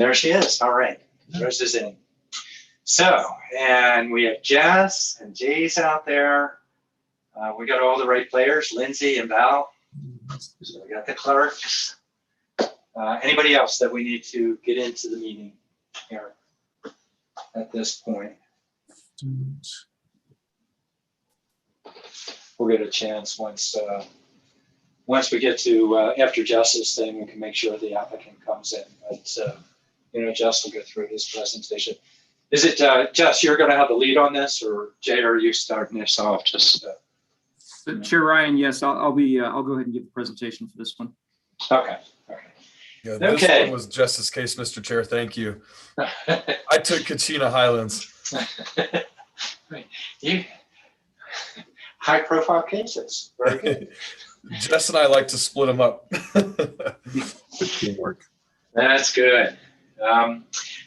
There she is. All right. Rose is in. So, and we have Jess and Jay's out there. We got all the right players, Lindsay and Val. So we got the clerks. Anybody else that we need to get into the meeting here at this point? We'll get a chance once we get to after Jess's thing, we can make sure the applicant comes in. But Jess will go through his presentation. Is it Jess? You're going to have the lead on this, or Jay? Are you starting this off? Just Chair Ryan, yes, I'll go ahead and give the presentation for this one. Okay. Yeah, this one was Jess's case, Mr. Chair. Thank you. I took Kachina Highlands. You high-profile cases. Very good. Jess and I like to split them up. Good teamwork. That's good.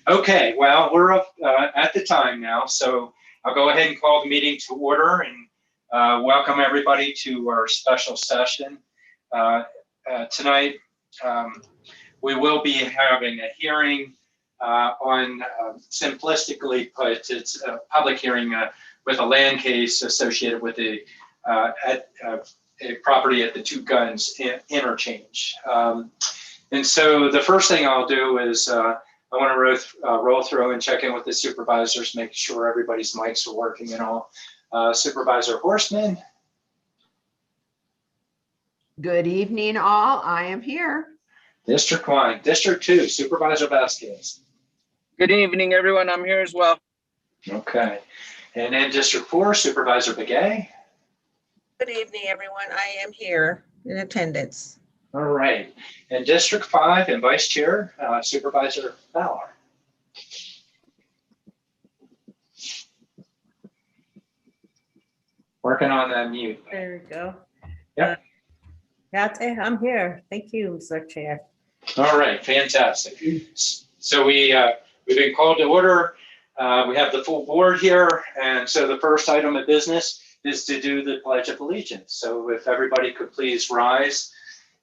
Okay, well, we're up at the time now, so I'll go ahead and call the meeting to order and welcome everybody to our special session. Tonight, we will be having a hearing on, simplistically put, it's a public hearing with a land case associated with a property at the Two Guns interchange. And so the first thing I'll do is I want to roll through and check in with the supervisors, make sure everybody's mics are working and all. Supervisor Horstman. Good evening, all. I am here. District 1, District 2, Supervisor Vasquez. Good evening, everyone. I'm here as well. Okay. And then District 4, Supervisor Begay. Good evening, everyone. I am here in attendance. All right. And District 5 and Vice Chair, Supervisor Fowler. Working on that mute. There we go. Yep. I'm here. Thank you, Mr. Chair. All right, fantastic. So we've been called to order. We have the full board here, and so the first item of business is to do the Pledge of Allegiance. So if everybody could please rise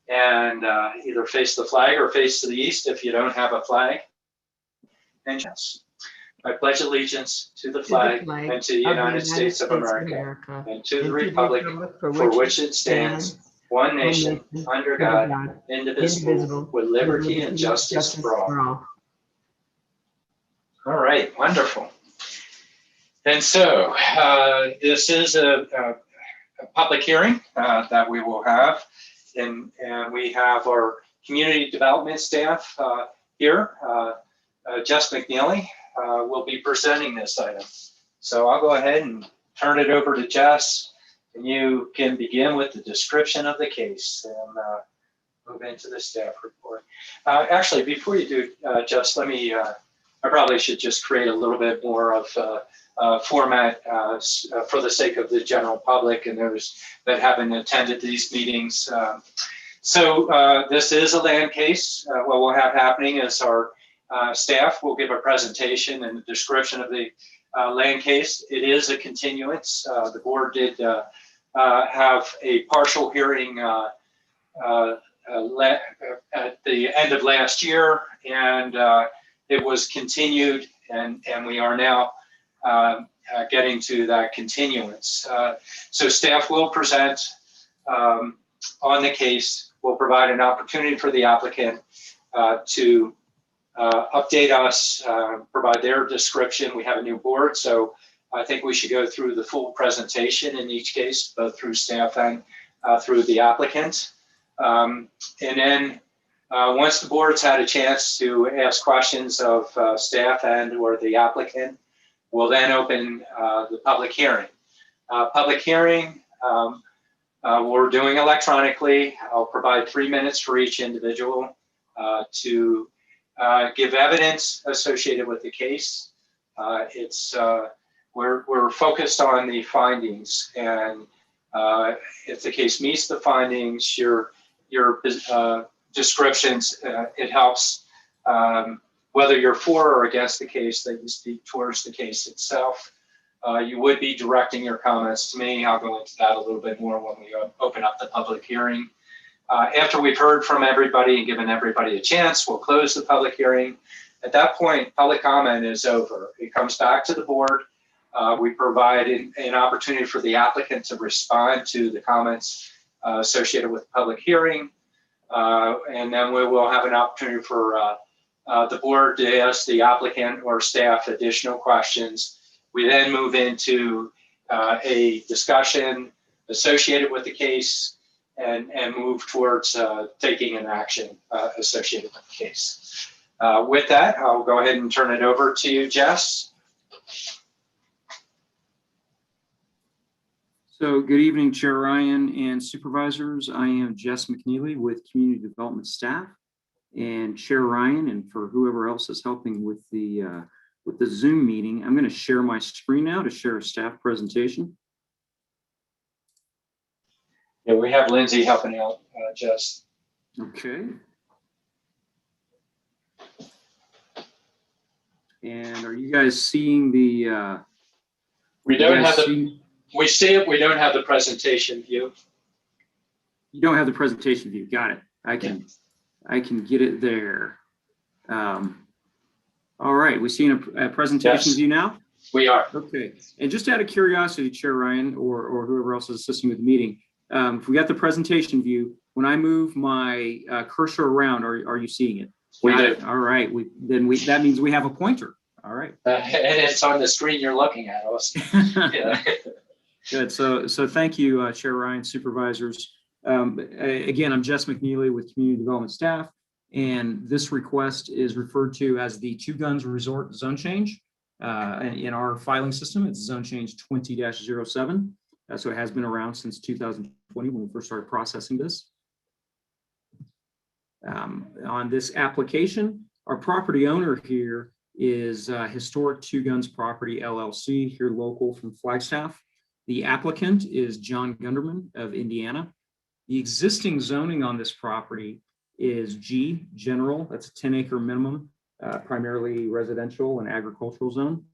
and either face the flag or face to the east if you don't have a flag. And yes, I pledge allegiance to the flag and to the United States of America and to the republic for which it stands, one nation, under God, indivisible, with liberty and justice for all. All right, wonderful. And so this is a public hearing that we will have, and we have our community development staff here. Jess McNeely will be presenting this item. So I'll go ahead and turn it over to Jess. And you can begin with the description of the case and move into the staff report. Actually, before you do, Jess, let me, I probably should just create a little bit more of format for the sake of the general public and those that haven't attended these meetings. So this is a land case. What we'll have happening is our staff will give a presentation and a description of the land case. It is a continuance. The board did have a partial hearing at the end of last year, and it was continued, and we are now getting to that continuance. So staff will present on the case. We'll provide an opportunity for the applicant to update us, provide their description. We have a new board, so I think we should go through the full presentation in each case, both through staff and through the applicant. And then once the board's had a chance to ask questions of staff and or the applicant, we'll then open the public hearing. Public hearing, we're doing electronically. I'll provide 3 minutes for each individual to give evidence associated with the case. We're focused on the findings, and if the case meets the findings, your descriptions, it helps whether you're for or against the case, that you speak towards the case itself. You would be directing your comments to me. I'll go into that a little bit more when we open up the public hearing. After we've heard from everybody and given everybody a chance, we'll close the public hearing. At that point, public comment is over. It comes back to the board. We provide an opportunity for the applicant to respond to the comments associated with the public hearing. And then we will have an opportunity for the board to ask the applicant or staff additional questions. We then move into a discussion associated with the case and move towards taking an action associated with the case. With that, I'll go ahead and turn it over to you, Jess. So good evening, Chair Ryan and supervisors. I am Jess McNeely with Community Development Staff, and Chair Ryan, and for whoever else is helping with the Zoom meeting, I'm going to share my screen now to share a staff presentation. Yeah, we have Lindsay helping out, Jess. Okay. And are you guys seeing the? We don't have the. We see it. We don't have the presentation view. You don't have the presentation view. Got it. I can get it there. All right. We seeing a presentation view now? We are. Okay. And just out of curiosity, Chair Ryan, or whoever else is assisting with the meeting, if we got the presentation view, when I move my cursor around, are you seeing it? We do. All right. That means we have a pointer. All right. And it's on the screen you're looking at also. Yeah. Good. So thank you, Chair Ryan, supervisors. Again, I'm Jess McNeely with Community Development Staff, and this request is referred to as the Two Guns Resort Zone Change. In our filing system, it's Zone Change 20-07. So it has been around since 2020 when we first started processing this. On this application, our property owner here is Historic Two Guns Property LLC, here local from Flagstaff. The applicant is John Gunderman of Indiana. The existing zoning on this property is G, general, that's a 10-acre minimum, primarily residential and agricultural zone.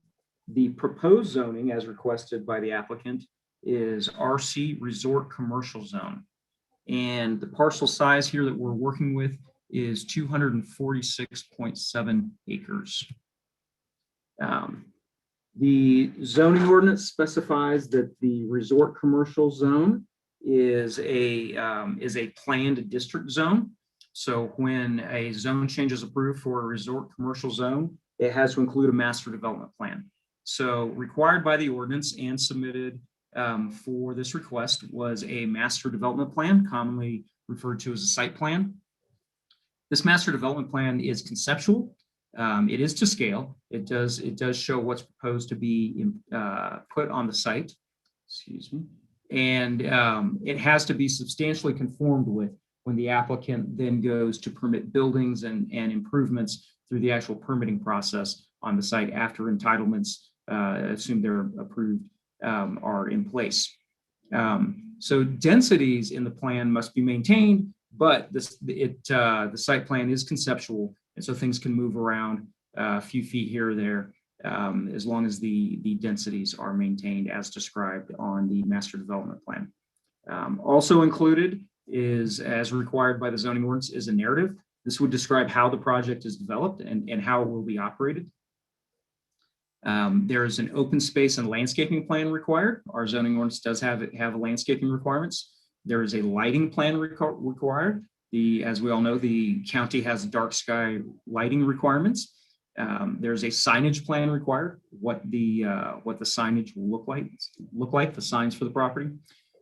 The proposed zoning, as requested by the applicant, is RC, resort commercial zone. And the parcel size here that we're working with is 246.7 acres. The zoning ordinance specifies that the resort commercial zone is a planned district zone. So when a zone change is approved for a resort commercial zone, it has to include a master development plan. So required by the ordinance and submitted for this request was a master development plan, commonly referred to as a site plan. This master development plan is conceptual. It is to scale. It does show what's proposed to be put on the site. Excuse me. And it has to be substantially conformed with when the applicant then goes to permit buildings and improvements through the actual permitting process on the site after entitlements, assume they're approved, are in place. So densities in the plan must be maintained, but the site plan is conceptual, and so things can move around a few feet here or there as long as the densities are maintained as described on the master development plan. Also included is, as required by the zoning ordinance, is a narrative. This would describe how the project is developed and how it will be operated. There is an open space and landscaping plan required. Our zoning ordinance does have landscaping requirements. There is a lighting plan required. As we all know, the county has dark sky lighting requirements. There's a signage plan required, what the signage will look like, the signs for the property.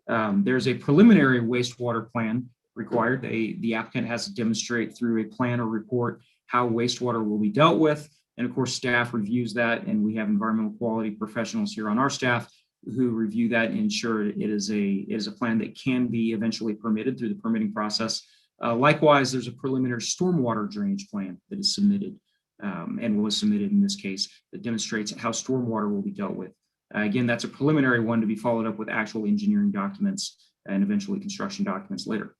There's a preliminary wastewater plan required. The applicant has to demonstrate through a plan or report how wastewater will be dealt with. And of course, staff reviews that, and we have environmental quality professionals here on our staff who review that and ensure it is a plan that can be eventually permitted through the permitting process. Likewise, there's a preliminary stormwater drainage plan that is submitted and was submitted in this case that demonstrates how stormwater will be dealt with. Again, that's a preliminary one to be followed up with actual engineering documents and eventually construction documents later.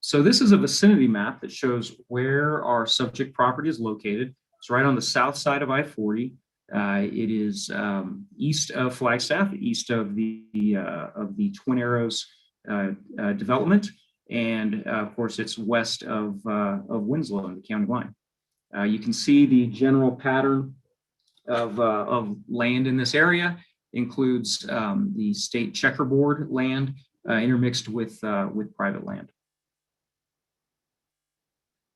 So this is a vicinity map that shows where our subject property is located. It's right on the south side of I-40. It is east of Flagstaff, east of the Twin Arrows development, and of course it's west of Winslow and the county line. You can see the general pattern of land in this area includes the state checkerboard land intermixed with private land.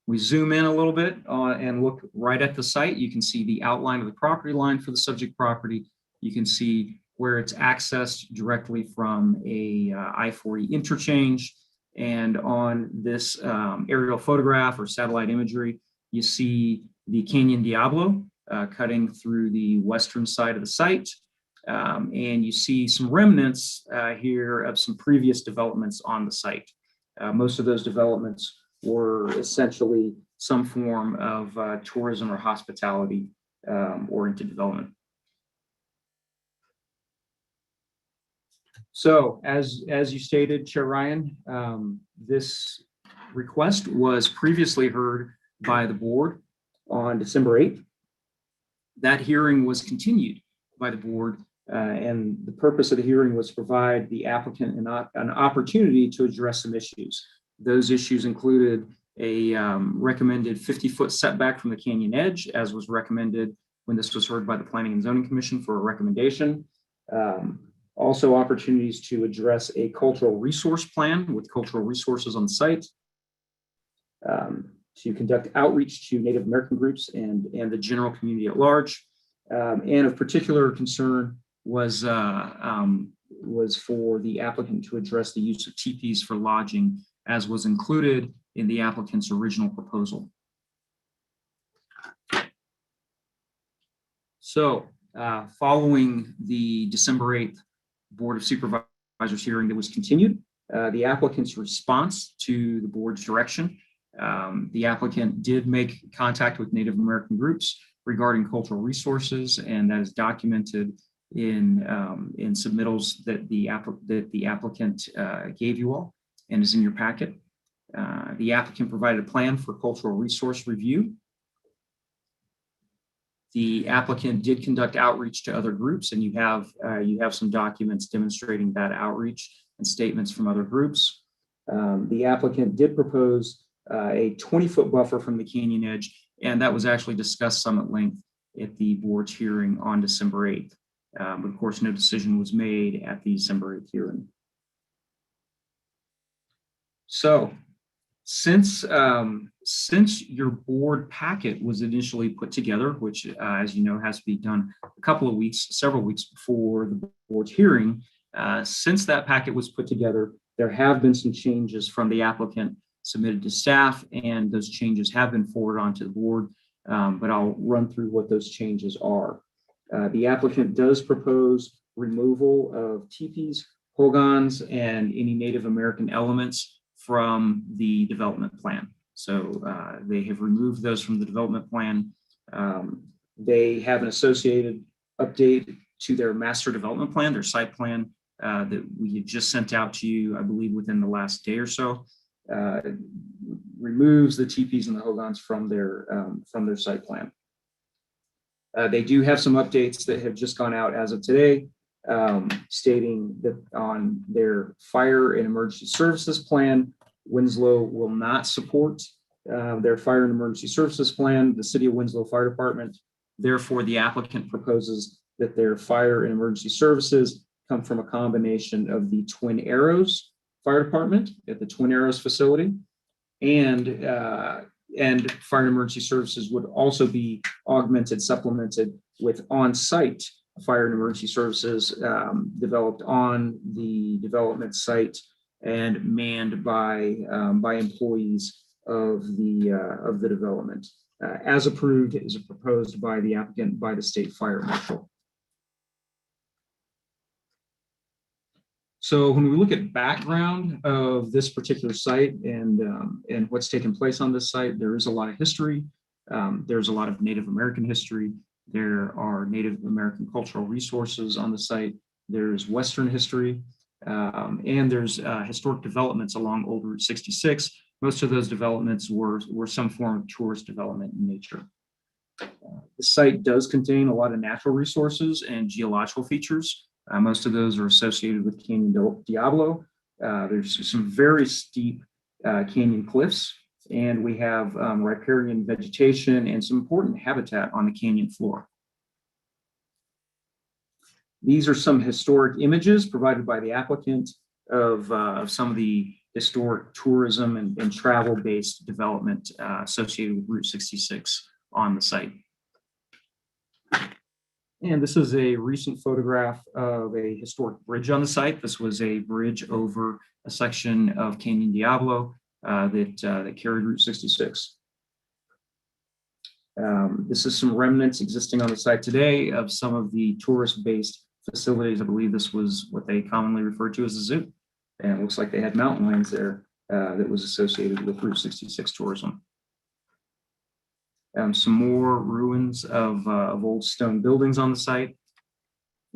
We zoom in a little bit and look right at the site. You can see the outline of the property line for the subject property. You can see where it's accessed directly from a I-40 interchange. And on this aerial photograph or satellite imagery, you see the Canyon Diablo cutting through the western side of the site. And you see some remnants here of some previous developments on the site. Most of those developments were essentially some form of tourism or hospitality oriented development. So as you stated, Chair Ryan, this request was previously heard by the board on December 8th. That hearing was continued by the board, and the purpose of the hearing was to provide the applicant an opportunity to address some issues. Those issues included a recommended 50-foot setback from the canyon edge, as was recommended when this was heard by the Planning and Zoning Commission for a recommendation. Also opportunities to address a cultural resource plan with cultural resources on site, to conduct outreach to Native American groups and the general community at large. And of particular concern was for the applicant to address the use of teepees for lodging, as was included in the applicant's original proposal. So following the December 8th Board of Supervisors hearing that was continued, the applicant's response to the board's direction, the applicant did make contact with Native American groups regarding cultural resources, and that is documented in submittals that the applicant gave you all and is in your packet. The applicant provided a plan for cultural resource review. The applicant did conduct outreach to other groups, and you have some documents demonstrating that outreach and statements from other groups. The applicant did propose a 20-foot buffer from the canyon edge, and that was actually discussed some at length at the board's hearing on December 8th. But of course, no decision was made at the December 8th hearing. So since your board packet was initially put together, which as you know has to be done several weeks before the board's hearing, since that packet was put together, there have been some changes from the applicant submitted to staff, and those changes have been forwarded on to the board, but I'll run through what those changes are. The applicant does propose removal of teepees, hogans, and any Native American elements from the development plan. So they have removed those from the development plan. They have an associated update to their master development plan, their site plan that we have just sent out to you, I believe within the last day or so. Removes the teepees and the hogans from their site plan. They do have some updates that have just gone out as of today, stating that on their fire and emergency services plan, Winslow will not support their fire and emergency services plan, the City of Winslow Fire Department. Therefore, the applicant proposes that their fire and emergency services come from a combination of the Twin Arrows Fire Department at the Twin Arrows facility, and fire and emergency services would also be augmented, supplemented with on-site fire and emergency services developed on the development site and manned by employees of the development, as approved is proposed by the applicant by the state fire marshal. So when we look at background of this particular site and what's taken place on this site, there is a lot of history. There's a lot of Native American history. There are Native American cultural resources on the site. There's Western history, and there's historic developments along Old Route 66. Most of those developments were some form of tourist development in nature. The site does contain a lot of natural resources and geological features. Most of those are associated with Canyon Diablo. There's some very steep canyon cliffs And we have riparian vegetation and some important habitat on the canyon floor. These are some historic images provided by the applicant of some of the historic tourism and travel-based development associated with Route 66 on the site. And this is a recent photograph of a historic bridge on the site. This was a bridge over a section of Canyon Diablo that carried Route 66. This is some remnants existing on the site today of some of the tourist-based facilities. I believe this was what they commonly refer to as a zoo. And it looks like they had mountain lions there that was associated with Route 66 tourism. Some more ruins of old stone buildings on the site.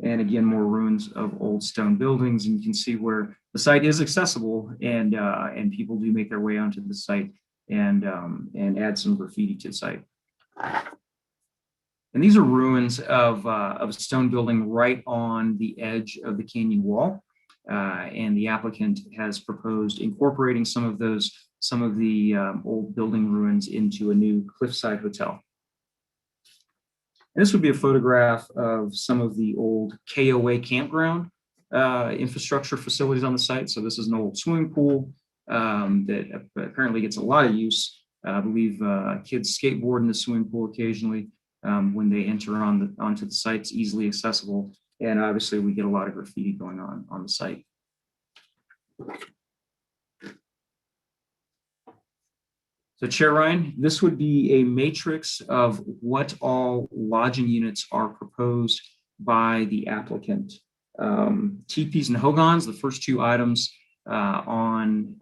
And again, more ruins of old stone buildings. And you can see where the site is accessible and people do make their way onto the site and add some graffiti to the site. And these are ruins of a stone building right on the edge of the canyon wall. And the applicant has proposed incorporating some of the old building ruins into a new Cliffside Hotel. And this would be a photograph of some of the old KOA campground infrastructure facilities on the site. So this is an old swimming pool that apparently gets a lot of use. I believe kids skateboard in the swimming pool occasionally when they enter onto the site. It's easily accessible. And obviously we get a lot of graffiti going on the site. So Chair Ryan, this would be a matrix of what all lodging units are proposed by the applicant. Teepees and hogans, the first two items on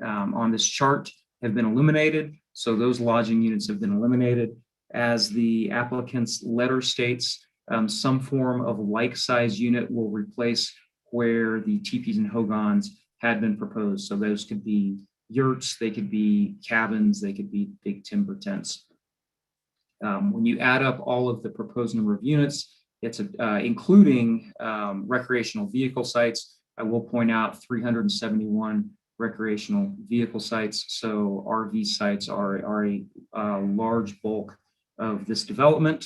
this chart have been eliminated. So those lodging units have been eliminated. As the applicant's letter states, some form of like-size unit will replace where the teepees and hogans had been proposed. So those could be yurts, they could be cabins, they could be big timber tents. When you add up all of the proposed number of units, it's including recreational vehicle sites. I will point out 371 recreational vehicle sites. So RV sites are a large bulk of this development.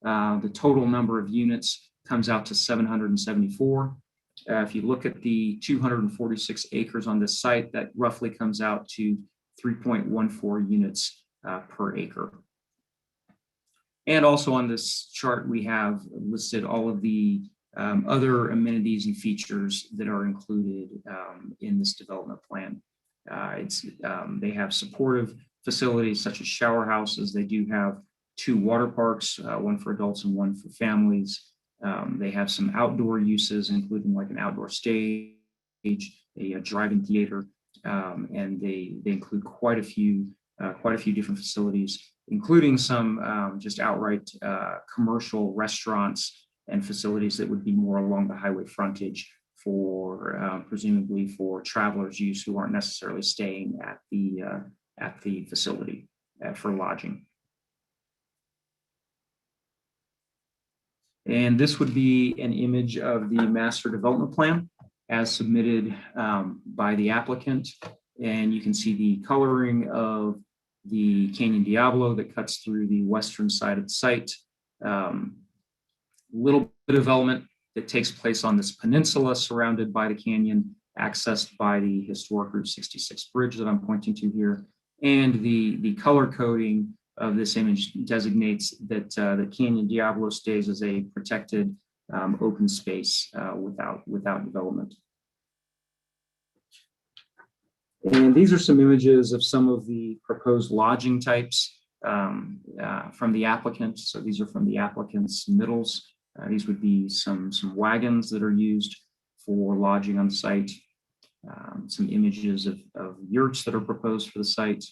The total number of units comes out to 774. If you look at the 246 acres on this site, that roughly comes out to 3.14 units per acre. And also on this chart, we have listed all of the other amenities and features that are included in this development plan. They have supportive facilities such as shower houses. They do have 2 water parks, one for adults and one for families. They have some outdoor uses, including like an outdoor stage, a drive-in theater, and they include quite a few different facilities, including some just outright commercial restaurants and facilities that would be more along the highway frontage for presumably for travelers' use who aren't necessarily staying at the facility for lodging. And this would be an image of the master development plan as submitted by the applicant. And you can see the coloring of the Canyon Diablo that cuts through the western side of the site. Little bit of development that takes place on this peninsula surrounded by the canyon, accessed by the historic Route 66 bridge that I'm pointing to here. And the color coding of this image designates that the Canyon Diablo stays as a protected open space without development. And these are some images of some of the proposed lodging types from the applicant. So these are from the applicant's submittals. These would be some wagons that are used for lodging on site, some images of yurts that are proposed for the site.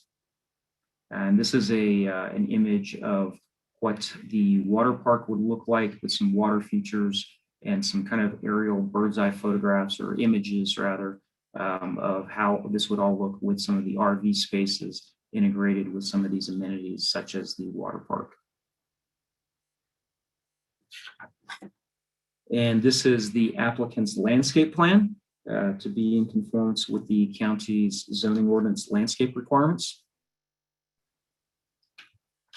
And this is an image of what the water park would look like with some water features and some kind of aerial bird's eye photographs or images rather of how this would all look with some of the RV spaces integrated with some of these amenities such as the water park. And this is the applicant's landscape plan to be in conformance with the county's zoning ordinance landscape requirements.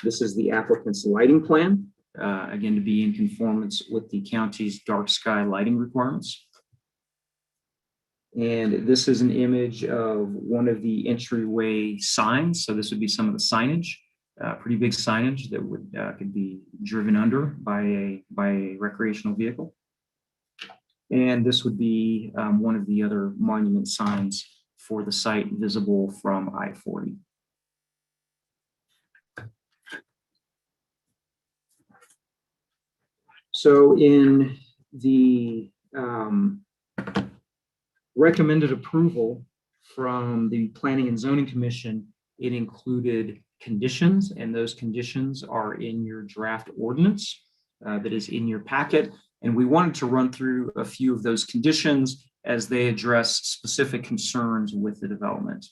This is the applicant's lighting plan, again, to be in conformance with the county's dark sky lighting requirements. And this is an image of one of the entryway signs. So this would be some of the signage, pretty big signage that would could be driven under by a recreational vehicle. And this would be one of the other monument signs for the site visible from I-40. So in the recommended approval from the Planning and Zoning Commission, it included conditions, and those conditions are in your draft ordinance that is in your packet. And we wanted to run through a few of those conditions as they address specific concerns with the development.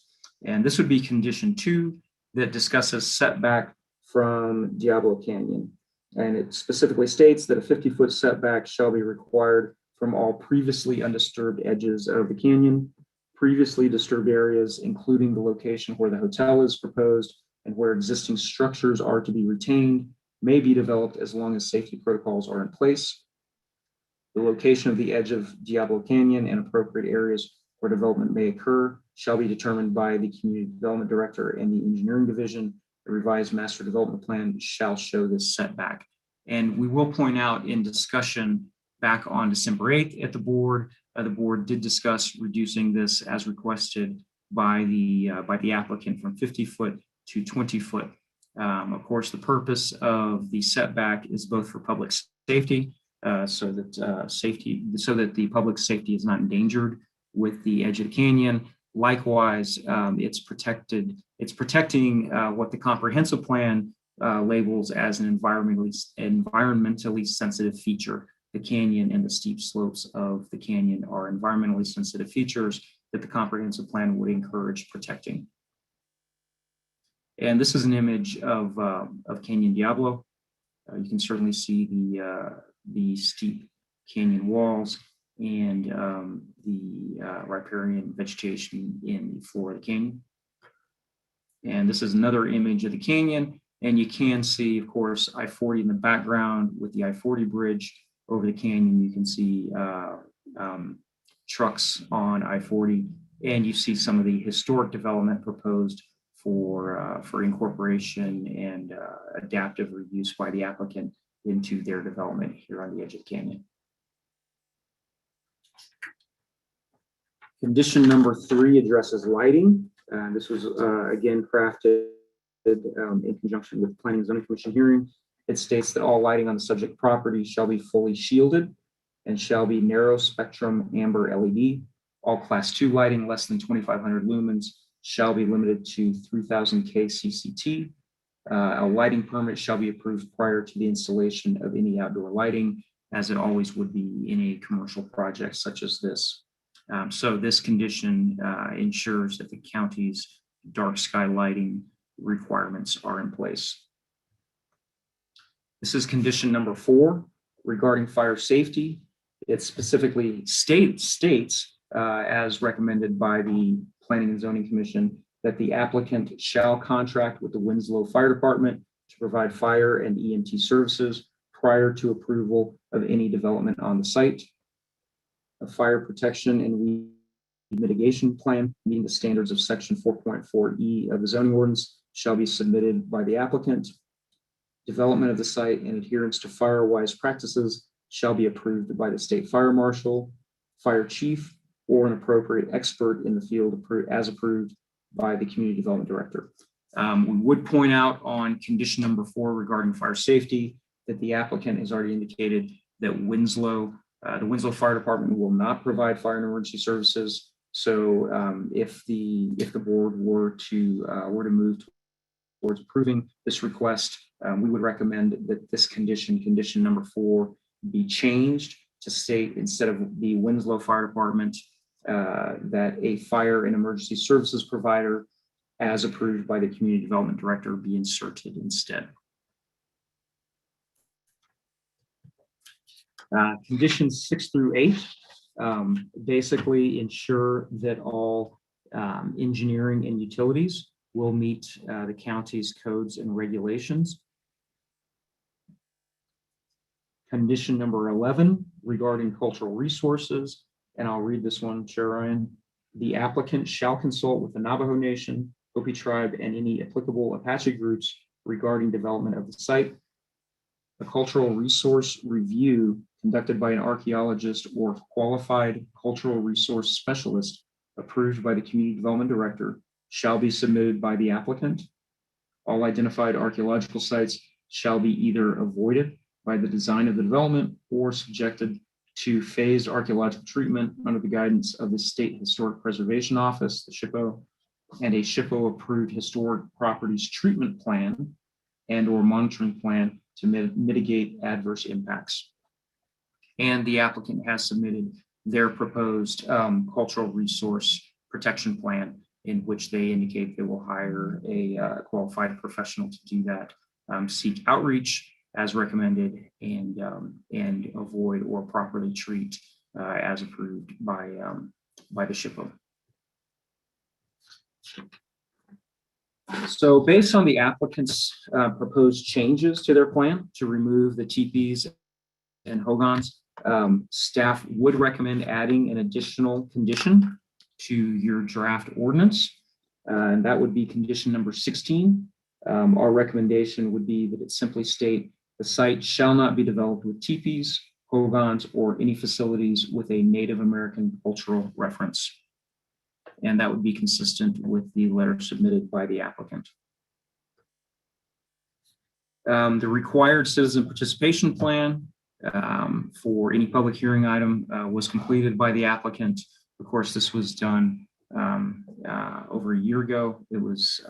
And this would be condition 2 that discusses setback from Diablo Canyon. And it specifically states that a 50-foot setback shall be required from all previously undisturbed edges of the canyon. Previously disturbed areas, including the location where the hotel is proposed and where existing structures are to be retained, may be developed as long as safety protocols are in place. The location of the edge of Diablo Canyon and appropriate areas where development may occur shall be determined by the Community Development Director and the Engineering Division. The revised master development plan shall show this setback. And we will point out in discussion back on December 8th at the board did discuss reducing this as requested by the applicant from 50 foot to 20 foot. Of course, the purpose of the setback is both for public safety, so that the public safety is not endangered with the edge of the canyon. Likewise, it's protecting what the comprehensive plan labels as an environmentally sensitive feature. The canyon and the steep slopes of the canyon are environmentally sensitive features that the comprehensive plan would encourage protecting. And this is an image of Canyon Diablo. You can certainly see the steep canyon walls and the riparian vegetation in the floor of the canyon. And this is another image of the canyon. And you can see, of course, I-40 in the background with the I-40 bridge over the canyon. You can see trucks on I-40, and you see some of the historic development proposed for incorporation and adaptive reuse by the applicant into their development here on the edge of the canyon. Condition number 3 addresses lighting. This was again crafted in conjunction with the Planning and Zoning Commission hearing. It states that all lighting on the subject property shall be fully shielded and shall be narrow spectrum amber LED. All class 2 lighting less than 2,500 lumens shall be limited to 3,000 K CCT. A lighting permit shall be approved prior to the installation of any outdoor lighting, as it always would be in a commercial project such as this. So this condition ensures that the county's dark sky lighting requirements are in place. This is condition number 4 regarding fire safety. It specifically states as recommended by the Planning and Zoning Commission, that the applicant shall contract with the Winslow Fire Department to provide fire and EMT services prior to approval of any development on the site. A fire protection and mitigation plan meeting the standards of section 4.4E of the zoning ordinance shall be submitted by the applicant. Development of the site and adherence to fire-wise practices shall be approved by the state fire marshal, fire chief, or an appropriate expert in the field as approved by the community development director. We would point out on condition number 4 regarding fire safety that the applicant has already indicated that the Winslow Fire Department will not provide fire and emergency services. So if the board were to move towards approving this request, we would recommend that this condition number 4 be changed to state, instead of the Winslow Fire Department, that a fire and emergency services provider as approved by the community development director be inserted instead. Conditions 6 through 8 basically ensure that all engineering and utilities will meet the county's codes and regulations. Condition number 11 regarding cultural resources, and I'll read this one, Chair Ryan. The applicant shall consult with the Navajo Nation, Hopi Tribe, and any applicable Apache groups regarding development of the site. A cultural resource review conducted by an archaeologist or qualified cultural resource specialist approved by the Community Development Director shall be submitted by the applicant. All identified archaeological sites shall be either avoided by the design of the development or subjected to phased archaeological treatment under the guidance of the State Historic Preservation Office, the SHPO, and a SHPO-approved historic properties treatment plan and or monitoring plan to mitigate adverse impacts. And the applicant has submitted their proposed cultural resource protection plan, in which they indicate they will hire a qualified professional to do that, seek outreach as recommended, and avoid or properly treat as approved by the SHPO. So based on the applicant's proposed changes to their plan to remove the teepees and hogans, staff would recommend adding an additional condition to your draft ordinance, and that would be condition number 16. Our recommendation would be that it simply state the site shall not be developed with teepees, hogans, or any facilities with a Native American cultural reference. And that would be consistent with the letter submitted by the applicant. The required citizen participation plan for any public hearing item was completed by the applicant. Of course, this was done over a year ago. It was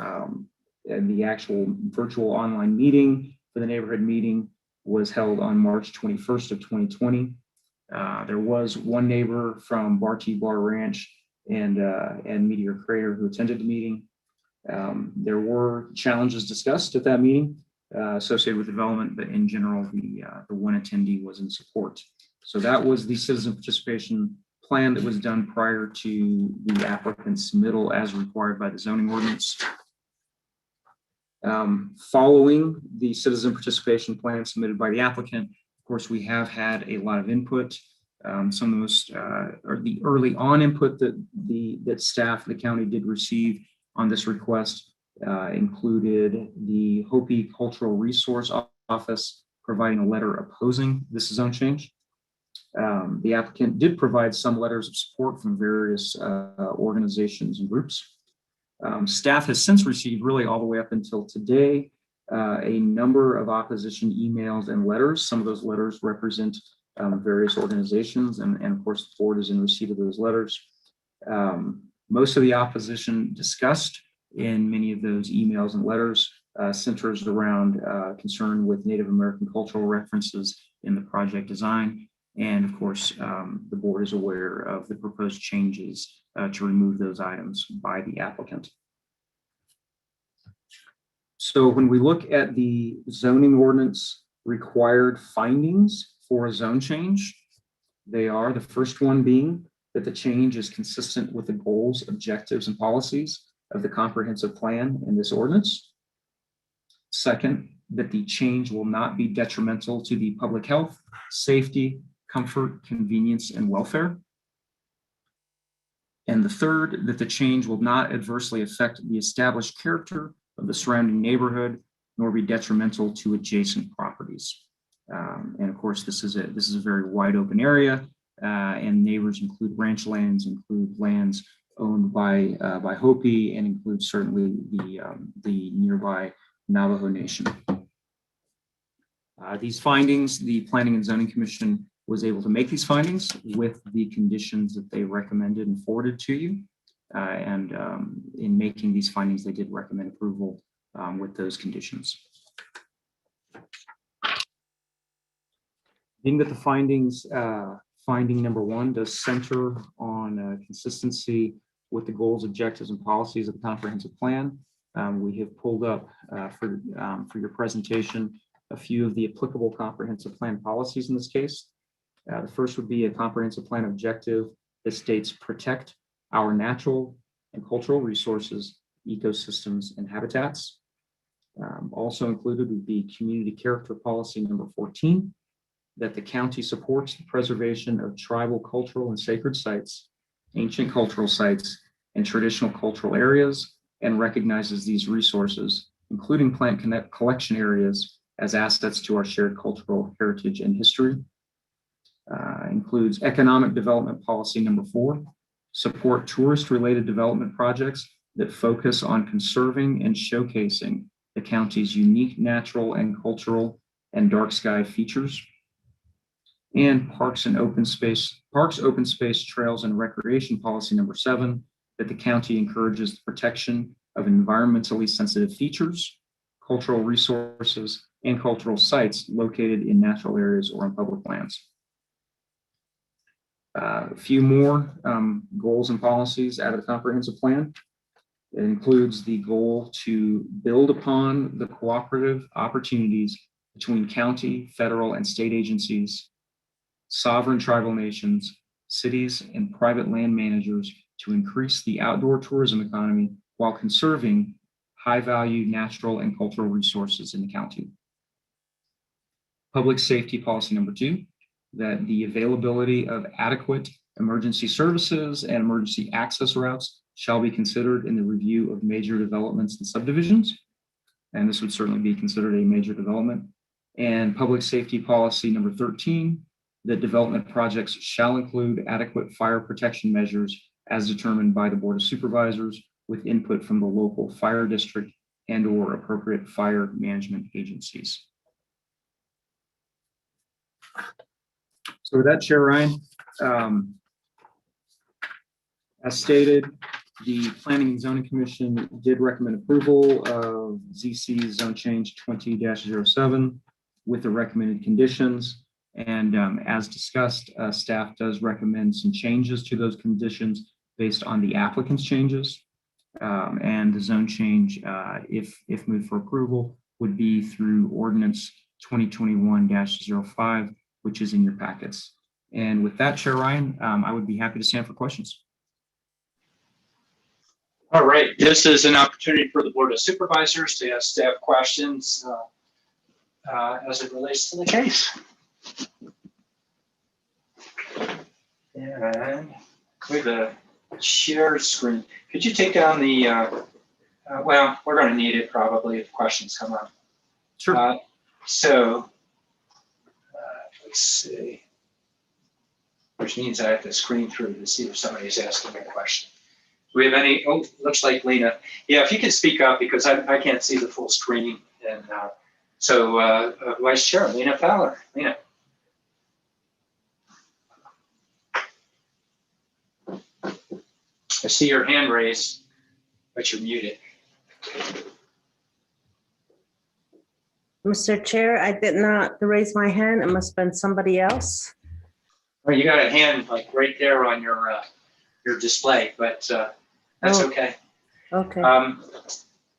the actual virtual online meeting for the neighborhood meeting was held on March 21st of 2020. There was one neighbor from Barty Bar Ranch and Meteor Crater who attended the meeting. There were challenges discussed at that meeting associated with development, but in general, the one attendee was in support. So that was the citizen participation plan that was done prior to the applicant's submittal as required by the zoning ordinance. Following the citizen participation plan submitted by the applicant, of course, we have had a lot of input. Some of the most, or the early on input that staff, the county did receive on this request included the Hopi Cultural Resource Office providing a letter opposing this zone change. The applicant did provide some letters of support from various organizations and groups. Staff has since received, really all the way up until today, a number of opposition emails and letters. Some of those letters represent various organizations, and of course the board is in receipt of those letters. Most of the opposition discussed in many of those emails and letters centers around concern with Native American cultural references in the project design. And of course, the board is aware of the proposed changes to remove those items by the applicant. So when we look at the zoning ordinance required findings for a zone change, they are the first one being that the change is consistent with the goals, objectives, and policies of the comprehensive plan in this ordinance. Second, that the change will not be detrimental to the public health, safety, comfort, convenience, and welfare. And the third, that the change will not adversely affect the established character of the surrounding neighborhood, nor be detrimental to adjacent properties. And of course, this is a very wide open area, and neighbors include ranch lands, include lands owned by Hopi, and include certainly the nearby Navajo Nation. These findings, the Planning and Zoning Commission was able to make these findings with the conditions that they recommended and forwarded to you. And in making these findings, they did recommend approval with those conditions. Being that the findings, finding number one does center on consistency with the goals, objectives, and policies of the comprehensive plan. We have pulled up for your presentation a few of the applicable comprehensive plan policies in this case. The first would be a comprehensive plan objective that states protect our natural and cultural resources ecosystems, and habitats. Also included would be community character policy number 14, that the county supports the preservation of tribal, cultural, and sacred sites, ancient cultural sites, and traditional cultural areas, and recognizes these resources, including plant collection areas, as assets to our shared cultural heritage and history. Includes economic development policy number 4, support tourist-related development projects that focus on conserving and showcasing the county's unique natural and cultural and dark sky features. And parks, open space, trails, and recreation policy number 7, that the county encourages the protection of environmentally sensitive features, cultural resources, and cultural sites located in natural areas or on public lands. A few more goals and policies out of the comprehensive plan. It includes the goal to build upon the cooperative opportunities between county, federal, and state agencies, sovereign tribal nations, cities, and private land managers to increase the outdoor tourism economy while conserving high-value natural and cultural resources in the county. Public safety policy number 2, that the availability of adequate emergency services and emergency access routes shall be considered in the review of major developments and subdivisions. And this would certainly be considered a major development. And public safety policy number 13, that development projects shall include adequate fire protection measures as determined by the Board of Supervisors with input from the local fire district and/or appropriate fire management agencies. So with that, Chair Ryan, as stated, the Planning and Zoning Commission did recommend approval of ZC Zone Change 20-07 with the recommended conditions. And as discussed, staff does recommend some changes to those conditions based on the applicant's changes. And the zone change, if moved for approval, would be through Ordinance 2021-05, which is in your packets. And with that, Chair Ryan, I would be happy to stand for questions. All right, this is an opportunity for the Board of Supervisors to ask staff questions as it relates to the case. And with a share screen, could you take down the, well, we're going to need it probably if questions come up. Sure. Let's see, which means I have to screen through to see if somebody's asking a question. Do we have any? Oh, looks like Lena. Yeah, if you can speak up because I can't see the full screen. And Vice Chair Lena Fowler. Lena. I see your hand raised, but you're muted. Mr. Chair, I did not raise my hand. It must have been somebody else. Well, you got a hand like right there on your display, but that's okay. Okay.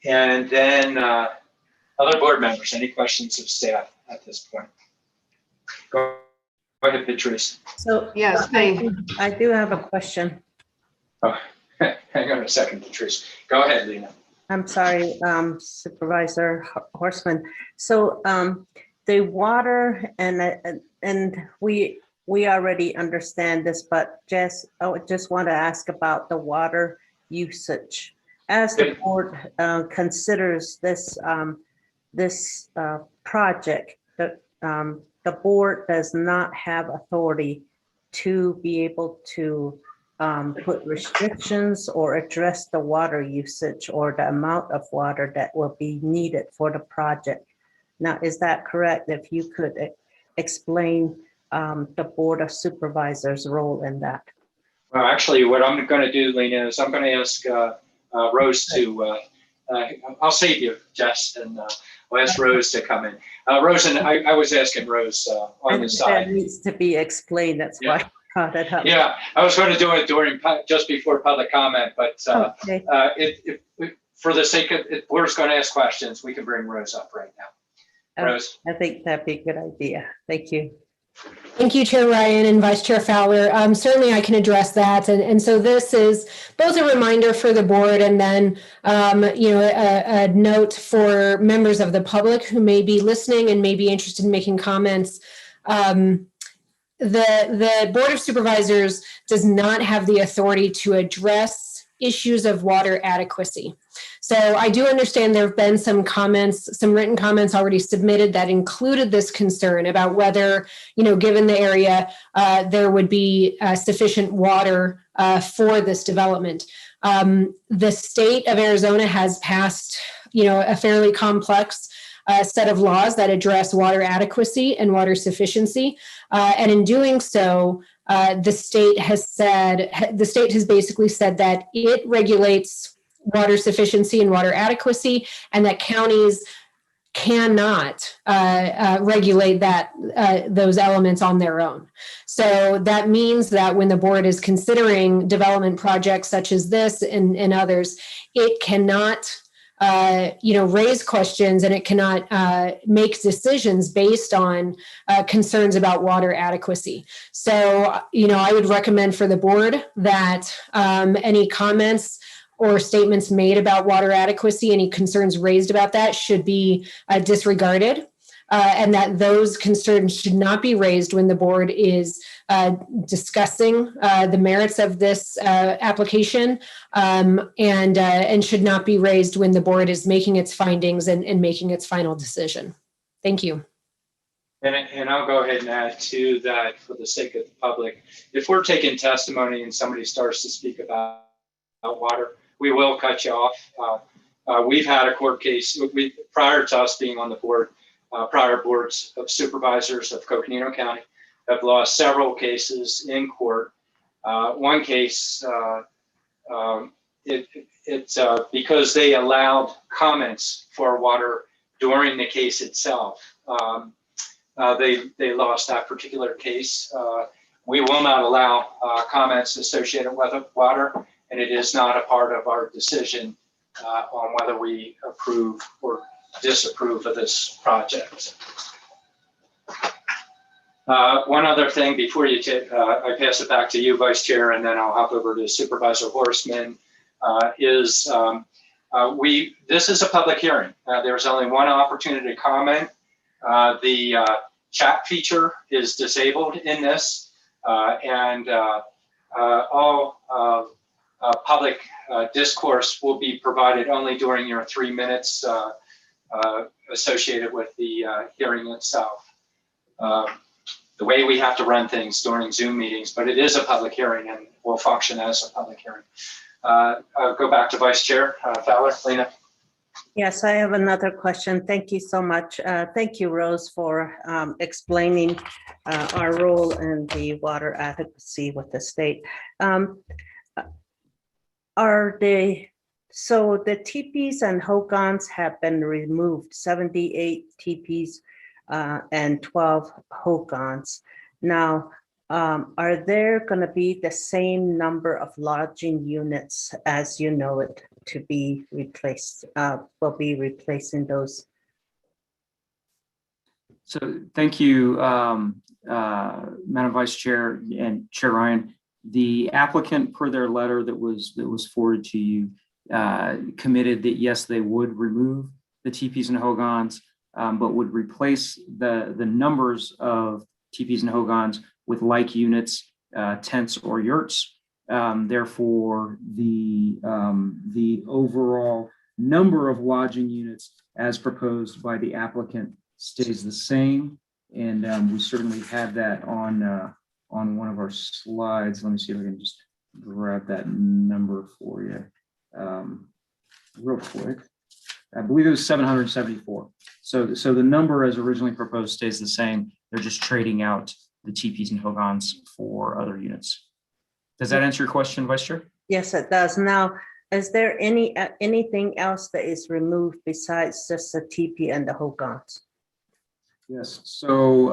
And then other board members, any questions of staff at this point? Go ahead, Patrice. So Yes, I do have a question. Oh, hang on a second, Patrice. Go ahead, Lena. I'm sorry, Supervisor Horstman. So the water and we already understand this, but I just want to ask about the water usage. As the board considers this project, the board does not have authority to be able to put restrictions or address the water usage or the amount of water that will be needed for the project. Now, is that correct? If you could explain the Board of Supervisors' role in that. Well, actually, what I'm going to do, Lena, is I'm going to ask Rose to, I'll save you, Jess, and I'll ask Rose to come in. Rose, and I was asking Rose on the side. That needs to be explared. That's why I brought it up. Yeah, I was going to do it during just before public comment, but Okay. For the sake of it, we're just going to ask questions. We can bring Rose up right now. Rose. I think that'd be a good idea. Thank you. Thank you, Chair Ryan and Vice Chair Fowler. Certainly I can address that. And so this is both a reminder for the board and then, a note for members of the public who may be listening and may be interested in making comments. The Board of Supervisors does not have the authority to address issues of water adequacy. So I do understand there have been some comments, some written comments already submitted that included this concern about whether, given the area, there would be sufficient water for this development. The state of Arizona has passed, a fairly complex set of laws that address water adequacy and water sufficiency. And in doing so, the state has basically said that it regulates water sufficiency and water adequacy, and that counties cannot regulate those elements on their own. So that means that when the board is considering development projects such as this and others, it cannot raise questions and it cannot make decisions based on concerns about water adequacy. So, I would recommend for the board that any comments or statements made about water adequacy, any concerns raised about that should be disregarded. And that those concerns should not be raised when the board is discussing the merits of this application, and should not be raised when the board is making its findings and making its final decision. Thank you. And I'll go ahead and add to that for the sake of the public. If we're taking testimony and somebody starts to speak about water, we will cut you off. We've had a court case prior to us being on the board. Prior boards of supervisors of Coconino County have lost several cases in court. One case, it's because they allowed comments for water during the case itself. They lost that particular case. We will not allow comments associated with water, and it is not a part of our decision on whether we approve or disapprove of this project. One other thing before I pass it back to you, Vice Chair, and then I'll hop over to Supervisor Horstman, this is a public hearing. There's only one opportunity to comment. The chat feature is disabled in this, and all public discourse will be provided only during your 3 minutes associated with the hearing itself. The way we have to run things during Zoom meetings, but it is a public hearing and will function as a public hearing. I'll go back to Vice Chair Fowler. Lena. Yes, I have another question. Thank you so much. Thank you, Rose, for explaining our role in the water adequacy with the state. So the teepees and hogans have been removed, 78 teepees and 12 hogans. Now, are there going to be the same number of lodging units as you know it to be replaced? Will be replacing those? So thank you, Madam Vice Chair and Chair Ryan. The applicant, per their letter that was forwarded to you, committed that yes, they would remove the teepees and hogans, but would replace the numbers of teepees and hogans with like units, tents or yurts. Therefore, the overall number of lodging units as proposed by the applicant stays the same, and we certainly have that on one of our slides. Let me see if I can just grab that number for you real quick. I believe it was 774. So the number as originally proposed stays the same. They're just trading out the teepees and hogans for other units. Does that answer your question, Vice Chair? Yes, it does. Now, is there anything else that is removed besides just the teepee and the hogans? Yes. So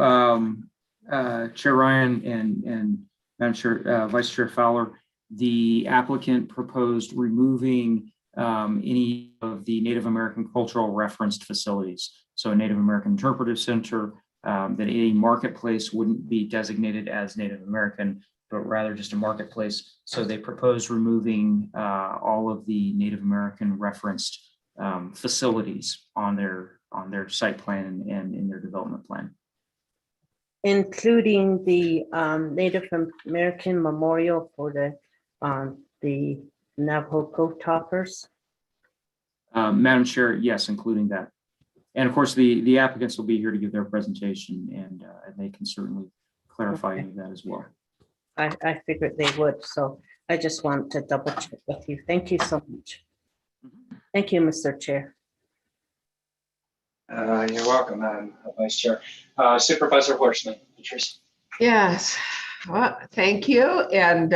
Chair Ryan and Madam Chair, Vice Chair Fowler, the applicant proposed removing any of the Native American cultural referenced facilities. So a Native American Interpretive Center, that any marketplace wouldn't be designated as Native American, but rather just a marketplace. So they proposed removing all of the Native American referenced facilities on their site plan and in their development plan. Including the Native American memorial for the Navajo Code Talkers. Madam Chair, yes, including that. And of course, the applicants will be here to give their presentation, and they can certainly clarify any of that as well. I figured they would, so I just want to double check with you. Thank you so much. Thank you, Mr. Chair. You're welcome, Madam Vice Chair. Supervisor Horstman, Patrice. Yes, well, thank you. And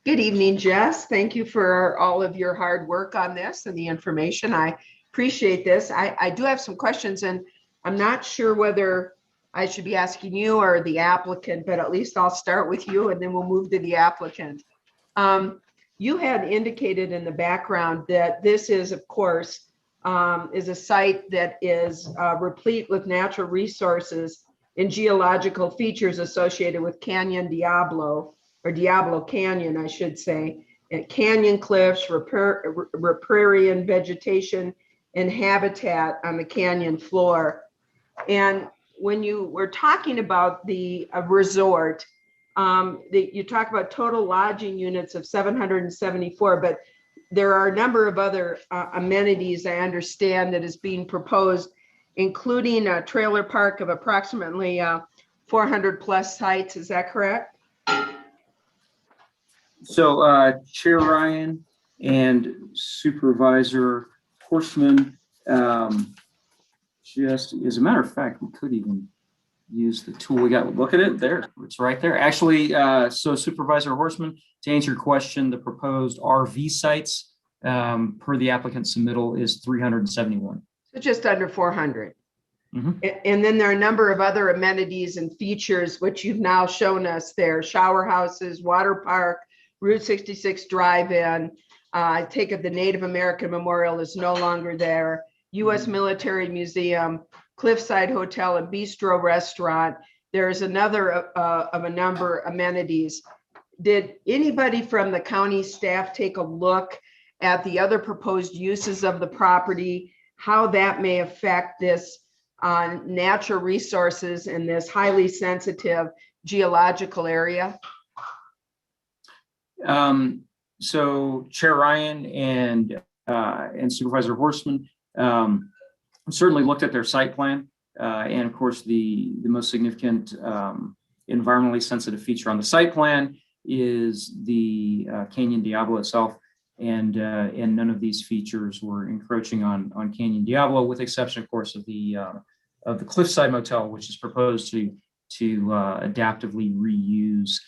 good evening, Jess. Thank you for all of your hard work on this and the information. I appreciate this. I do have some questions, and I'm not sure whether I should be asking you or the applicant, but at least I'll start with you and then we'll move to the applicant. You had indicated in the background that this is, of course, is a site that is replete with natural resources and geological features associated with Canyon Diablo, or Diablo Canyon, I should say, and canyon cliffs, riparian vegetation, and habitat on the canyon floor. And when you were talking about the resort, you talk about total lodging units of 774, but there are a number of other amenities I understand that is being proposed, including a trailer park of approximately 400 plus sites. Is that correct? So Chair Ryan and Supervisor Horstman, just as a matter of fact, we could even use the tool we got. Look at it there. It's right there. Actually, so Supervisor Horstman, to answer your question, the proposed RV sites per the applicant submittal is 371. So just under 400. Mm-hmm. And then there are a number of other amenities and features which you've now shown us there: shower houses, water park, Route 66 drive-in. I take it the Native American Memorial is no longer there. U.S. Military Museum, Cliffside Hotel and Bistro Restaurant. There is another of a number of amenities. Did anybody from the county staff take a look at the other proposed uses of the property, how that may affect this natural resources in this highly sensitive geological area? So Chair Ryan and Supervisor Horstman certainly looked at their site plan, and of course the most significant environmentally sensitive feature on the site plan is the Canyon Diablo itself, and none of these features were encroaching on Canyon Diablo, with exception, of course, of the Cliffside Motel, which is proposed to adaptively reuse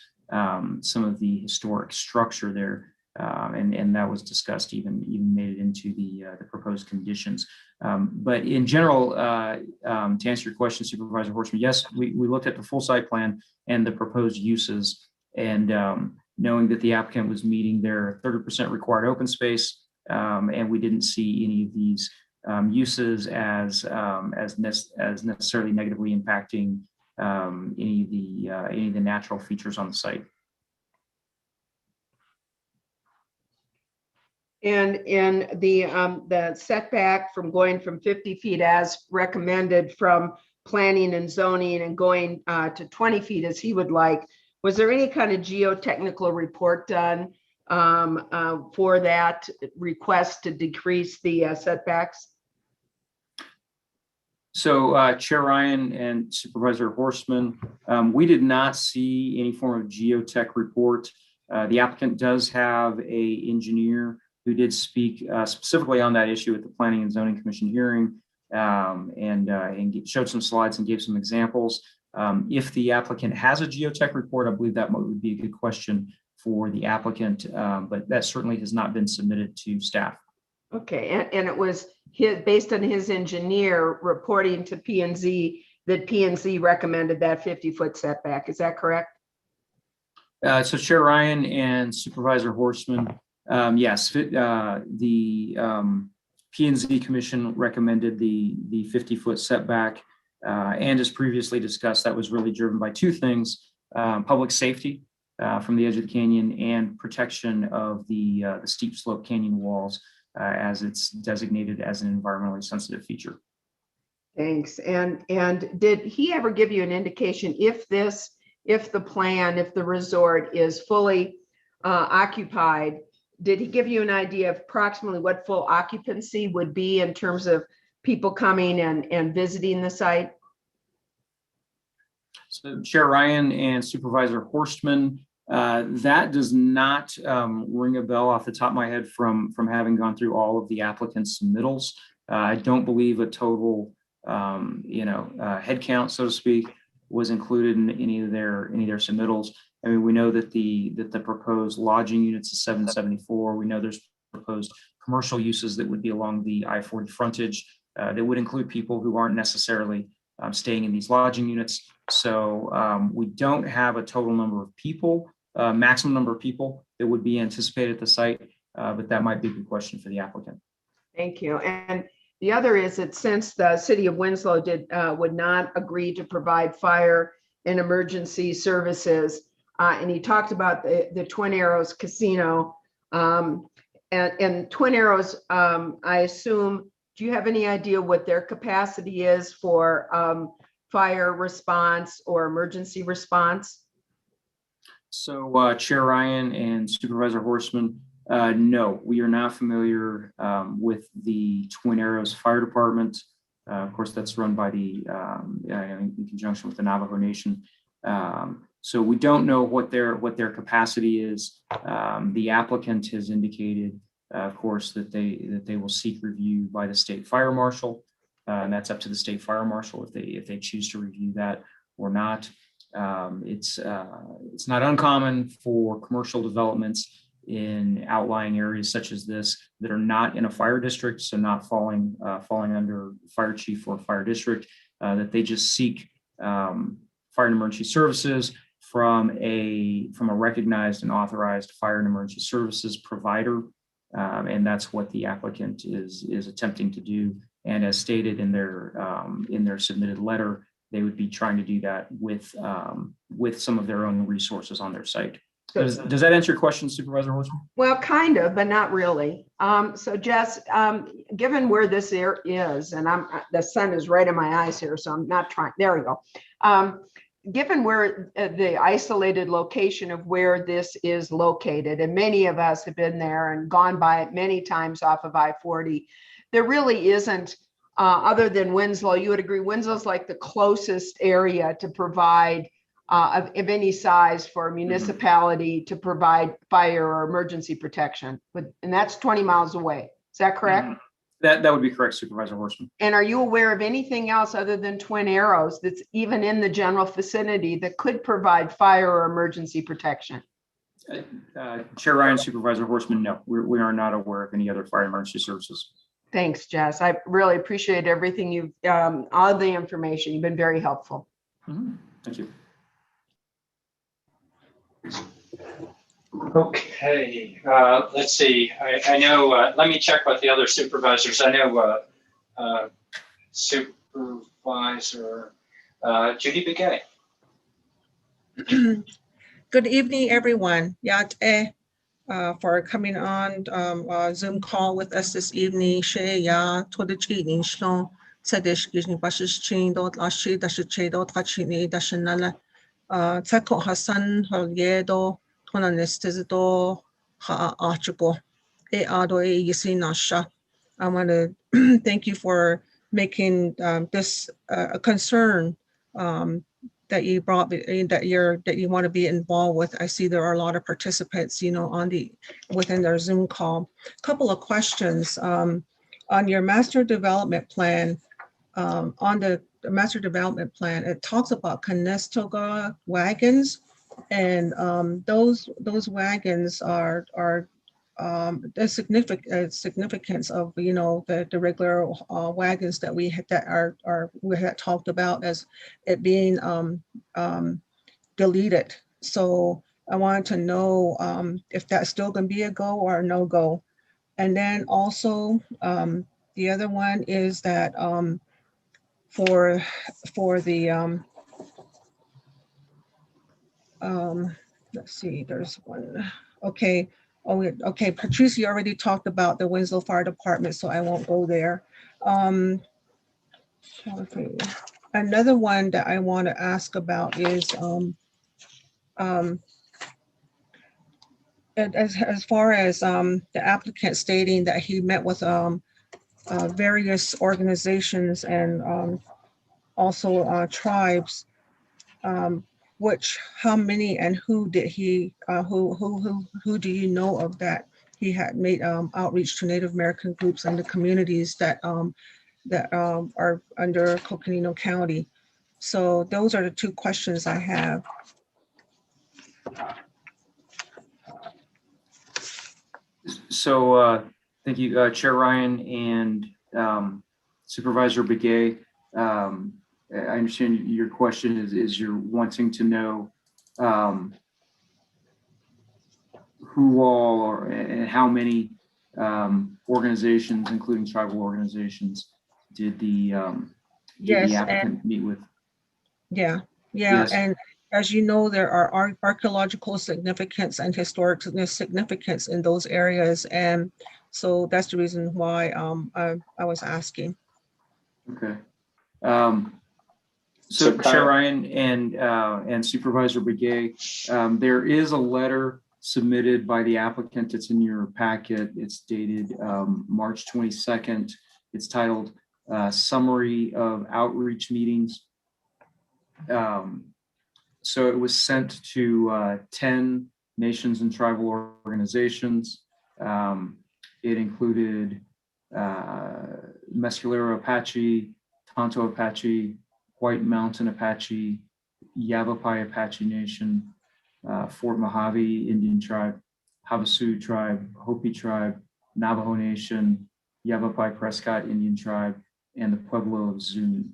some of the historic structure there, and that was discussed, even made it into the proposed conditions. But in general, to answer your question, Supervisor Horstman, yes, we looked at the full site plan and the proposed uses, and knowing that the applicant was meeting their 30% required open space, and we didn't see any of these uses as necessarily negatively impacting any of the natural features on the site. And in the setback from going from 50 feet as recommended from planning and zoning and going to 20 feet as he would like, was there any kind of geotechnical report done for that request to decrease the setbacks? So Chair Ryan and Supervisor Horstman, we did not see any form of geotech report. The applicant does have an engineer who did speak specifically on that issue at the Planning and Zoning Commission hearing, and showed some slides and gave some examples. If the applicant has a geotech report, I believe that would be a good question for the applicant, but that certainly has not been submitted to staff. Okay, and it was based on his engineer reporting to P&Z that P&Z recommended that 50-foot setback. Is that correct? So Chair Ryan and Supervisor Horstman, yes, the P&Z Commission recommended the 50-foot setback. And as previously discussed, that was really driven by two things: public safety from the edge of the canyon and protection of the steep slope canyon walls as it's designated as an environmentally sensitive feature. Thanks. And did he ever give you an indication if the resort is fully occupied, did he give you an idea of approximately what full occupancy would be in terms of people coming and visiting the site? So Chair Ryan and Supervisor Horstman, that does not ring a bell off the top of my head from having gone through all of the applicants' submittals. I don't believe a total head count, so to speak, was included in any of their submittals. I mean, we know that the proposed lodging units is 774. We know there's proposed commercial uses that would be along the I-40 frontage that would include people who aren't necessarily staying in these lodging units. So we don't have a total number of people, maximum number of people that would be anticipated at the site, but that might be a good question for the applicant. Thank you. And the other is that since the city of Winslow would not agree to provide fire and emergency services, and he talked about the Twin Arrows Casino, and Twin Arrows, I assume, do you have any idea what their capacity is for fire response or emergency response? So Chair Ryan and Supervisor Horstman, no, we are not familiar with the Twin Arrows Fire Department. Of course, that's run by in conjunction with the Navajo Nation. So we don't know what their capacity is. The applicant has indicated, of course, that they will seek review by the state fire marshal, and that's up to the state fire marshal if they choose to review that or not. It's not uncommon for commercial developments in outlying areas such as this that are not in a fire district, so not falling under fire chief or fire district, that they just seek fire and emergency services from a recognized and authorized fire and emergency services provider, and that's what the applicant is attempting to do. And as stated in their submitted letter, they would be trying to do that with some of their own resources on their site. Does that answer your question, Supervisor Horstman? Well, kind of, but not really. So Jess, given where this is, and the sun is right in my eyes here, so I'm not trying, there we go. Given where the isolated location of where this is located, and many of us have been there and gone by it many times off of I-40, there really isn't, other than Winslow, you would agree Winslow's like the closest area to provide of any size for a municipality to provide fire or emergency protection, and that's 20 miles away. Is that correct? Mm-hmm. That would be correct, Supervisor Horstman. And are you aware of anything else other than Twin Arrows that's even in the general vicinity that could provide fire or emergency protection? Chair Ryan, Supervisor Horstman, no, we are not aware of any other fire and emergency services. Thanks, Jess. I really appreciate everything you've, all the information. You've been very helpful. Mm-hmm. Thank you. Okay, let's see. I know, let me check with the other supervisors. I know Supervisor Judy Begay. Good evening, everyone. For coming on Zoom call with us this evening. I want to thank you for making this a concern that you brought, that you want to be involved with. I see there are a lot of participants, within their Zoom call. Couple of questions on your master development plan. On the master development plan, it talks about Conestoga wagons. And those wagons are the significance of the regular wagons that we had talked about as it being deleted. So I wanted to know if that's still going to be a go or a no go. And then also the other one is that for the, let's see, there's one, okay. Oh, okay, Patricia already talked about the Winslow Fire Department, so I won't go there. Okay. Another one that I want to ask about is, as far as the applicant stating that he met with various organizations and also tribes, how many and who did he, who do you know of that he had made outreach to Native American groups and the communities that are under Coconino County? So those are the two questions I have. So thank you, Chair Ryan and Supervisor Begay. I understand your question is you're wanting to know who all and how many organizations, including tribal organizations, did the applicant meet with? Yeah, Yes. and as you know, there are archaeological significance and historic significance in those areas, and so that's the reason why I was asking. Okay. So Chair Ryan and Supervisor Begay, there is a letter submitted by the applicant. It's in your packet. It's dated March 22nd. It's titled Summary of Outreach Meetings. So it was sent to 10 nations and tribal organizations. It included Mescalero Apache, Tonto Apache, White Mountain Apache, Yavapai Apache Nation, Fort Mojave Indian Tribe, Havasu Tribe, Hopi Tribe, Navajo Nation, Yavapai Prescott Indian Tribe, and the Pueblo of Zuni.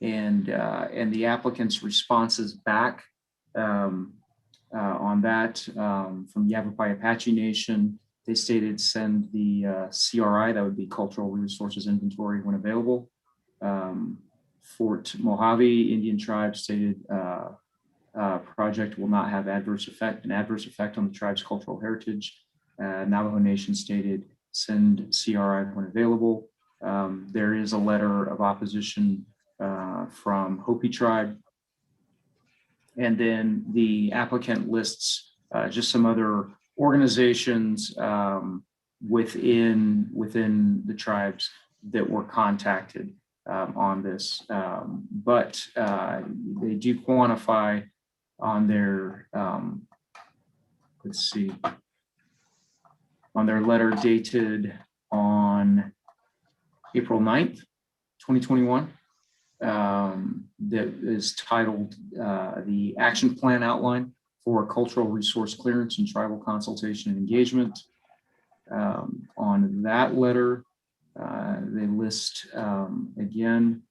And the applicant's responses back on that from Yavapai Apache Nation, they stated send the CRI, that would be Cultural Resources Inventory when available. Fort Mojave Indian Tribe stated project will not have an adverse effect on the tribe's cultural heritage. Navajo Nation stated send CRI when available. There is a letter of opposition from Hopi Tribe. And then the applicant lists just some other organizations within the tribes that were contacted on this. But they do quantify on their, let's see, on their letter dated on April 9th, 2021. That is titled the Action Plan Outline for Cultural Resource Clearance and Tribal Consultation and Engagement. On that letter, they list again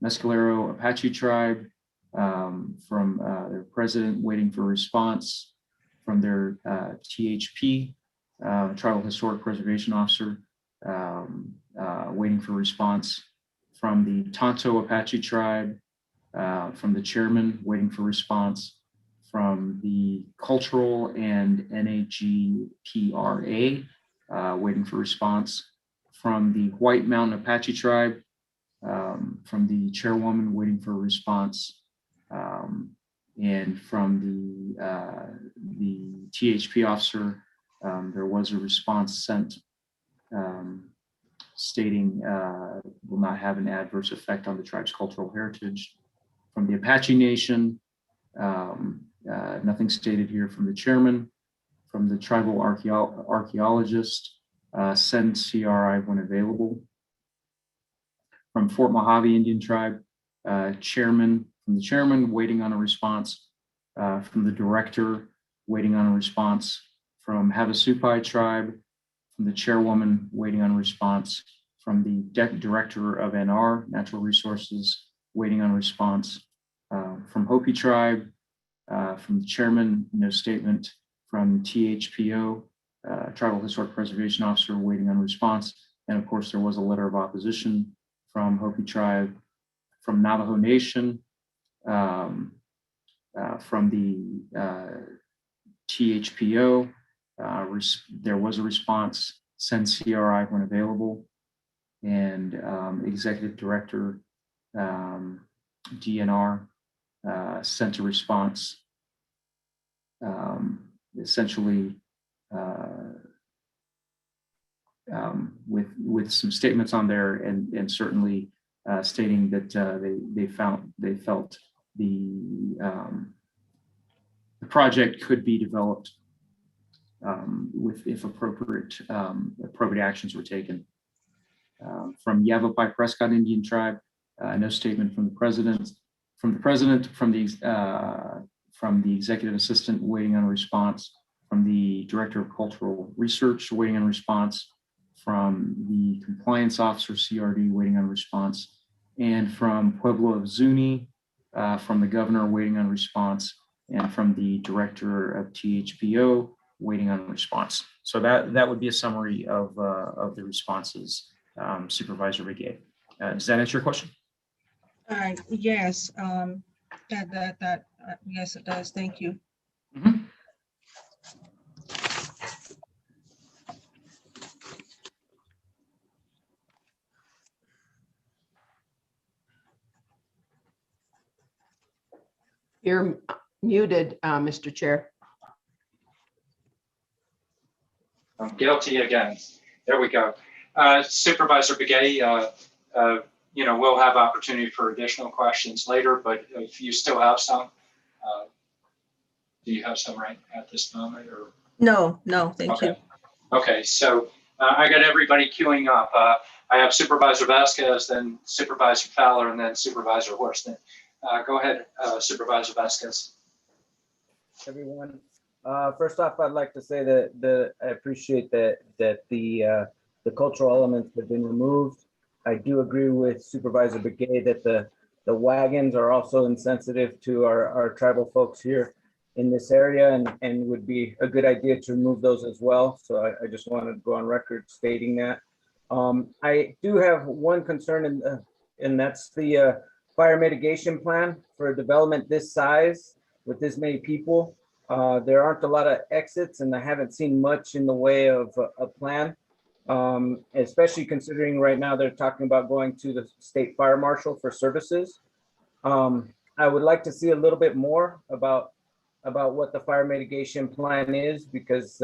Mescalero Apache Tribe from their president waiting for a response from their THP, Tribal Historic Preservation Officer, waiting for a response from the Tonto Apache Tribe, from the chairman waiting for response, from the Cultural and NAGPRA waiting for response, from the White Mountain Apache Tribe, from the chairwoman waiting for a response, and from the THP officer, there was a response sent stating will not have an adverse effect on the tribe's cultural heritage. From the Apache Nation, nothing stated here. From the chairman, from the tribal archaeologist, send CRI when available. From Fort Mojave Indian Tribe, chairman, from the chairman waiting on a response, from the director waiting on a response, from Havasupai Tribe, from the chairwoman waiting on a response, from the director of NR, Natural Resources, waiting on a response, from Hopi Tribe, from the chairman, no statement, from THPO, Tribal Historic Preservation Officer, waiting on a response, And of course, there was a letter of opposition from Hopi tribe, from Navajo Nation, from the THPO. There was a response, send CRI when available, and Executive Director DNR sent a response, essentially with some statements on there, and certainly stating that they felt the project could be developed if appropriate actions were taken. From Yavapai Prescott Indian Tribe, no statement from the president, from the executive assistant waiting on a response, from the director of cultural research waiting on a response, from the compliance officer CRD waiting on a response, and from Pueblo of Zuni, from the governor waiting on a response, and from the director of THPO waiting on a response. So that would be a summary of the responses Supervisor Begay. Does that answer your question? Yes, yes, it does. Thank you. Mm-hmm. You're muted, Mr. Chair. I'm guilty again. There we go. Supervisor Begay, we'll have opportunity for additional questions later, but if you still have some, do you have some right at this moment, or? No, thank you. Okay, so I got everybody queuing up. I have Supervisor Vasquez, then Supervisor Fowler, and then Supervisor Horston. Go ahead, Supervisor Vasquez. Everyone. First off, I'd like to say that I appreciate that the cultural elements have been removed. I do agree with Supervisor Begay that the wagons are also insensitive to our tribal folks here in this area, and would be a good idea to remove those as well. So I just wanted to go on record stating that. I do have one concern, and that's the fire mitigation plan for a development this size with this many people. There aren't a lot of exits, and I haven't seen much in the way of a plan, especially considering right now they're talking about going to the state fire marshal for services. I would like to see a little bit more about what the fire mitigation plan is, because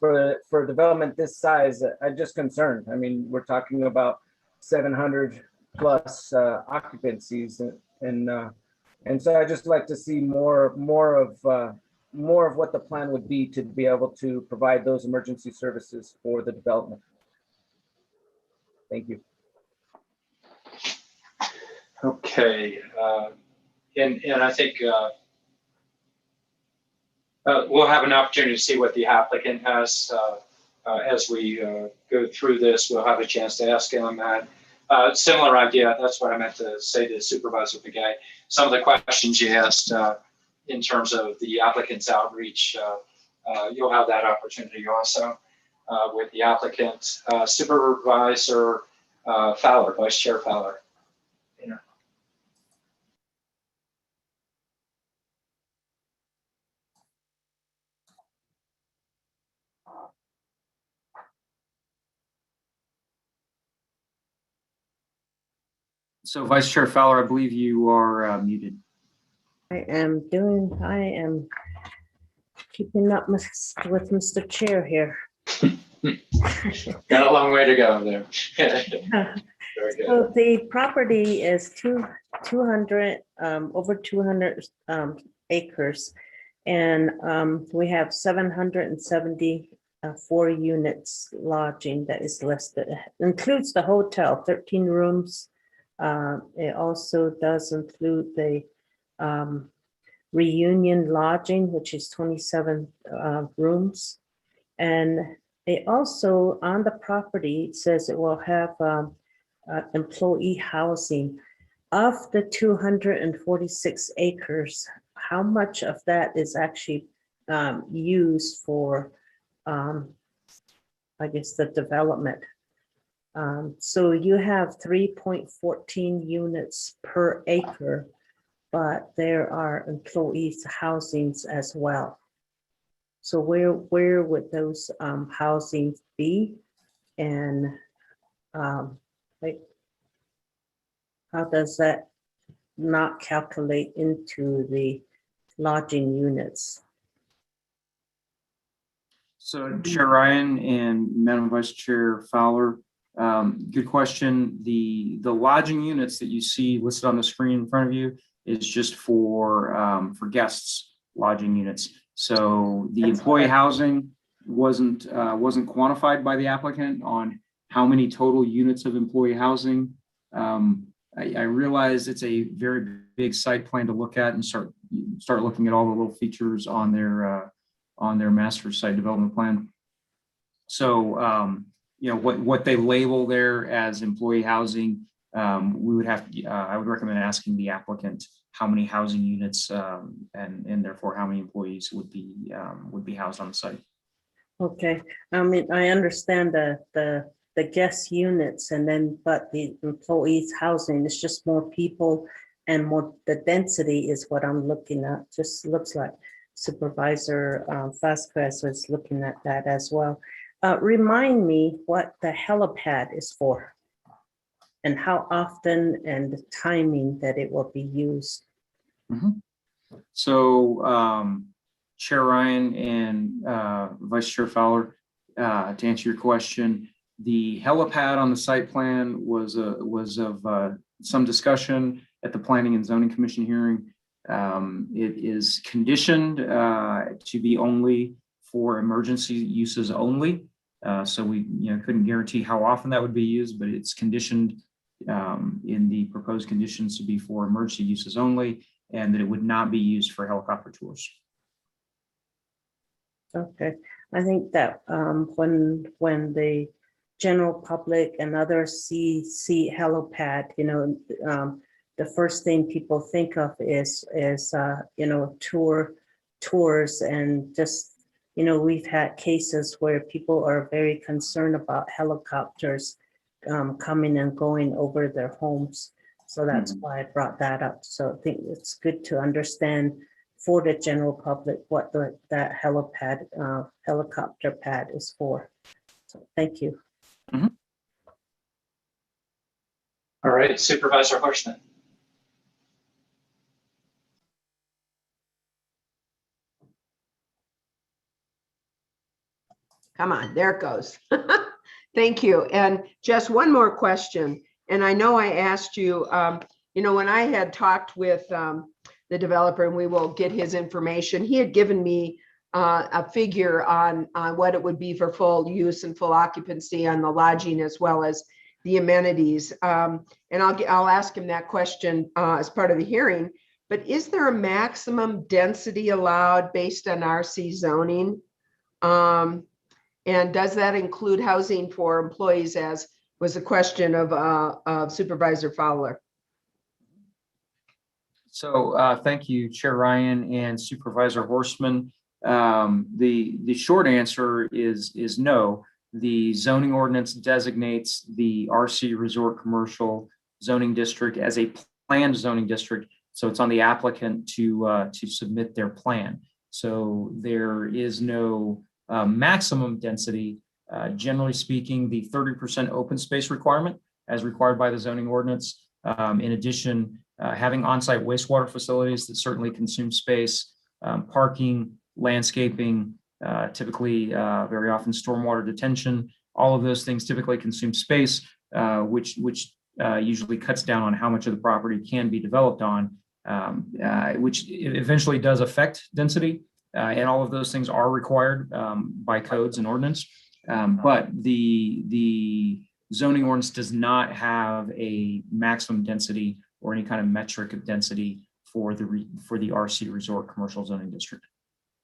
for development this size, I'm just concerned. I mean, we're talking about 700 plus occupancies, and so I just like to see more of what the plan would be to be able to provide those emergency services for the development. Thank you. Okay, and I think we'll have an opportunity to see what the applicant has as we go through this. We'll have a chance to ask him that. Similar idea, that's what I meant to say to Supervisor Begay. Some of the questions you asked in terms of the applicant's outreach, you'll have that opportunity also with the applicant. Supervisor Fowler, Vice Chair Fowler. So Vice Chair Fowler, I believe you are muted. I am keeping up with Mr. Chair here. Got a long way to go there. Very good. So the property is 200, over 200 acres, and we have 774 units lodging that is listed. It includes the hotel, 13 rooms. It also does include the reunion lodging, which is 27 rooms. And it also, on the property, it says it will have employee housing. Of the 246 acres, how much of that is actually used for, I guess, the development? So you have 3.14 units per acre, but there are employees' housings as well. So where would those housings be? And like, how does that not calculate into the lodging units? So Chair Ryan and Madam Vice Chair Fowler, good question. The lodging units that you see listed on the screen in front of you is just for guests lodging units. So the employee housing wasn't quantified by the applicant on how many total units of employee housing. I realize it's a very big site plan to look at and start looking at all the little features on their master site development plan. So you know what they label there as employee housing, we would have to, I would recommend asking the applicant how many housing units and therefore how many employees would be housed on the site. Okay, I mean, I understand the guest units but the employees housing is just more people and more, the density is what I'm looking at. Just looks like Supervisor Vasquez was looking at that as well. Remind me what the helipad is for and how often and the timing that it will be used. Mm-hmm. So Chair Ryan and Vice Chair Fowler, to answer your question, the helipad on the site plan was of some discussion at the Planning and Zoning Commission hearing. It is conditioned to be only for emergency uses only. So we couldn't guarantee how often that would be used, but it's conditioned in the proposed conditions to be for emergency uses only, and that it would not be used for helicopter tours. Okay, I think that when the general public and others see helipad, the first thing people think of is tours and just, we've had cases where people are very concerned about helicopters coming and going over their homes. So that's why I brought that up. So I think it's good to understand for the general public what that helipad, helicopter pad is for. So thank you. Mm-hmm. All right, Supervisor Horstman. Come on, there it goes. Thank you. And just one more question. And I know I asked you, when I had talked with the developer, and we will get his information, he had given me a figure on what it would be for full use and full occupancy on the lodging as well as the amenities. And I'll ask him that question as part of the hearing. But is there a maximum density allowed based on RC zoning? And does that include housing for employees, as was the question of Supervisor Fowler? So thank you, Chair Ryan and Supervisor Horstman. The short answer is no. The zoning ordinance designates the RC Resort Commercial Zoning District as a planned zoning district. So it's on the applicant to submit their plan. So there is no maximum density. Generally speaking, the 30% open space requirement as required by the zoning ordinance. In addition, having on-site wastewater facilities that certainly consume space, parking, landscaping, typically very often stormwater detention, all of those things typically consume space, which usually cuts down on how much of the property can be developed on, which eventually does affect density. And all of those things are required by codes and ordinance. But the zoning ordinance does not have a maximum density or any kind of metric of density for the RC Resort Commercial Zoning District.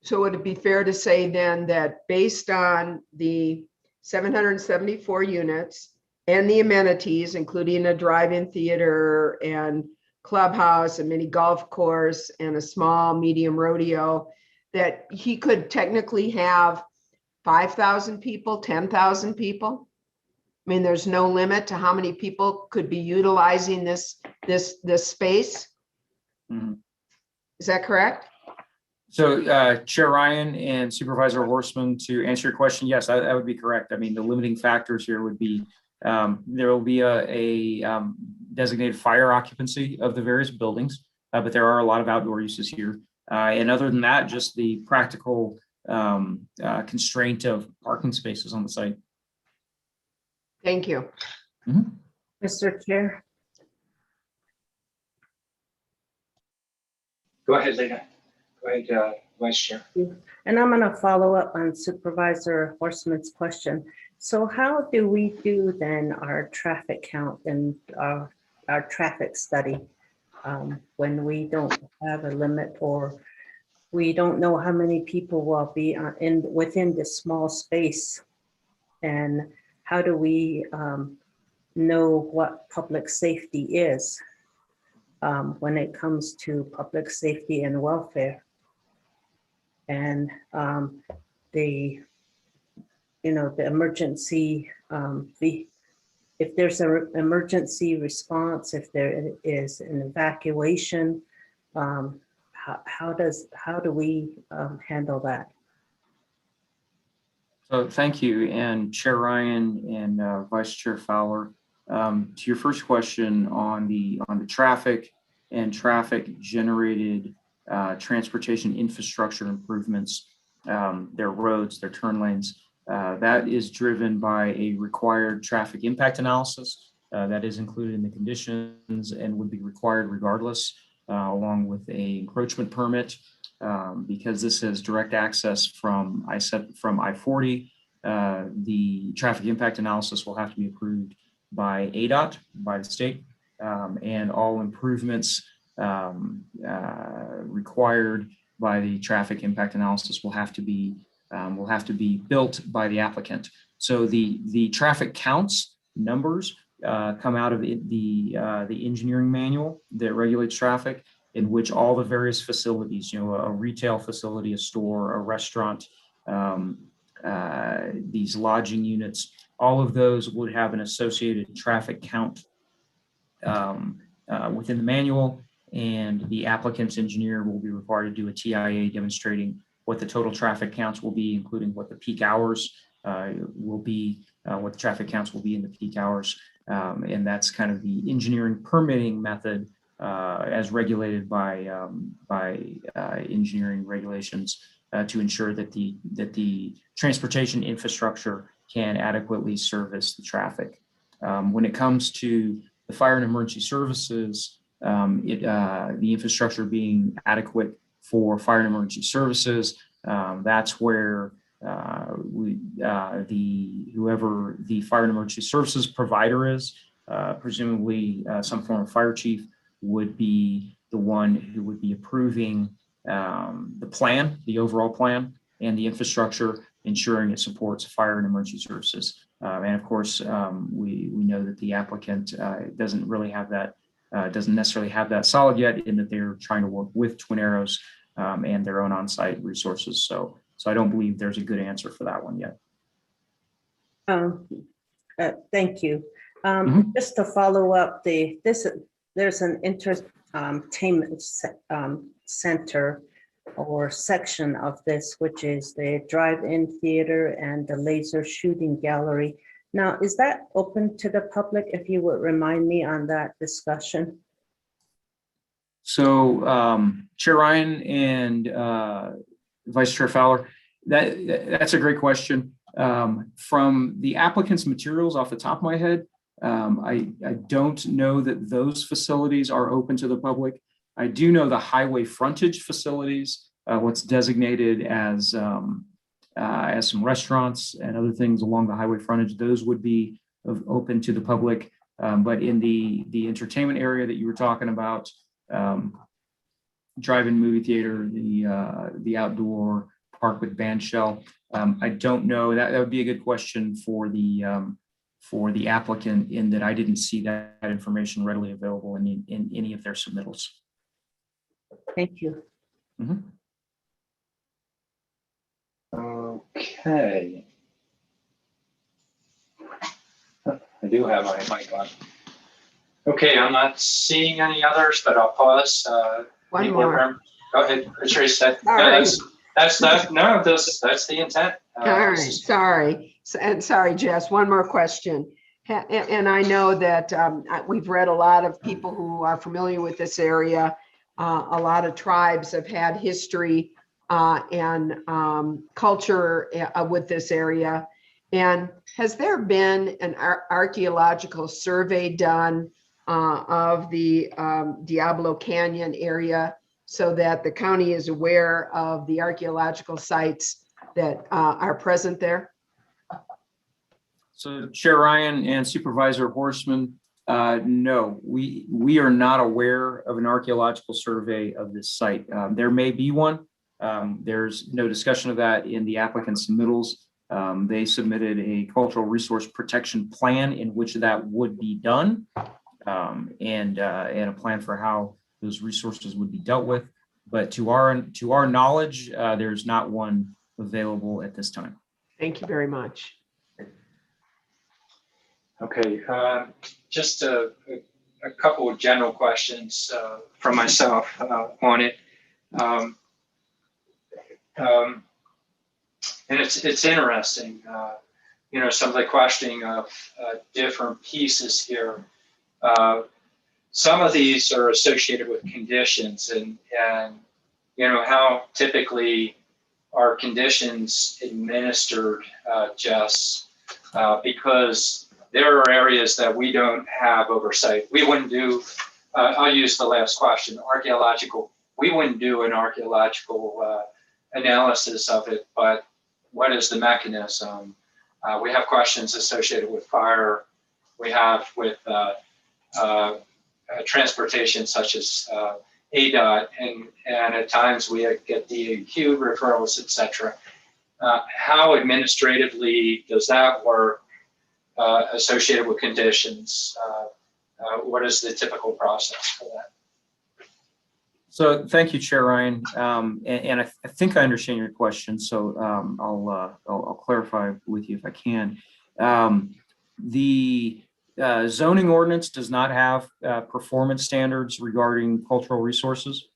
So would it be fair to say then that based on the 774 units and the amenities, including a drive-in theater and clubhouse, a mini golf course, and a small medium rodeo, that he could technically have 5,000 people, 10,000 people? I mean, there's no limit to how many people could be utilizing this space? Mhm. Is that correct? So Chair Ryan and Supervisor Horstman, to answer your question, yes, that would be correct. I mean, the limiting factors here would be there will be a designated fire occupancy of the various buildings, but there are a lot of outdoor uses here. And other than that, just the practical constraint of parking spaces on the site. Thank you. Mr. Chair, Go ahead, Lena. Go ahead, Vice Chair. and I'm going to follow up on Supervisor Horstman's question. So how do we do then our traffic count and our traffic study when we don't have a limit, or we don't know how many people will be within this small space? And how do we know what public safety is when it comes to public safety and welfare? And the emergency, if there's an emergency response, if there is an evacuation, how do we handle that? So thank you, and Chair Ryan and Vice Chair Fowler. To your first question on the traffic and traffic generated transportation infrastructure improvements, their roads, their turn lanes, that is driven by a required traffic impact analysis that is included in the conditions and would be required regardless, along with a encroachment permit. Because this has direct access from I-40, the traffic impact analysis will have to be approved by ADOT, by the state, and all improvements required by the traffic impact analysis will have to be built by the applicant. So the traffic counts numbers come out of the engineering manual that regulates traffic, in which all the various facilities, a retail facility, a store, a restaurant, these lodging units, all of those would have an associated traffic count within the manual, and the applicant's engineer will be required to do a TIA demonstrating what the total traffic counts will be, including what the peak hours will be, what the traffic counts will be in the peak hours. And that's kind of the engineering permitting method as regulated by engineering regulations to ensure that the transportation infrastructure can adequately service the traffic. When it comes to the fire and emergency services, the infrastructure being adequate for fire and emergency services, that's where whoever the fire and emergency services provider is, presumably some form of fire chief, would be the one who would be approving the plan, the overall plan, and the infrastructure, ensuring it supports fire and emergency services. And of course, we know that the applicant doesn't necessarily have that solid yet, in that they're trying to work with Twin Arrows and their own on-site resources. So I don't believe there's a good answer for that one yet. Thank you. Just to follow up, there's an entertainment center or section of this, which is the drive-in theater and the laser shooting gallery. Now, is that open to the public? If you would remind me on that discussion. So Chair Ryan and Vice Chair Fowler, that's a great question. From the applicant's materials off the top of my head, I don't know that those facilities are open to the public. I do know the highway frontage facilities, what's designated as some restaurants and other things along the highway frontage, those would be open to the public. But in the entertainment area that you were talking about, drive-in movie theater, the outdoor park with band shell, I don't know. That would be a good question for the applicant, in that I didn't see that information readily available in any of their submittals. Thank you. Okay. I do have my mic on. Okay, I'm not seeing any others, but I'll pause. One Any board more. members? Go ahead, Trace. That's the intent. All right, sorry. And sorry, Jess, one more question. And I know that we've read a lot of people who are familiar with this area. A lot of tribes have had history and culture with this area. And has there been an archaeological survey done of the Diablo Canyon area so that the county is aware of the archaeological sites that are present there? So Chair Ryan and Supervisor Horstman, no, we are not aware of an archaeological survey of this site. There may be one. There's no discussion of that in the applicant's submittals. They submitted a cultural resource protection plan in which that would be done, and a plan for how those resources would be dealt with. But to our knowledge, there's not one available at this time. Thank you very much. Okay, just a couple of general questions from myself on it. And it's interesting, some of the questioning of different pieces here. Some of these are associated with conditions and how typically are conditions administered, Jess, because there are areas that we don't have oversight. We wouldn't do, I'll use the last question, we wouldn't do an archaeological analysis of it, but what is the mechanism? We have questions associated with fire. We have with transportation such as ADOT, and at times we get DAQ referrals, etc. How administratively does that work associated with conditions? What is the typical process for that? So thank you, Chair Ryan. And I think I understand your question. So I'll clarify with you if I can. The zoning ordinance does not have performance standards regarding cultural resources.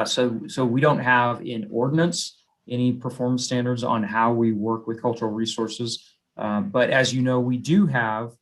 So we don't have in ordinance any performance standards on how we work with cultural resources. But as you know, we do have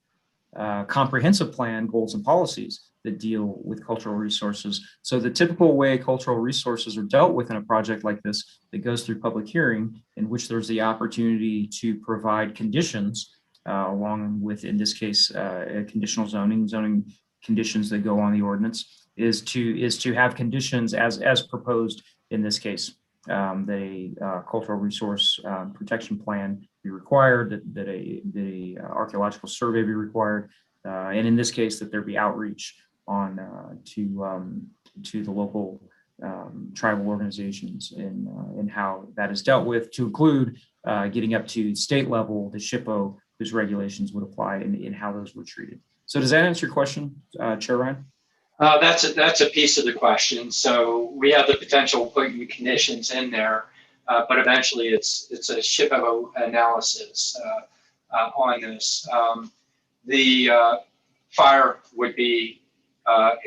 comprehensive plan goals and policies that deal with cultural resources. So the typical way cultural resources are dealt with in a project like this that goes through public hearing, in which there's the opportunity to provide conditions along with, in this case, conditional zoning conditions that go on the ordinance, is to have conditions as proposed in this case, that a cultural resource protection plan be required, that a archaeological survey be required, and in this case that there be outreach on to the local tribal organizations and how that is dealt with, to include getting up to state level, the SHPO, whose regulations would apply and how those were treated. So does that answer your question, Chair Ryan? That's a piece of the question. So we have the potential of putting conditions in there, but eventually it's a SHPO analysis on this. The fire would be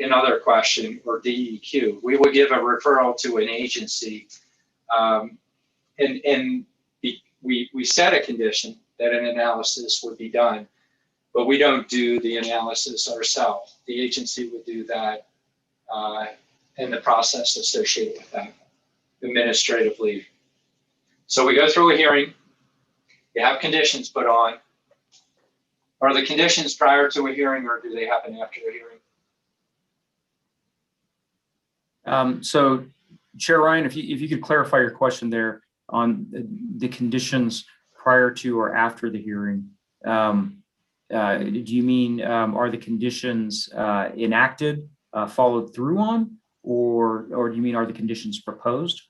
another question, or DEQ. We would give a referral to an agency, and we set a condition that an analysis would be done, but we don't do the analysis ourselves. The agency would do that in the process associated with that administratively. So we go through a hearing, you have conditions put on. Are the conditions prior to a hearing, or do they happen after a hearing? So Chair Ryan, if you could clarify your question there on the conditions prior to or after the hearing. Do you mean are the conditions enacted, followed through on, or do you mean are the conditions proposed?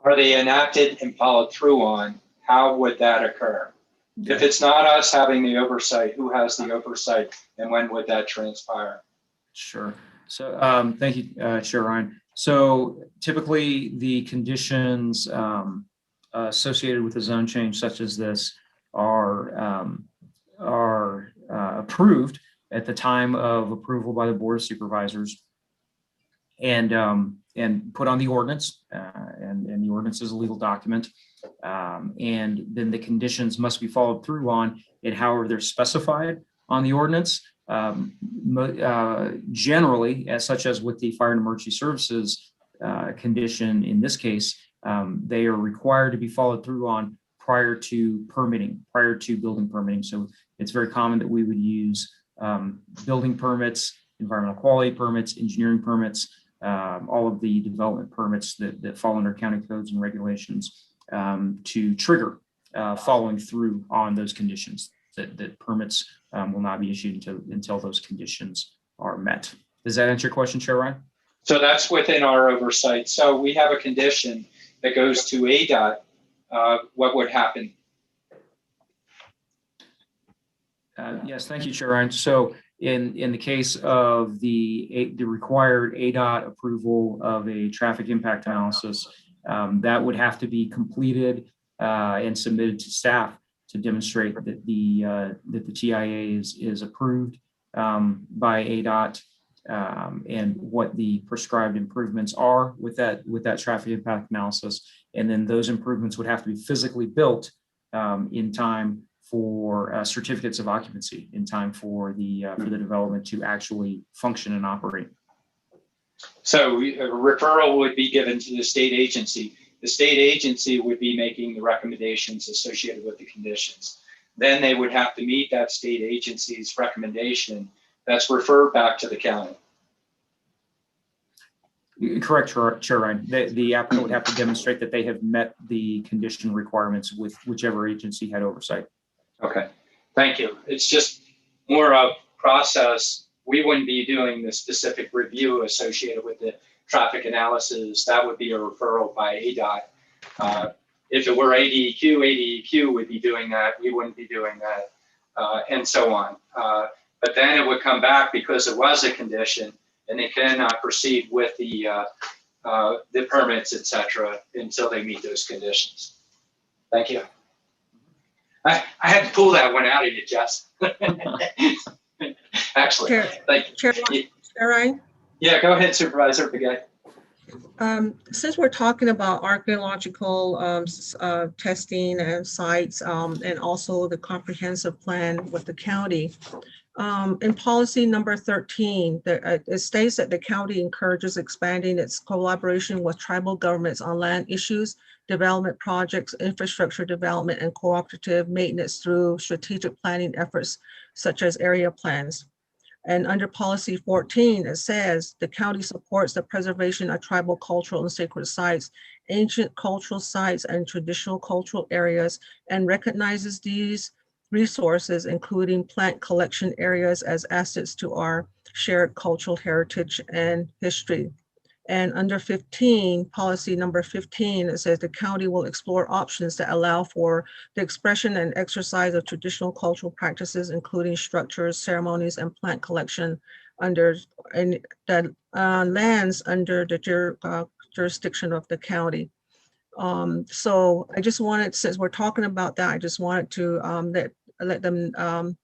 Are they enacted and followed through on? How would that occur? If it's not us having the oversight, who has the oversight, and when would that transpire? Sure. So thank you, Chair Ryan. So typically the conditions associated with a zone change such as this are approved at the time of approval by the Board of Supervisors, and put on the ordinance, and the ordinance is a legal document. And then the conditions must be followed through on it, however they're specified on the ordinance. Generally, as such as with the Fire and Emergency Services condition in this case, they are required to be followed through on prior to permitting, prior to building permitting. So it's very common that we would use building permits, environmental quality permits, engineering permits, all of the development permits that fall under county codes and regulations to trigger following through on those conditions, that permits will not be issued until those conditions are met. Does that answer your question, Chair Ryan? So that's within our oversight. So we have a condition that goes to ADOT. What would happen? Yes, thank you, Chair Ryan. So in the case of the required ADOT approval of a traffic impact analysis, that would have to be completed and submitted to staff to demonstrate that the TIA is approved by ADOT, and what the prescribed improvements are with that traffic impact analysis. And then those improvements would have to be physically built in time for certificates of occupancy, in time for the development to actually function and operate. So a referral would be given to the state agency. The state agency would be making the recommendations associated with the conditions. Then they would have to meet that state agency's recommendation that's referred back to the county. Correct, Chair Ryan. The applicant would have to demonstrate that they have met the condition requirements with whichever agency had oversight. Okay, thank you. It's just more of process. We wouldn't be doing the specific review associated with the traffic analysis. That would be a referral by ADOT. If it were ADEQ would be doing that. We wouldn't be doing that, and so on. But then it would come back because it was a condition, and they cannot proceed with the permits, et cetera, until they meet those conditions. Thank you. I had to pull that one out of you, Jess. Actually, Chair Ryan? Yeah, go ahead, Supervisor Begay. Since we're talking about archaeological testing and sites, and also the comprehensive plan with the county, in policy number 13, it states that the county encourages expanding its collaboration with tribal governments on land issues, development projects, infrastructure development, and cooperative maintenance through strategic planning efforts such as area plans. And under policy 14, it says the county supports the preservation of tribal cultural and sacred sites, ancient cultural sites, and traditional cultural areas, and recognizes these resources, including plant collection areas, as assets to our shared cultural heritage and history. And under 15, policy number 15, it says the county will explore options that allow for the expression and exercise of traditional cultural practices, including structures, ceremonies, and plant collection under the lands under the jurisdiction of the county. So I just wanted, since we're talking about that, I just wanted to let them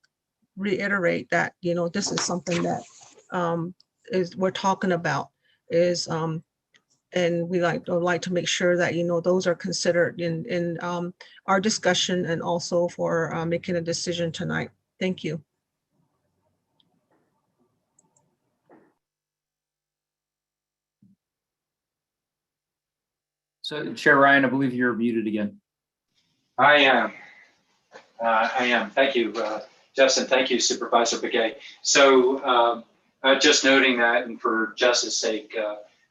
reiterate that, you know, this is something that we're talking about. And we would like to make sure that, you know, those are considered in our discussion and also for making a decision tonight. Thank you. So Chair Ryan, I believe you're muted again. I am. Thank you, Justin. Thank you, Supervisor Begay. So just noting that, and for Jess's sake,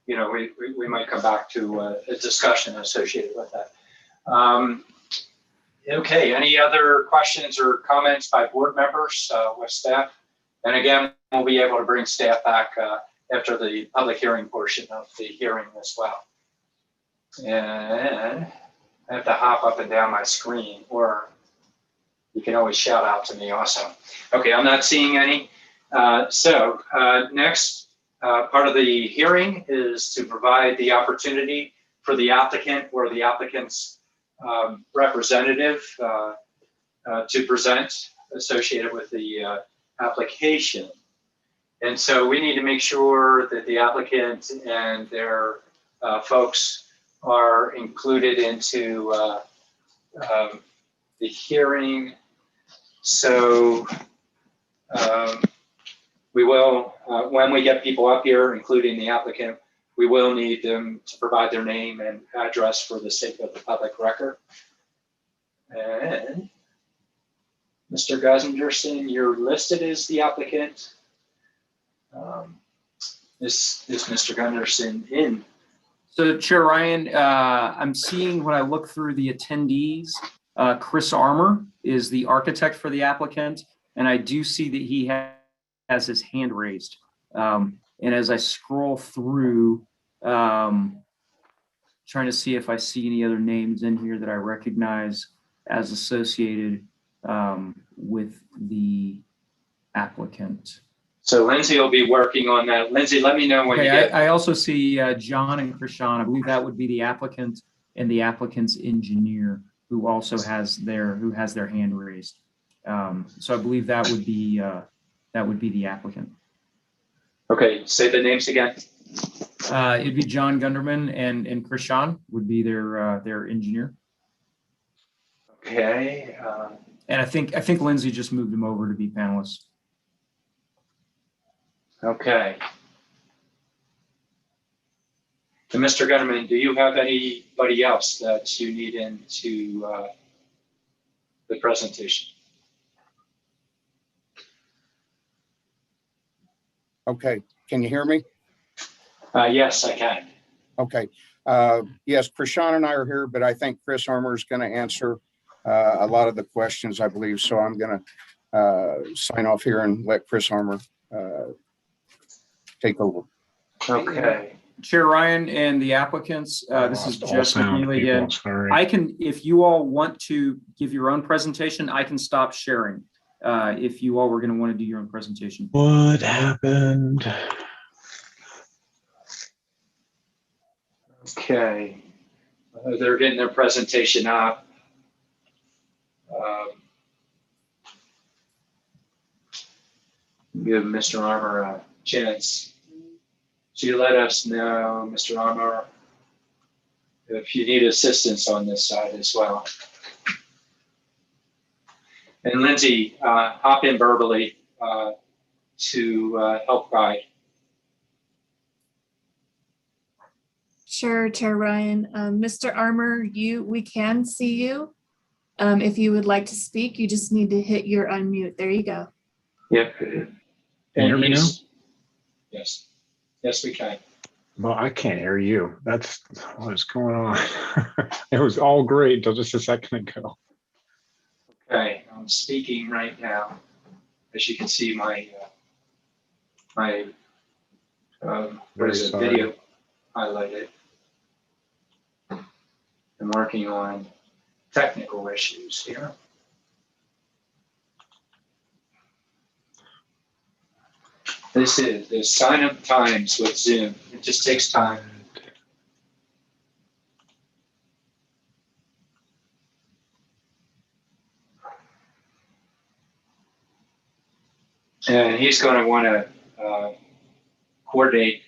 you know, we might come back to a discussion associated with that. Okay, any other questions or comments by board members with staff? And again, we'll be able to bring staff back after the public hearing portion of the hearing as well. And I have to hop up and down my screen, or you can always shout out to me also. Okay, I'm not seeing any. So next part of the hearing is to provide the opportunity for the applicant or the applicant's representative to present associated with the application. And so we need to make sure that the applicant and their folks are included into the hearing. So we will, when we get people up here, including the applicant, we will need them to provide their name and address for the sake of the public record. And Mr. Gussenderson, you're listed as the applicant. Is Mr. Gunderson in? So Chair Ryan, I'm seeing when I look through the attendees, Chris Armour is the architect for the applicant, and I do see that he has his hand raised. And as I scroll through, trying to see if I see any other names in here that I recognize as associated with the applicant. So Lindsay will be working on that. Lindsay, let me know when you get. I also see John and Krishan. I believe that would be the applicant and the applicant's engineer, who also has their hand raised. So I believe that would be the applicant. Okay, say the names again. It'd be John Gunderman and Krishan would be their engineer. Okay. And I think Lindsay just moved him over to be panelists. Okay. And Mr. Gunderman, do you have anybody else that you need into the presentation? Okay, can you hear me? Yes, I can. Okay. Yes, Krishan and I are here, but I think Chris Armour is going to answer a lot of the questions, I believe. So I'm going to sign off here and let Chris Armour take over. Okay. Chair Ryan and the applicants, this is Jess McNeely again. Sorry. I can, if you all want to give your own presentation, I can stop sharing. If you all were going to want to do your own presentation. What happened? Okay. They're getting their presentation up. Give Mr. Armour a chance. So you let us know, Mr. Armour, if you need assistance on this side as well. And Lindsay, hop in verbally to help guide. Sure, Chair Ryan. Mr. Armour, we can see you. If you would like to speak, you just need to hit your unmute. There you go. Yep. Can you hear me now? Yes. Yes, we can. Well, I can't hear you. That's what's going on. It was all great until just a second ago. Okay, I'm speaking right now. As you can see, my video highlighted. I'm working on technical issues here. This is the sign-up times with Zoom. It just takes time. And he's going to want to coordinate.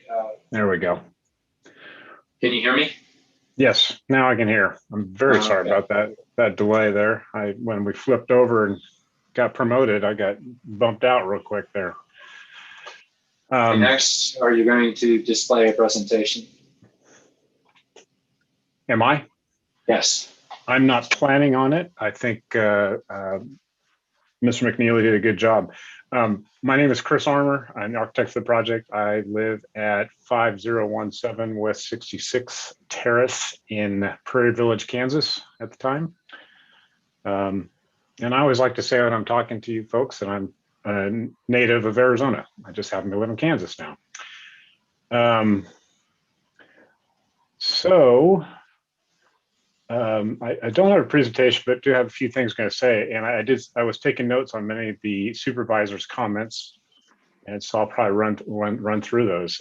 There we go. Can you hear me? Yes, now I can hear. I'm very sorry about that delay there. When we flipped over and got promoted, I got bumped out real quick there. Next, are you going to display a presentation? Am I? Yes. I'm not planning on it. I think Mr. McNeely did a good job. My name is Chris Armour. I'm the architect of the project. I live at 5017 West 66th Terrace in Prairie Village, Kansas at the time. And I always like to say that I'm talking to you folks and I'm a native of Arizona. I just happen to live in Kansas now. I don't have a presentation, but do have a few things I'm going to say. And I was taking notes on many of the supervisors' comments, and so I'll probably run through those.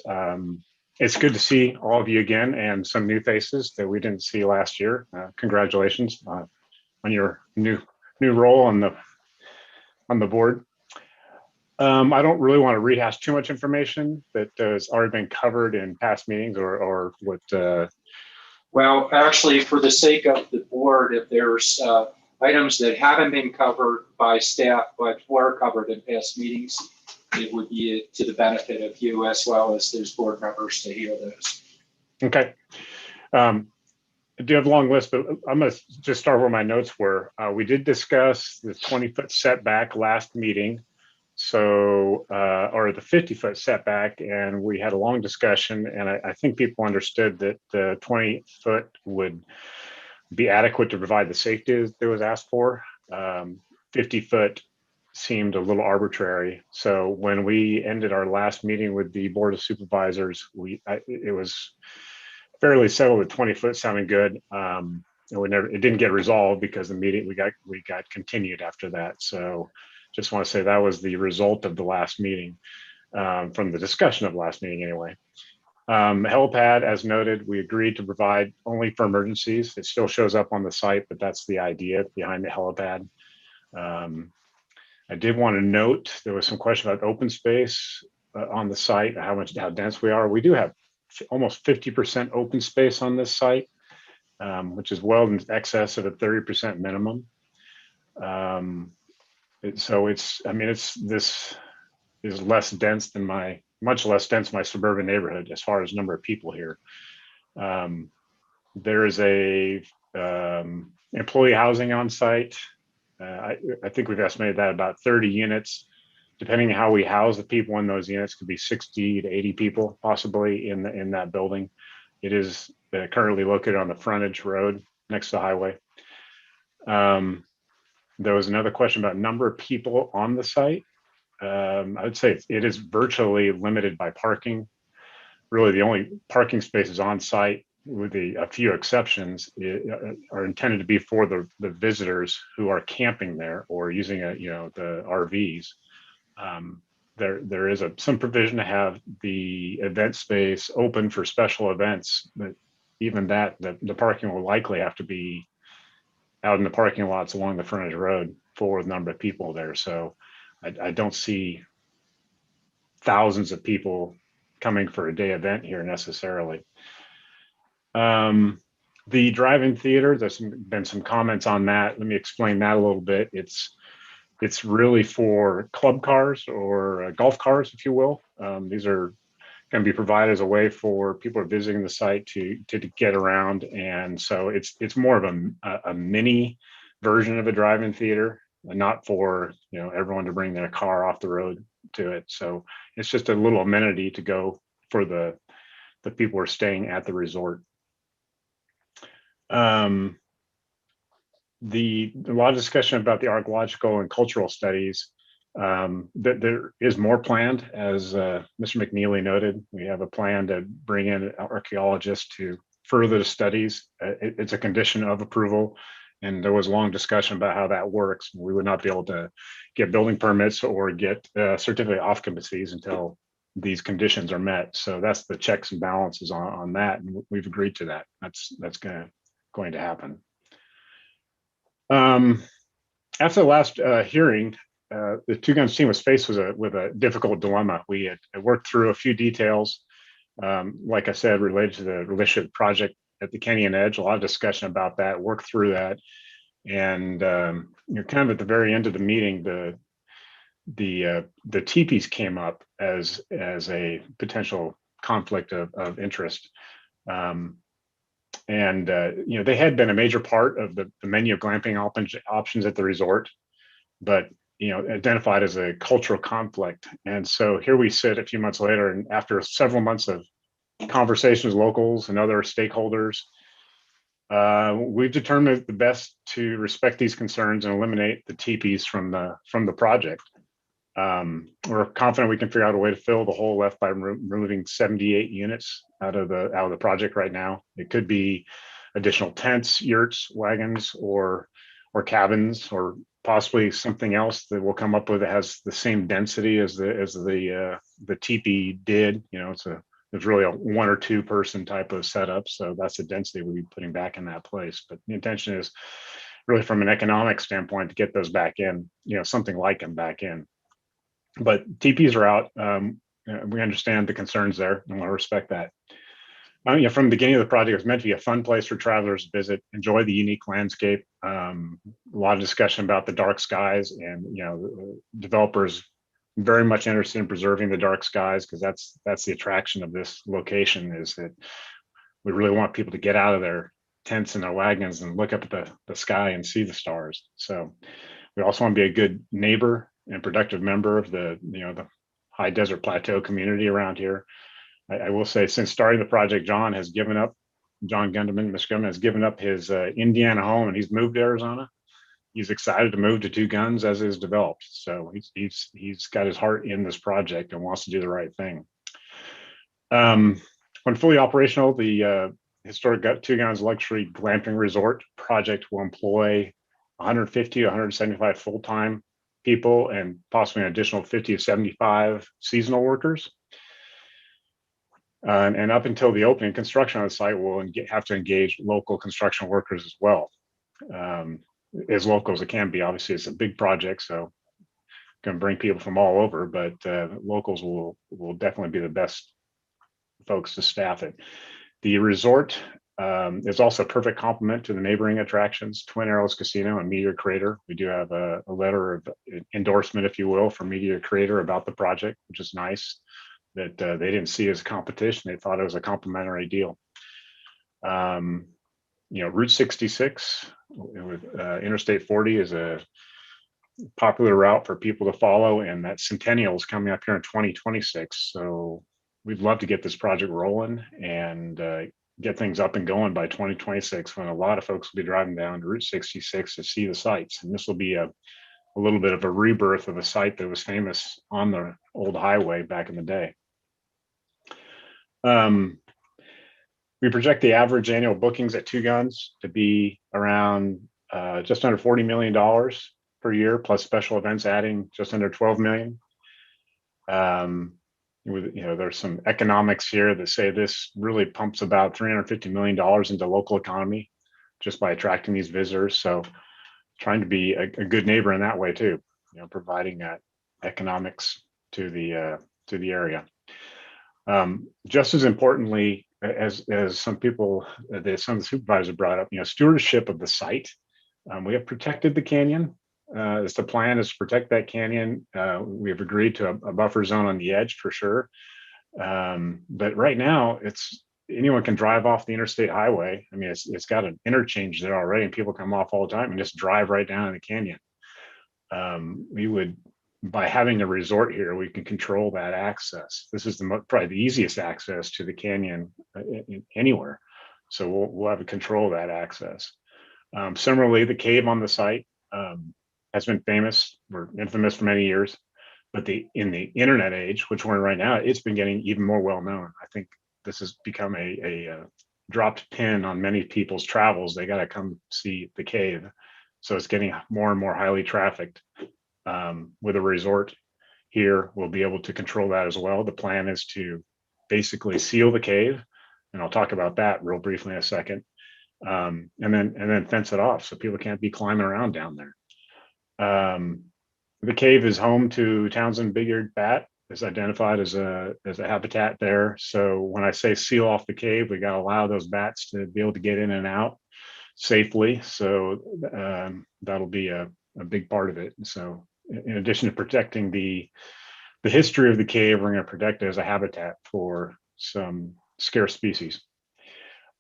It's good to see all of you again and some new faces that we didn't see last year. Congratulations on your new role on the board. I don't really want to rehash too much information that has already been covered in past meetings or what. Well, actually, for the sake of the board, if there's items that haven't been covered by staff but were covered in past meetings, it would be to the benefit of you as well as those board members to hear those. Okay. I do have a long list, but I'm going to just start where my notes were. We did discuss the 20-foot setback last meeting. So, or the 50-foot setback, and we had a long discussion, and I think people understood that the 20-foot would be adequate to provide the safety that was asked for. 50-foot seemed a little arbitrary. So when we ended our last meeting with the Board of Supervisors, it was fairly settled that 20-foot sounded good. It didn't get resolved because the meeting we got continued after that. So just want to say that was the result of the last meeting, from the discussion of last meeting anyway. Helipad, as noted, we agreed to provide only for emergencies. It still shows up on the site, but that's the idea behind the helipad. I did want to note, there was some question about open space on the site, how dense we are. We do have almost 50% open space on this site, which is well in excess of a 30% minimum. This is less dense than much less dense my suburban neighborhood as far as number of people here. There is a employee housing on site. I think we've estimated that about 30 units. Depending on how we house the people in those units, could be 60 to 80 people possibly in that building. It is currently located on the frontage road next to the highway. There was another question about number of people on the site. I would say it is virtually limited by parking. Really, the only parking spaces on site, with a few exceptions, are intended to be for the visitors who are camping there or using the RVs. There is some provision to have the event space open for special events, but even that, the parking will likely have to be out in the parking lots along the frontage road for the number of people there. So I don't see thousands of people coming for a day event here necessarily. The drive-in theater, there's been some comments on that. Let me explain that a little bit. It's really for club cars or golf cars, if you will. These are going to be provided as a way for people who are visiting the site to get around. And so it's more of a mini version of a drive-in theater, not for everyone to bring their car off the road to it. So it's just a little amenity to go for the people who are staying at the resort. A lot of discussion about the archaeological and cultural studies. That there is more planned, as Mr. McNeely noted. We have a plan to bring in archaeologists to further the studies. It's a condition of approval, and there was a long discussion about how that works. We would not be able to get building permits or get certificate of occupancies until these conditions are met. So that's the checks and balances on that, and we've agreed to that. That's going to happen. After the last hearing, the Two Guns team was faced with a difficult dilemma. We had worked through a few details, like I said, related to the relationship project at the Kenyon Edge. A lot of discussion about that, worked through that, and kind of at the very end of the meeting, the teepees came up as a potential conflict of interest. They had been a major part of the menu of glamping options at the resort, but identified as a cultural conflict. And so here we sit a few months later, and after several months of conversations with locals and other stakeholders, we've determined the best to respect these concerns and eliminate the teepees from the project. We're confident we can figure out a way to fill the hole left by removing 78 units out of the project right now. It could be additional tents, yurts, wagons, or cabins, or possibly something else that we'll come up with that has the same density as the teepee did. It's really a 1 or 2 person type of setup, so that's the density we'll be putting back in that place. But the intention is really from an economic standpoint to get those back in, something like them back in. But TPs are out. We understand the concerns there and want to respect that. From the beginning of the project, it was meant to be a fun place for travelers to visit, enjoy the unique landscape. A lot of discussion about the dark skies, and developers very much interested in preserving the dark skies, because that's the attraction of this location, is that we really want people to get out of their tents and their wagons and look up at the sky and see the stars. So we also want to be a good neighbor and productive member of the high desert plateau community around here. I will say, since starting the project, John Gunderman, Mr. Gunderman, has given up his Indiana home, and he's moved to Arizona. He's excited to move to Two Guns as is developed. So he's got his heart in this project and wants to do the right thing. When fully operational, the historic Two Guns luxury glamping resort project will employ 150 to 175 full-time people and possibly an additional 50 to 75 seasonal workers. And up until the opening, construction on the site will have to engage local construction workers as well, as local as it can be. Obviously, it's a big project, so going to bring people from all over, but locals will definitely be the best folks to staff it. The resort is also a perfect complement to the neighboring attractions, Twin Arrows Casino and Meteor Crater. We do have a letter of endorsement, if you will, from Meteor Crater about the project, which is nice. That they didn't see as a competition. They thought it was a complementary deal. Route 66 with Interstate 40 is a popular route for people to follow, and that centennial is coming up here in 2026. So we'd love to get this project rolling and get things up and going by 2026, when a lot of folks will be driving down Route 66 to see the sights. And this will be a little bit of a rebirth of a site that was famous on the old highway back in the day. We project the average annual bookings at Two Guns to be around just under $40 million per year, plus special events adding just under 12 million. There's some economics here that say this really pumps about $350 million into local economy just by attracting these visitors. So trying to be a good neighbor in that way too, providing that economics to the area. Just as importantly, as some people, some of the supervisors brought up, stewardship of the site. We have protected the canyon. As the plan is to protect that canyon. We have agreed to a buffer zone on the edge for sure. But right now, anyone can drive off the interstate highway. I mean, it's got an interchange there already, and people come off all the time and just drive right down in the canyon. By having a resort here, we can control that access. This is probably the easiest access to the canyon anywhere. So we'll have control of that access. Similarly, the cave on the site has been infamous for many years, but in the internet age, which we're in right now, it's been getting even more well known. I think this has become a dropped pin on many people's travels. They got to come see the cave. So it's getting more and more highly trafficked. With a resort here, we'll be able to control that as well. The plan is to basically seal the cave, and I'll talk about that real briefly in a second, and then fence it off so people can't be climbing around down there. The cave is home to Townsend big-eared bat. It's identified as a habitat there. So when I say seal off the cave, we got to allow those bats to be able to get in and out safely. So that'll be a big part of it. So in addition to protecting the history of the cave, we're going to protect it as a habitat for some scarce species.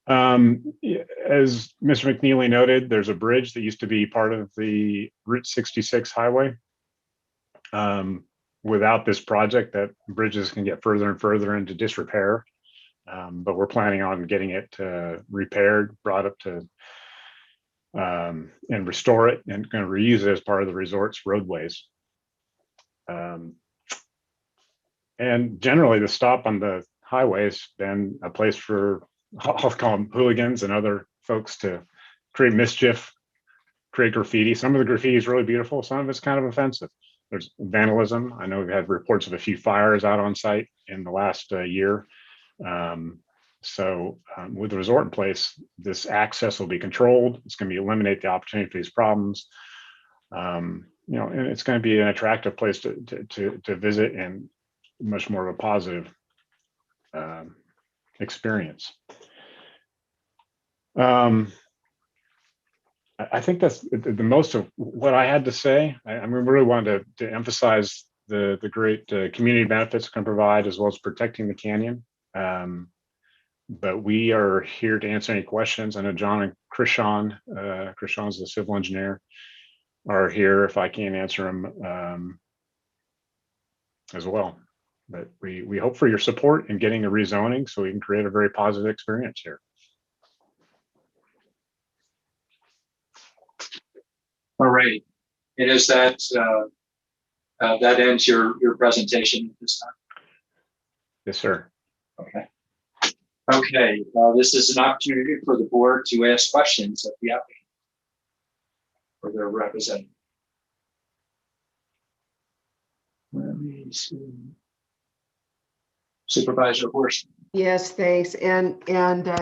As Mr. McNeely noted, there's a bridge that used to be part of the Route 66 highway. Without this project, that bridges can get further and further into disrepair, but we're planning on getting it repaired, brought up to and restore it, and going to reuse it as part of the resort's roadways. And generally, the stop on the highway has been a place for, I'll call them hooligans and other folks, to create mischief, create graffiti. Some of the graffiti is really beautiful. Some of it's kind of offensive. There's vandalism. I know we've had reports of a few fires out on site in the last year. So with the resort in place, this access will be controlled. It's going to eliminate the opportunity for these problems. and it's going to be an attractive place to visit and much more of a positive experience. I think that's the most of what I had to say. I mean, really wanted to emphasize the great community benefits it can provide, as well as protecting the canyon. But we are here to answer any questions. I know John and Krishan, Krishan's the civil engineer, are here if I can't answer them as well. But we hope for your support in getting the rezoning so we can create a very positive experience here. All right. And is that that ends your presentation at this time? Yes, sir. Okay. Okay. This is an opportunity for the board to ask questions of the applicant or their representative. Let me see. Supervisor Horst. Yes, thanks. And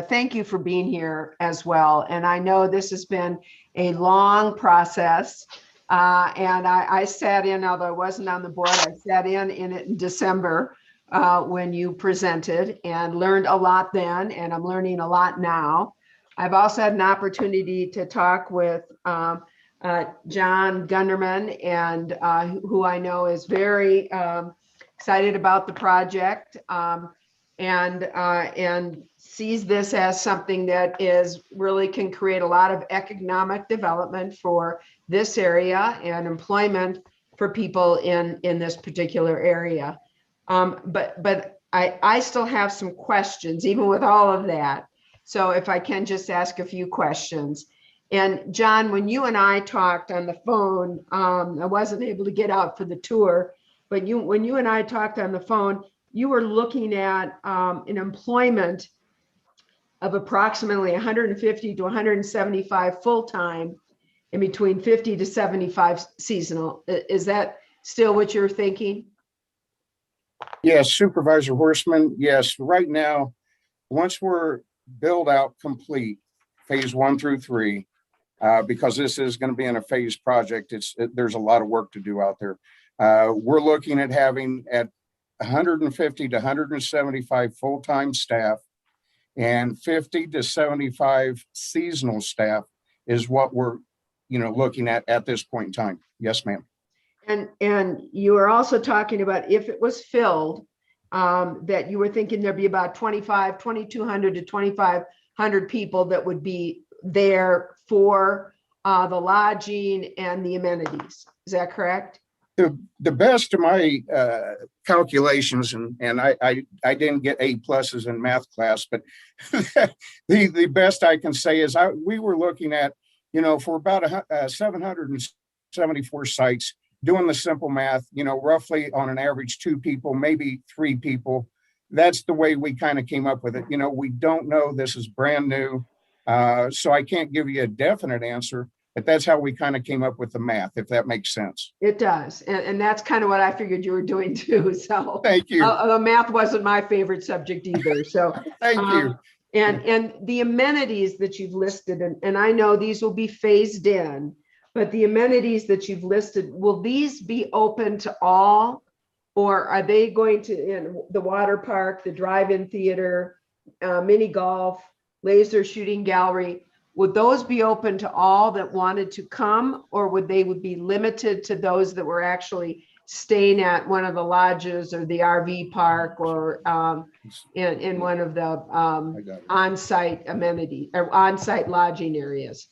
thank you for being here as well. And I know this has been a long process. And I sat in, although I wasn't on the board, I sat in it in December when you presented and learned a lot then, and I'm learning a lot now. I've also had an opportunity to talk with John Gunderman, and who I know is very excited about the project. And sees this as something that is really can create a lot of economic development for this area and employment for people in this particular area. But I still have some questions, even with all of that. So if I can just ask a few questions. And John, when you and I talked on the phone, I wasn't able to get out for the tour, but when you and I talked on the phone, you were looking at an employment of approximately 150 to 175 full-time and between 50 to 75 seasonal. Is that still what you're thinking? Yes, Supervisor Horstman. Yes, right now, once we're build out complete, phase 1 through 3, because this is going to be in a phased project, there's a lot of work to do out there. We're looking at having at 150 to 175 full-time staff and 50 to 75 seasonal staff is what we're, looking at this point in time. Yes, ma'am. And you were also talking about if it was filled, that you were thinking there'd be about 2,200 to 2,500 people that would be there for the lodging and the amenities. Is that correct? The best of my calculations, and I didn't get A+ in math class, but the best I can say is we were looking at, for about 774 sites, doing the simple math, roughly on an average 2 people, maybe 3 people. That's the way we kind of came up with it. We don't know. This is brand new. So I can't give you a definite answer. But that's how we kind of came up with the math, if that makes sense. It does. And that's kind of what I figured you were doing too. So thank you. The math wasn't my favorite subject either. So thank you. And the amenities that you've listed, and I know these will be phased in, but the amenities that you've listed, will these be open to all? Or are they going to, the water park, the drive-in theater, mini golf, laser shooting gallery, would those be open to all that wanted to come, or would be limited to those that were actually staying at one of the lodges or the RV park or in one of the on-site amenity or on-site lodging areas?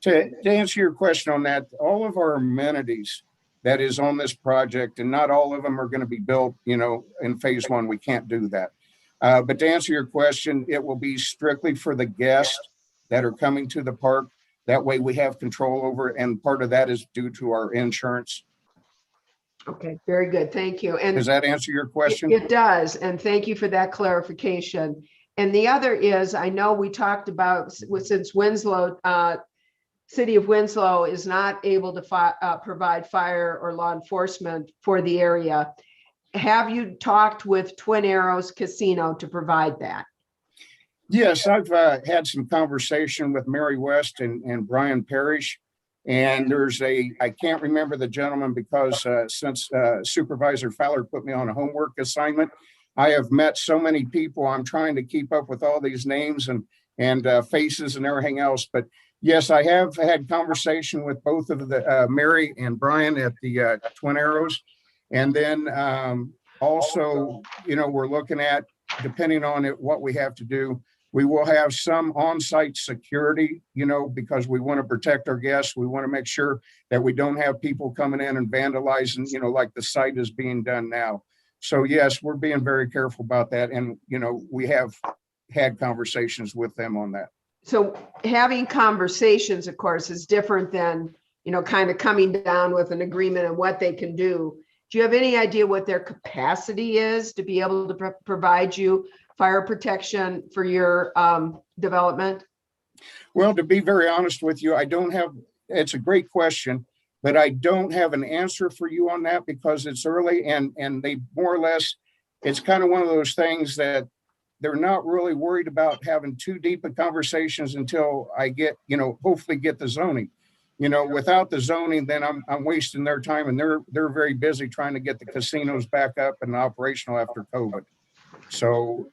To answer your question on that, all of our amenities that is on this project, and not all of them are going to be built, in phase 1, we can't do that. But to answer your question, it will be strictly for the guests that are coming to the park. That way we have control over it, and part of that is due to our insurance. Okay, very good. Thank you. And does that answer your question? It does. And thank you for that clarification. And the other is, I know we talked about, since Winslow, City of Winslow is not able to provide fire or law enforcement for the area. Have you talked with Twin Arrows Casino to provide that? Yes, I've had some conversation with Mary West and Brian Parrish. And I can't remember the gentleman because since Supervisor Fowler put me on a homework assignment, I have met so many people. I'm trying to keep up with all these names and faces and everything else. But yes, I have had conversation with both of the Mary and Brian at the Twin Arrows. And then also, we're looking at, depending on what we have to do, we will have some on-site security, because we want to protect our guests. We want to make sure that we don't have people coming in and vandalizing, like the site is being done now. So yes, we're being very careful about that. And, we have had conversations with them on that. So having conversations, of course, is different than, kind of coming down with an agreement on what they can do. Do you have any idea what their capacity is to be able to provide you fire protection for your development? Well, to be very honest with you, it's a great question, but I don't have an answer for you on that because it's early and they more or less, it's kind of one of those things that they're not really worried about having too deep of conversations until I get, hopefully get the zoning. Without the zoning, then I'm wasting their time, and they're very busy trying to get the casinos back up and operational after COVID. So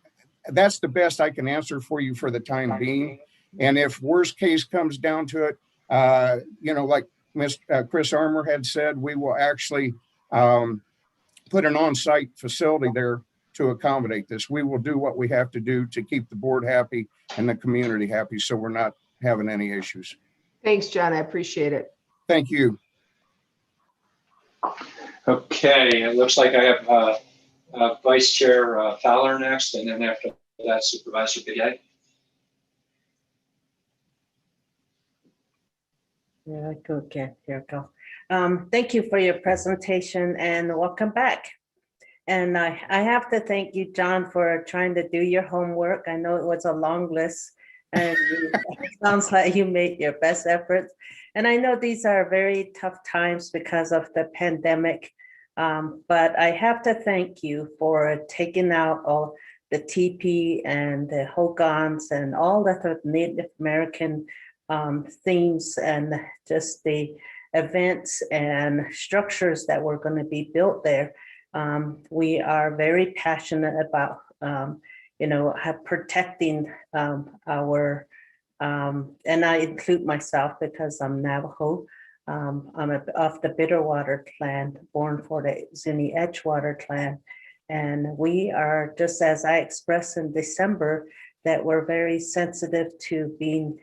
that's the best I can answer for you for the time being. And if worst case comes down to it, like Chris Armour had said, we will actually put an on-site facility there to accommodate this. We will do what we have to do to keep the board happy and the community happy, so we're not having any issues. Thanks, John. I appreciate it. Thank you. Okay, it looks like I have Vice Chair Fowler next, and then after that, Supervisor Begay. Yeah, okay, here we go. Thank you for your presentation and welcome back. And I have to thank you, John, for trying to do your homework. I know it was a long list and it sounds like you made your best efforts. And I know these are very tough times because of the pandemic, but I have to thank you for taking out all the teepee and the hogans and all the Native American themes and just the events and structures that were going to be built there. We are very passionate about, protecting our, and I include myself because I'm Navajo. I'm of the Bitterwater clan, born for the Zuni Edgewater clan. And we are, just as I expressed in December, that we're very sensitive to being,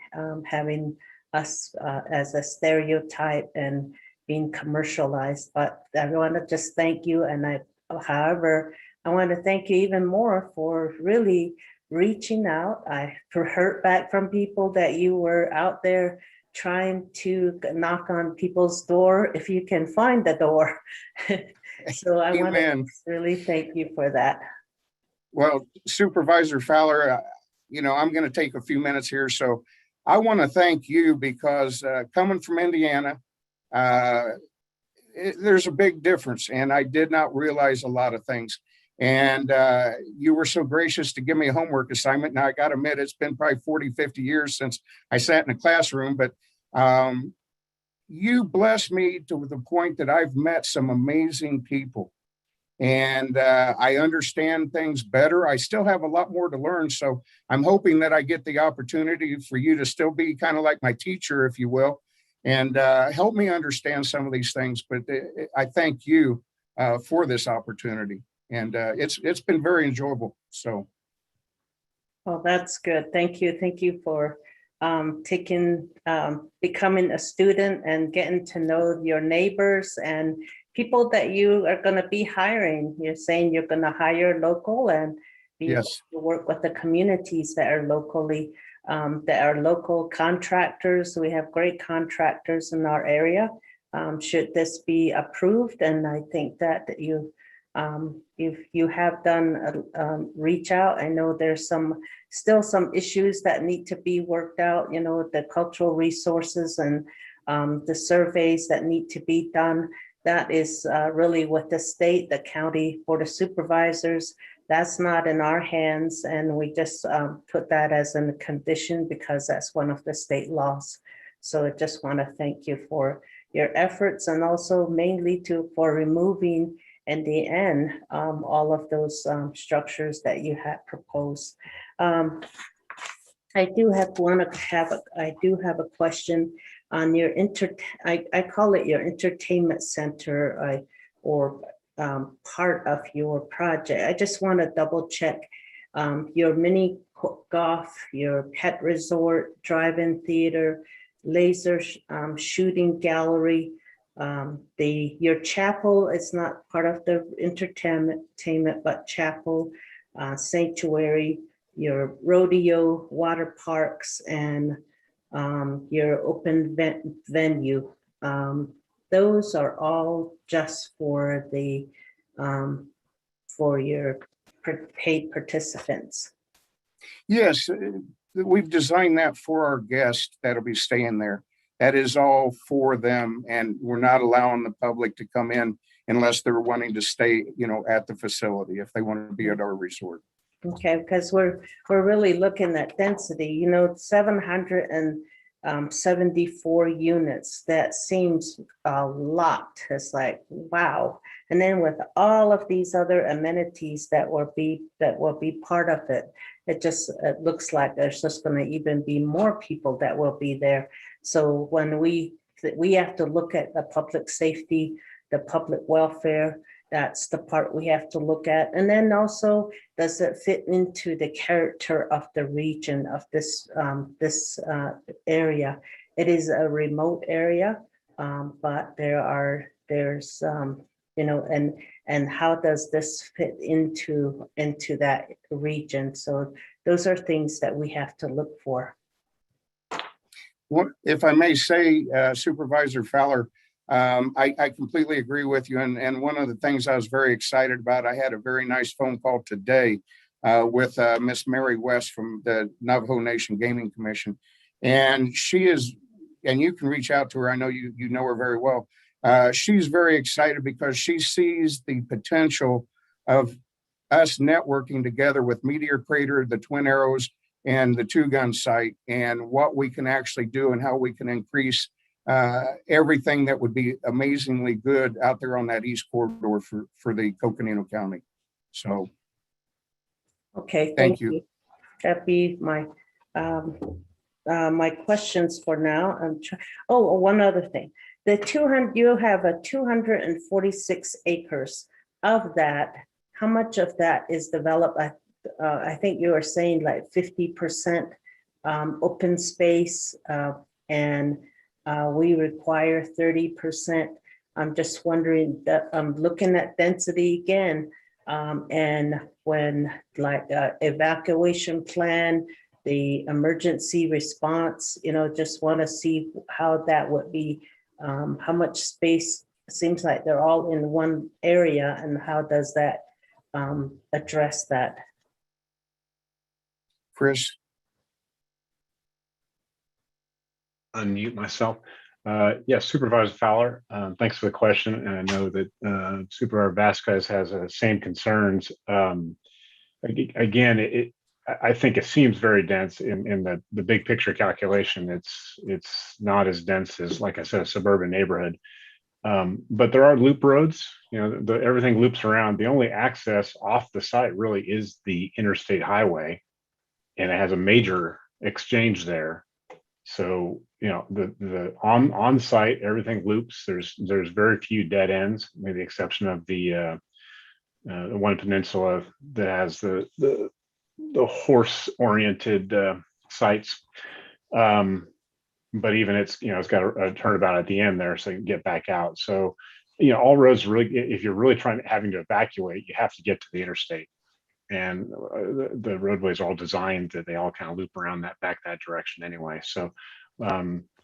having us as a stereotype and being commercialized. But I want to just thank you. And however, I want to thank you even more for really reaching out. I heard back from people that you were out there trying to knock on people's door if you can find the door. So I want to really thank you for that. Well, Supervisor Fowler, I'm going to take a few minutes here. So I want to thank you because coming from Indiana, there's a big difference. And I did not realize a lot of things. And you were so gracious to give me a homework assignment. Now, I got to admit, it's been probably 40, 50 years since I sat in a classroom, but you blessed me to the point that I've met some amazing people. And I understand things better. I still have a lot more to learn. So I'm hoping that I get the opportunity for you to still be kind of like my teacher, if you will, and help me understand some of these things. But I thank you for this opportunity. And it's been very enjoyable. So. Well, that's good. Thank you. Thank you for becoming a student and getting to know your neighbors and people that you are going to be hiring. You're saying you're going to hire local and be able to work with the communities that are locally, that are local contractors. We have great contractors in our area. Should this be approved, and I think that you have done reach out. I know there's still some issues that need to be worked out, the cultural resources and the surveys that need to be done. That is really with the state, the county, board of supervisors. That's not in our hands. And we just put that as a condition because that's one of the state laws. So I just want to thank you for your efforts and also mainly for removing in the end all of those structures that you had proposed. I do have a question on your I call it your entertainment center or part of your project. I just want to double check your mini golf, your pet resort, drive-in theater, laser shooting gallery. Your chapel is not part of the entertainment, but chapel, sanctuary, your rodeo, water parks, and your open venue. Those are all just for the for your paid participants. Yes, we've designed that for our guests that'll be staying there. That is all for them, and we're not allowing the public to come in unless they're wanting to stay, at the facility if they want to be at our resort. Okay, because we're really looking at density, 774 units. That seems a lot. It's like, wow. And then with all of these other amenities that will be part of it, it looks like there's just going to even be more people that will be there. So when we have to look at the public safety, the public welfare, that's the part we have to look at. And then also, does it fit into the character of the region of this area? It is a remote area, but there's and how does this fit into that region? So those are things that we have to look for. What, if I may say, Supervisor Fowler, I completely agree with you. And one of the things I was very excited about, I had a very nice phone call today with Miss Mary West from the Navajo Nation Gaming Commission. And she is, and you can reach out to her. I know you know her very well. She's very excited because she sees the potential of us networking together with Meteor Crater, the Twin Arrows, and the Two Gun site, and what we can actually do and how we can increase everything that would be amazingly good out there on that east corridor for the Coconino County. So, okay, thank you. That'd be my my questions for now. One other thing. You have a 246 acres. Of that, how much of that is developed? I think you were saying like 50% open space, and we require 30%. I'm just wondering that I'm looking at density again, and when evacuation plan, the emergency response, just want to see how that would be, how much space. Seems like they're all in one area, and how does that address that? Chris? Unmute myself. Yes, Supervisor Fowler, thanks for the question. And I know that Supervisor Vasquez has the same concerns. Again, I think it seems very dense in the big picture calculation. It's not as dense as, like I said, a suburban neighborhood. But there are loop roads, everything loops around. The only access off the site really is the interstate highway, and it has a major exchange there. So, the on site, everything loops. There's very few dead ends, with the exception of the one peninsula that has the horse oriented sites. But even it's got a turnabout at the end there, so you can get back out. So, all roads really, if you're really having to evacuate, you have to get to the interstate, and the roadways are all designed that they all kind of loop around back that direction anyway. So,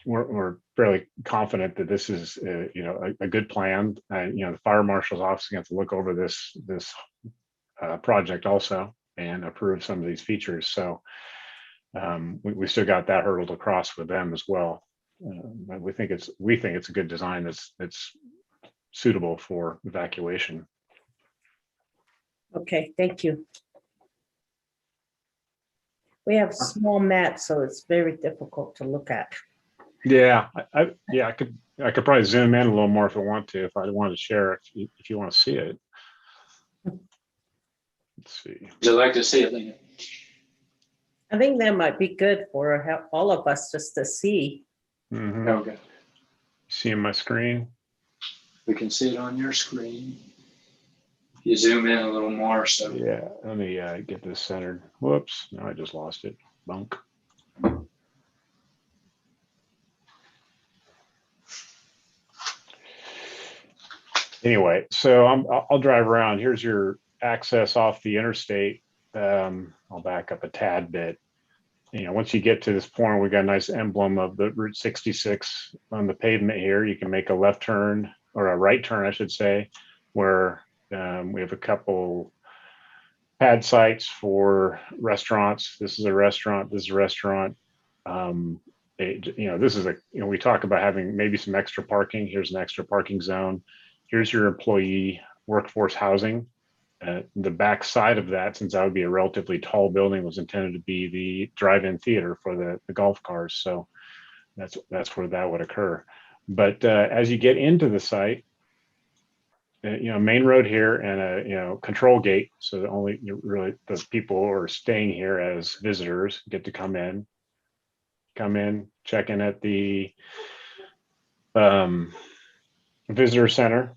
we're fairly confident that this is a good plan. The fire marshal's office is going to have to look over this project also and approve some of these features. So. We still got that hurdle to cross with them as well. But we think it's a good design that's suitable for evacuation. Okay, thank you. We have small maps, so it's very difficult to look at. Yeah, I could probably zoom in a little more if I want to, if I wanted to share, if you want to see it. Let's see. Would you like to see it, Lena? I think that might be good for all of us just to see. Mhm. Okay. Seeing my screen? We can see it on your screen. If you zoom in a little more, so. Yeah, let me get this centered. Whoops, no, I just lost it. Bunk. Anyway, so I'll drive around. Here's your access off the interstate. I'll back up a tad bit. You know, once you get to this point, we got a nice emblem of the Route 66 on the pavement here. You can make a left turn, or a right turn, I should say, where we have a couple pad sites for restaurants. This is a restaurant. This is a restaurant. This is we talk about having maybe some extra parking. Here's an extra parking zone. Here's your employee workforce housing. The back side of that, since that would be a relatively tall building, was intended to be the drive-in theater for the golf cars. So that's where that would occur. But as you get into the site, main road here and a control gate. So that only really the people who are staying here as visitors get to come in, check in at the visitor center,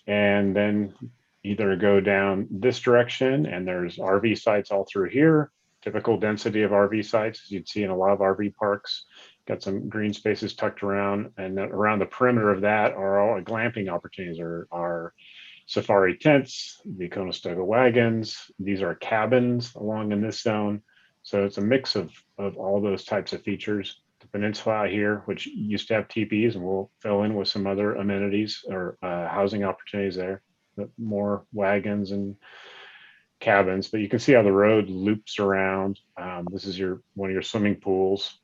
and then either go down this direction, and there's RV sites all through here, typical density of RV sites as you'd see in a lot of RV parks. Got some green spaces tucked around, and then around the perimeter of that are all glamping opportunities, are safari tents, the Conestoga wagons. These are cabins along in this zone. So it's a mix of all those types of features. The peninsula out here, which used to have teepees, and we'll fill in with some other amenities or housing opportunities there. More wagons and cabins, but you can see how the road loops around. This is one of your swimming pools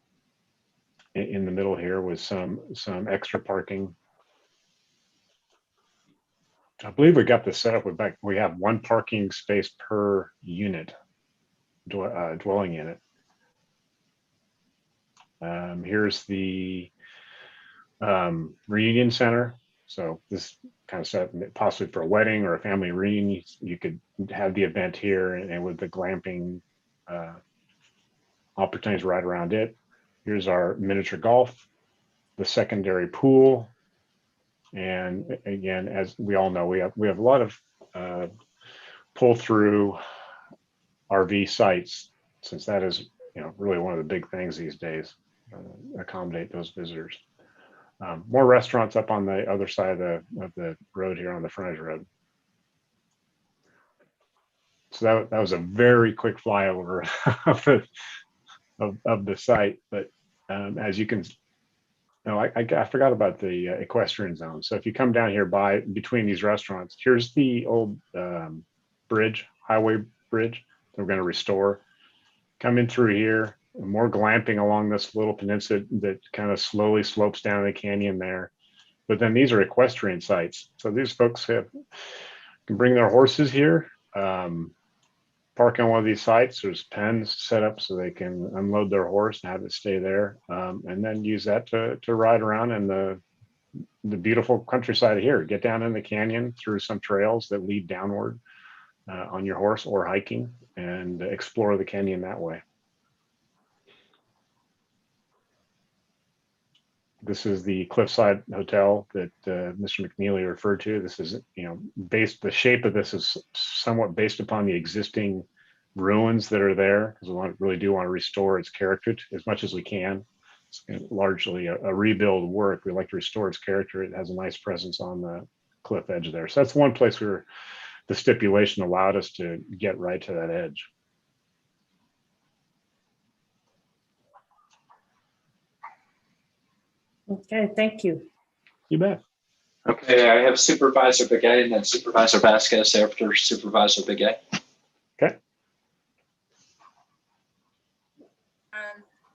in the middle here with some extra parking. I believe we got this set up with we have one parking space per unit dwelling unit. Here's the reunion center. So this kind of set up possibly for a wedding or a family reunion. You could have the event here, and with the glamping opportunities right around it. Here's our miniature golf, the secondary pool. And again, as we all know, we have a lot of pull through RV sites, since that is really one of the big things these days, accommodate those visitors. More restaurants up on the other side of the road here on the frontage road. So that was a very quick flyover of the site, but as you can, I forgot about the equestrian zone. So if you come down here between these restaurants, here's the old highway bridge that we're going to restore. Come in through here, more glamping along this little peninsula that kind of slowly slopes down the canyon there. But then these are equestrian sites. So these folks can bring their horses here, park on one of these sites. There's pens set up so they can unload their horse and have it stay there, and then use that to ride around in the beautiful countryside here. Get down in the canyon through some trails that lead downward on your horse or hiking, and explore the canyon that way. This is the Cliffside Hotel that Mr. McNeely referred to. This is, the shape of this is somewhat based upon the existing ruins that are there, because we really do want to restore its character as much as we can. It's largely a rebuild work. We like to restore its character. It has a nice presence on the cliff edge there. So that's one place where the stipulation allowed us to get right to that edge. Okay, thank you. You bet. Okay, I have Supervisor Begay and then Supervisor Vasquez after Supervisor Begay. Okay.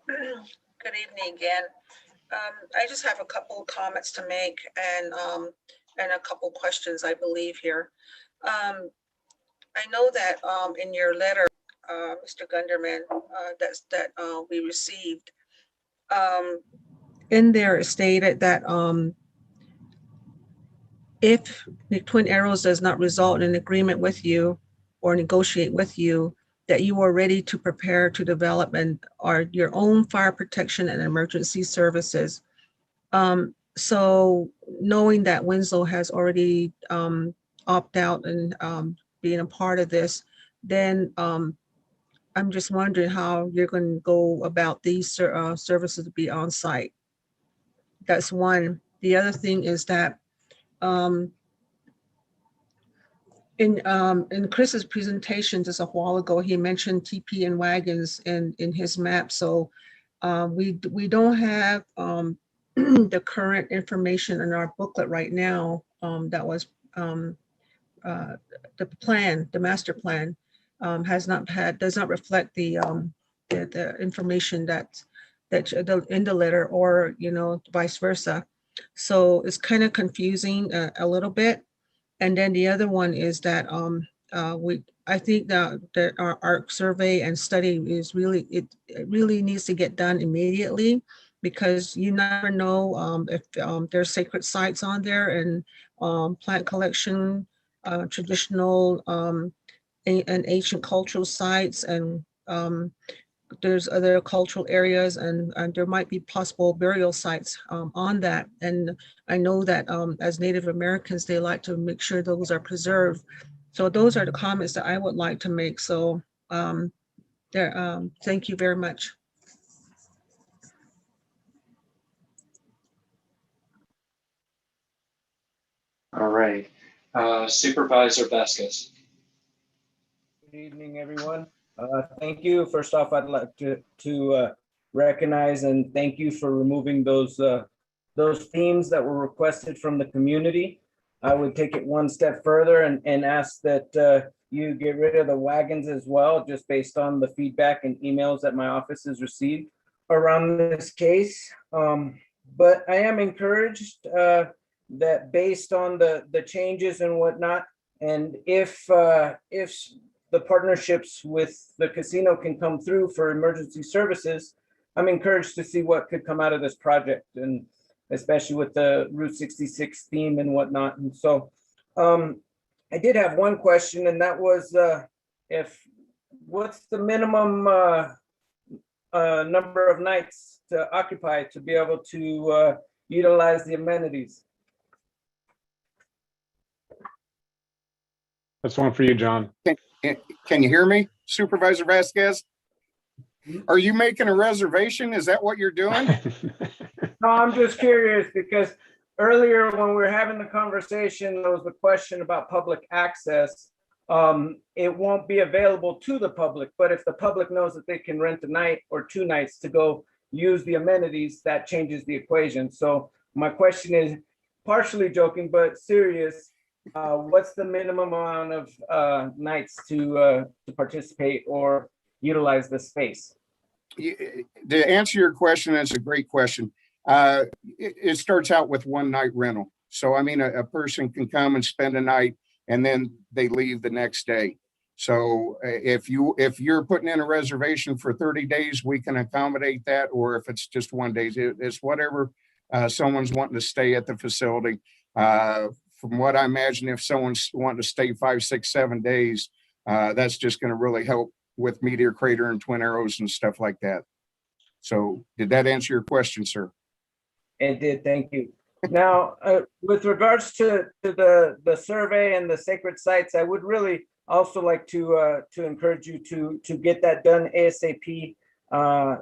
Good evening again. I just have a couple of comments to make and a couple questions, I believe, here. I know that in your letter, Mr. Gunderman, that we received, in there it stated that if the Twin Arrows does not result in an agreement with you or negotiate with you, that you are ready to prepare to develop your own fire protection and emergency services. So knowing that Winslow has already opted out and being a part of this, then I'm just wondering how you're going to go about these services to be on site. That's one. The other thing is that in Chris's presentation just a while ago, he mentioned TP and wagons in his map. So we don't have the current information in our booklet right now. That was the plan, the master plan does not reflect the information that in the letter, or vice versa. So it's kind of confusing a little bit. And then the other one is that I think that our ARC survey and study is really, it really needs to get done immediately, because you never know if there's sacred sites on there, and plant collection, traditional and ancient cultural sites, and there's other cultural areas, and there might be possible burial sites on that. And I know that as Native Americans, they like to make sure those are preserved. So those are the comments that I would like to make. So thank you very much. All right, Supervisor Vasquez. Good evening, everyone. Thank you. First off, I'd like to recognize and thank you for removing those themes that were requested from the community. I would take it one step further and ask that you get rid of the wagons as well, just based on the feedback and emails that my office has received around this case. But I am encouraged that based on the changes and whatnot, and if the partnerships with the casino can come through for emergency services, I'm encouraged to see what could come out of this project, and especially with the Route 66 theme and whatnot. And so I did have one question, and that was what's the minimum number of nights to occupy to be able to utilize the amenities? That's one for you, John. Can you hear me, Supervisor Vasquez? Are you making a reservation? Is that what you're doing? No, I'm just curious, because earlier when we were having the conversation, there was a question about public access. It won't be available to the public, but if the public knows that they can rent a night or 2 nights to go use the amenities, that changes the equation. So my question is partially joking, but serious. What's the minimum amount of nights to participate or utilize the space? To answer your question, that's a great question. It starts out with 1 night rental. So, I mean, a person can come and spend a night and then they leave the next day. So if you're putting in a reservation for 30 days, we can accommodate that. Or if it's just 1 day, it's whatever someone's wanting to stay at the facility. From what I imagine, if someone's wanting to stay 5, 6, 7 days, that's just going to really help with Meteor Crater and Twin Arrows and stuff like that. So did that answer your question, sir? It did, thank you. Now, with regards to the survey and the sacred sites, I would really also like to encourage you to get that done ASAP.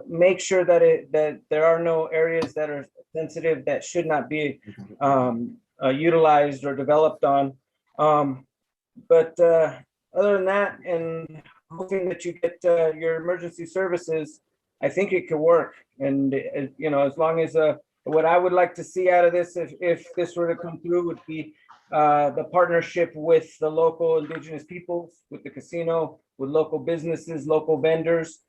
Make sure that there are no areas that are sensitive that should not be utilized or developed on. But other than that, and hoping that you get your emergency services, I think it could work. And as long as what I would like to see out of this, if this were to come through, would be the partnership with the local indigenous peoples, with the casino, with local businesses, local vendors.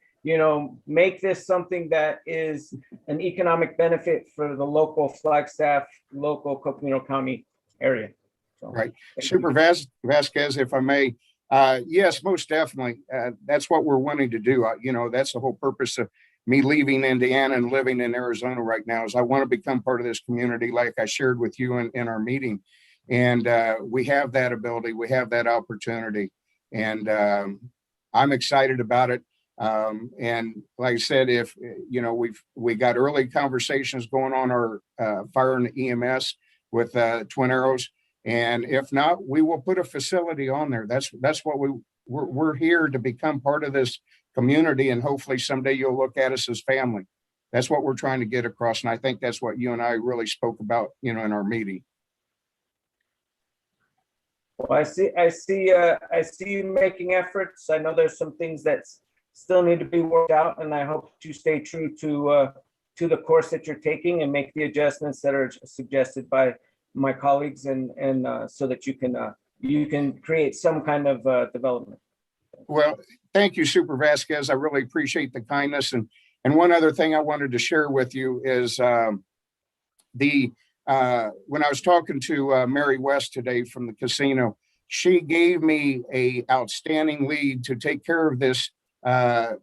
Make this something that is an economic benefit for the local Flagstaff, local Coconino County area. So, right. Super Vasquez, if I may, yes, most definitely. That's what we're wanting to do. That's the whole purpose of me leaving Indiana and living in Arizona right now is I want to become part of this community, like I shared with you in our meeting. And we have that ability, we have that opportunity, and I'm excited about it. And like I said, if we got early conversations going on our fire and EMS with Twin Arrows, and if not, we will put a facility on there. That's what we're here to become part of this community, and hopefully someday you'll look at us as family. That's what we're trying to get across, and I think that's what you and I really spoke about, in our meeting. Well, I see you making efforts. I know there's some things that still need to be worked out, and I hope to stay true to the course that you're taking and make the adjustments that are suggested by my colleagues, and so that you can create some kind of development. Well, thank you, Super Vasquez. I really appreciate the kindness. And one other thing I wanted to share with you is when I was talking to Mary West today from the casino, she gave me a outstanding lead to take care of this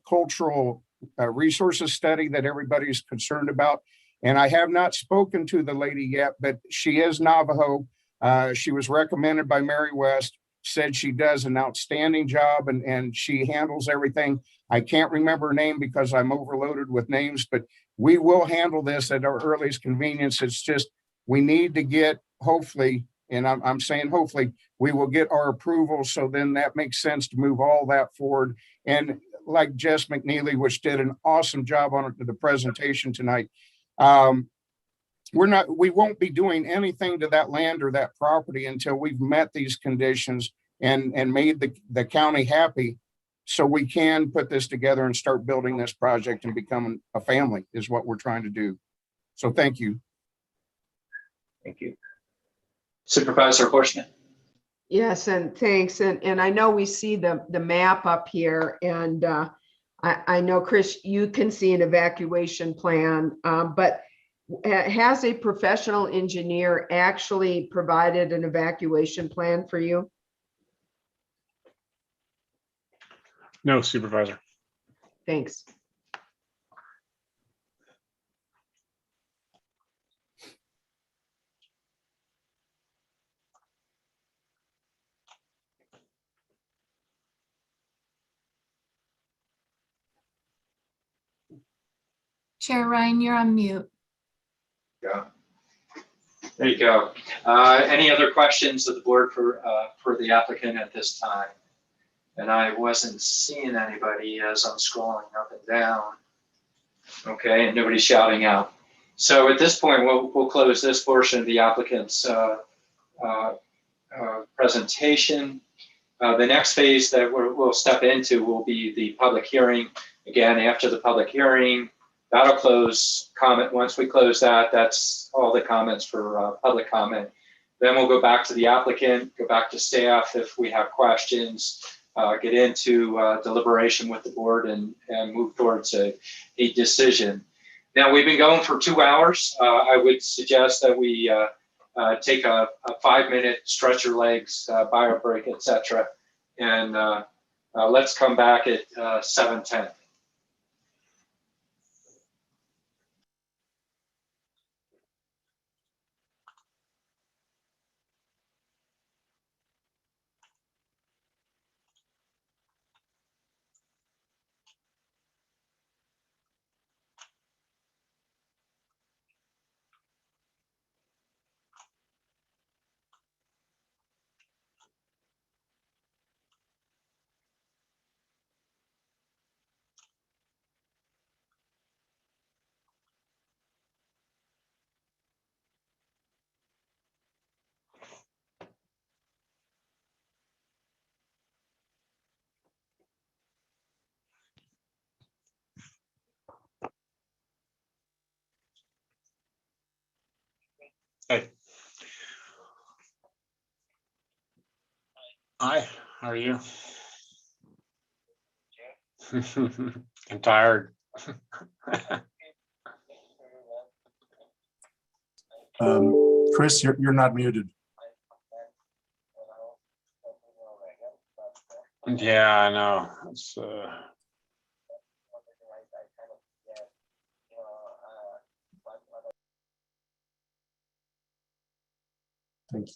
cultural resources study that everybody's concerned about. And I have not spoken to the lady yet, but she is Navajo. She was recommended by Mary West, said she does an outstanding job, and she handles everything. I can't remember her name because I'm overloaded with names, but we will handle this at our earliest convenience. It's just, we need to get, hopefully, and I'm saying hopefully, we will get our approval. So then that makes sense to move all that forward. And like Jess McNeely, which did an awesome job on the presentation tonight, we won't be doing anything to that land or that property until we've met these conditions and made the county happy, so we can put this together and start building this project and becoming a family is what we're trying to do. So thank you. Thank you. Supervisor Horstman. Yes, and thanks. And I know we see the map up here, and I know, Chris, you can see an evacuation plan, but has a professional engineer actually provided an evacuation plan for you? No, Supervisor. Thanks. Chair Ryan, you're on mute. Yeah. There you go. Any other questions of the board for the applicant at this time? And I wasn't seeing anybody as I'm scrolling up and down. Okay, and nobody's shouting out. So at this point, we'll close this portion of the applicant's presentation. The next phase that we'll step into will be the public hearing. Again, after the public hearing, that'll close comment. Once we close that, that's all the comments for public comment. Then we'll go back to the applicant, go back to staff if we have questions, get into deliberation with the board, and move towards a decision. Now, we've been going for 2 hours. I would suggest that we take a 5-minute stretch your legs, bio break, etc. And let's come back at 7:10. Hey. Hi, how are you? I'm tired. Chris, you're not muted. Yeah, I know. It's Thank you.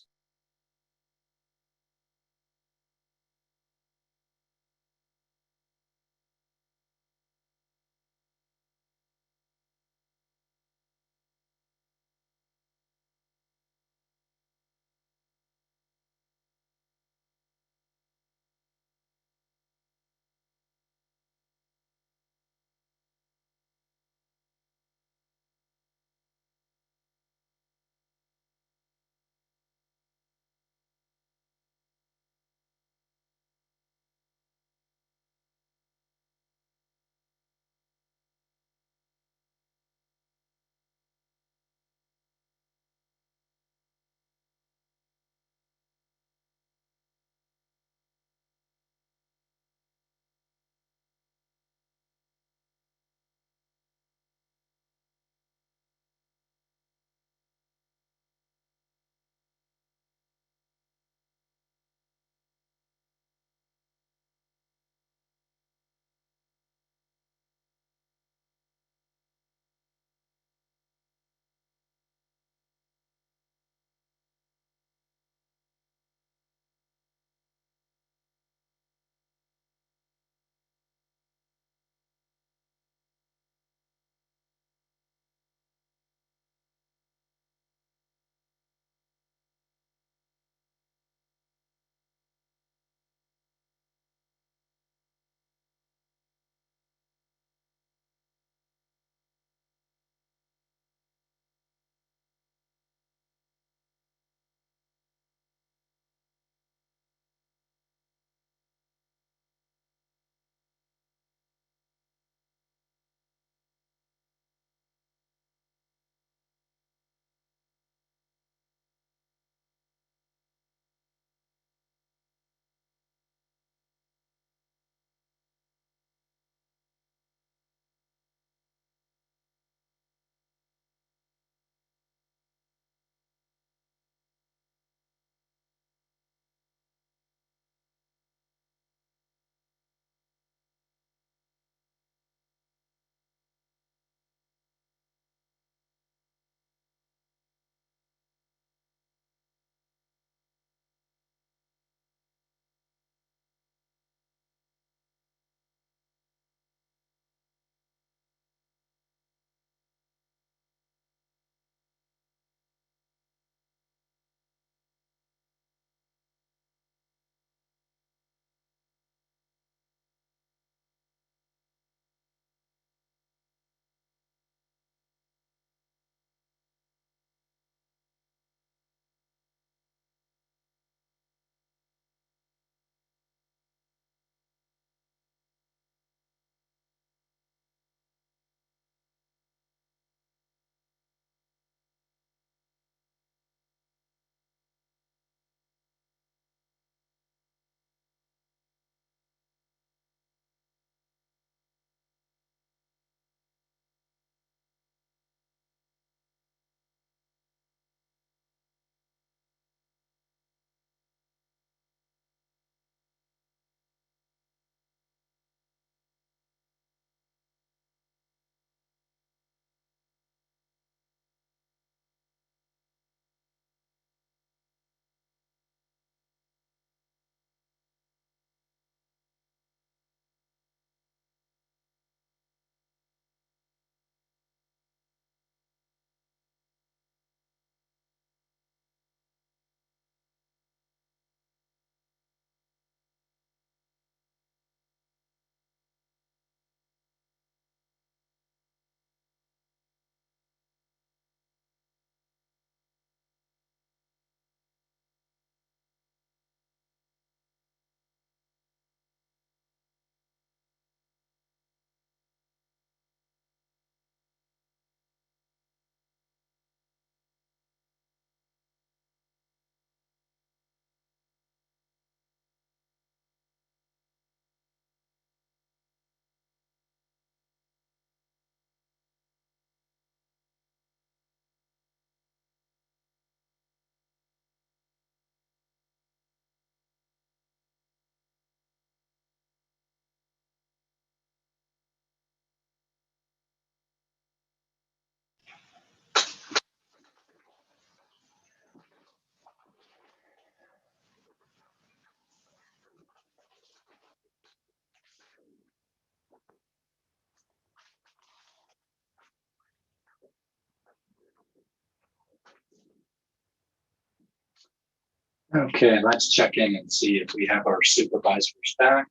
Okay, let's check in and see if we have our supervisors back.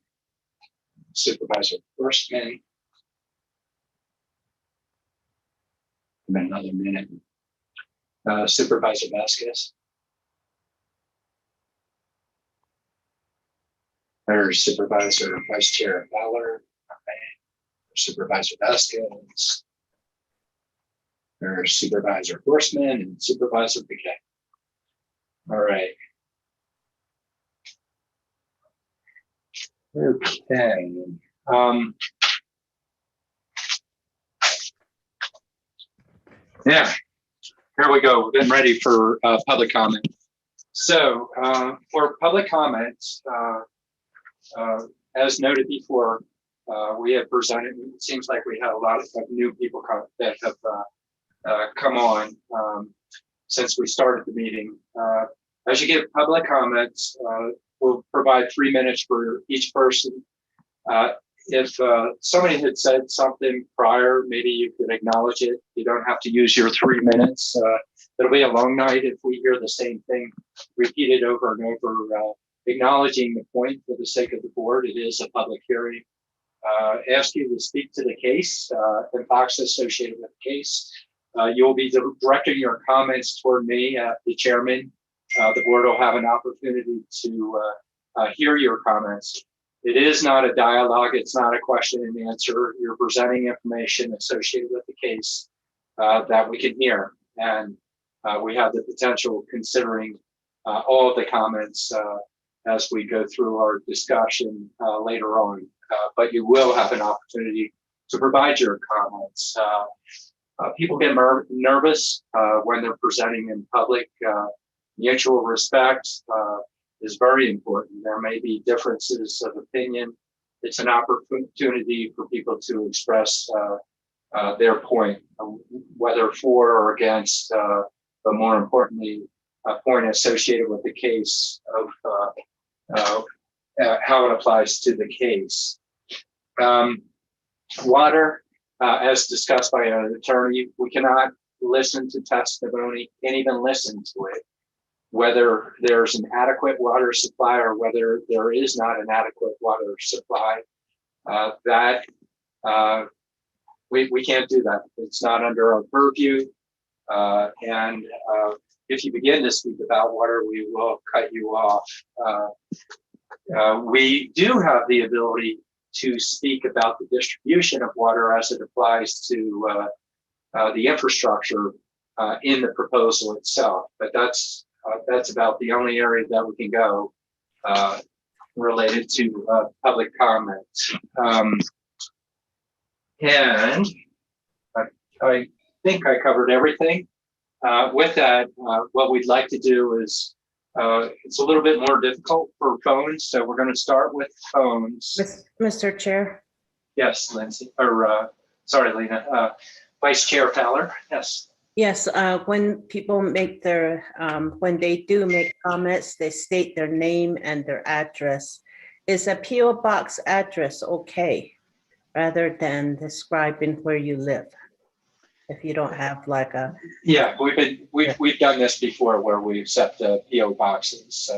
Supervisor Horstman. Another minute. Supervisor Vasquez. There's Supervisor Vice Chair Fowler. Supervisor Vasquez. There's Supervisor Horstman and Supervisor Piquet. All right. Okay. Yeah, here we go. We're getting ready for public comment. So for public comments, as noted before, we have presented, it seems like we have a lot of new people that have come on since we started the meeting. As you give public comments, we'll provide 3 minutes for each person. If somebody had said something prior, maybe you could acknowledge it. You don't have to use your 3 minutes. It'll be a long night if we hear the same thing repeated over and over. Acknowledging the point for the sake of the board, it is a public hearing. Ask you to speak to the case and facts associated with the case. You'll be directing your comments toward me, the chairman. The board will have an opportunity to hear your comments. It is not a dialogue. It's not a question and answer. You're presenting information associated with the case that we can hear. And we have the potential of considering all of the comments as we go through our discussion later on. But you will have an opportunity to provide your comments. People get nervous when they're presenting in public. Mutual respect is very important. There may be differences of opinion. It's an opportunity for people to express their point, whether for or against, but more importantly, a point associated with the case of how it applies to the case. Water, as discussed by an attorney, we cannot listen to testimony, can't even listen to it, whether there's an adequate water supply or whether there is not an adequate water supply. We can't do that. It's not under our purview. And if you begin to speak about water, we will cut you off. We do have the ability to speak about the distribution of water as it applies to the infrastructure in the proposal itself, but that's about the only area that we can go related to public comment. And I think I covered everything. With that, what we'd like to do is, it's a little bit more difficult for phones, so we're going to start with phones. Mr. Chair? Yes, Lindsay, or sorry, Lena. Vice Chair Fowler, yes. Yes, when people make their, when they do make comments, they state their name and their address. Is a PO box address okay, rather than describing where you live? If you don't have like a. Yeah, we've done this before where we accept PO boxes.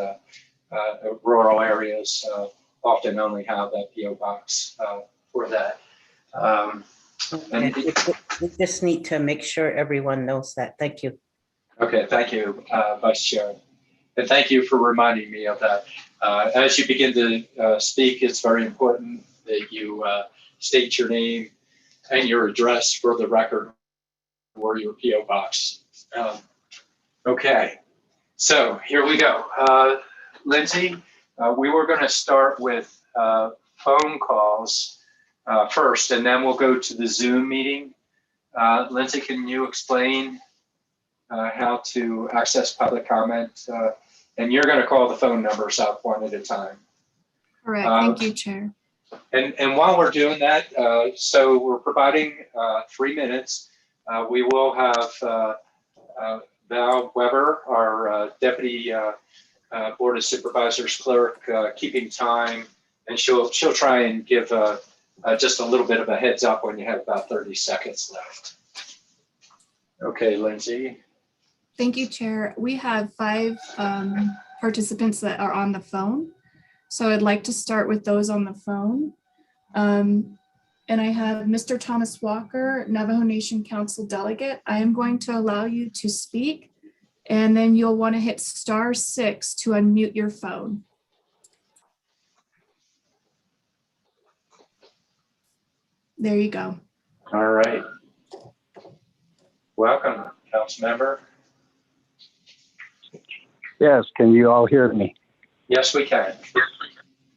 Rural areas often only have that PO box for that. Okay. We just need to make sure everyone knows that. Thank you. Okay, thank you, Vice Chair. And thank you for reminding me of that. As you begin to speak, it's very important that you state your name and your address for the record or your PO box. Okay, so here we go. Lindsay, we were going to start with phone calls first, and then we'll go to the Zoom meeting. Lindsay, can you explain how to access public comment? And you're going to call the phone numbers up one at a time. Correct. Thank you, Chair. And while we're doing that, so we're providing 3 minutes. We will have Val Weber, our Deputy Board of Supervisors clerk, keeping time, and she'll try and give just a little bit of a heads up when you have about 30 seconds left. Okay, Lindsay. Thank you, Chair. We have 5 participants that are on the phone. So I'd like to start with those on the phone. And I have Mr. Thomas Walker, Navajo Nation Council Delegate. I am going to allow you to speak, and then you'll want to hit *6 to unmute your phone. There you go. All right. Welcome, Council Member. Yes, can you all hear me? Yes, we can.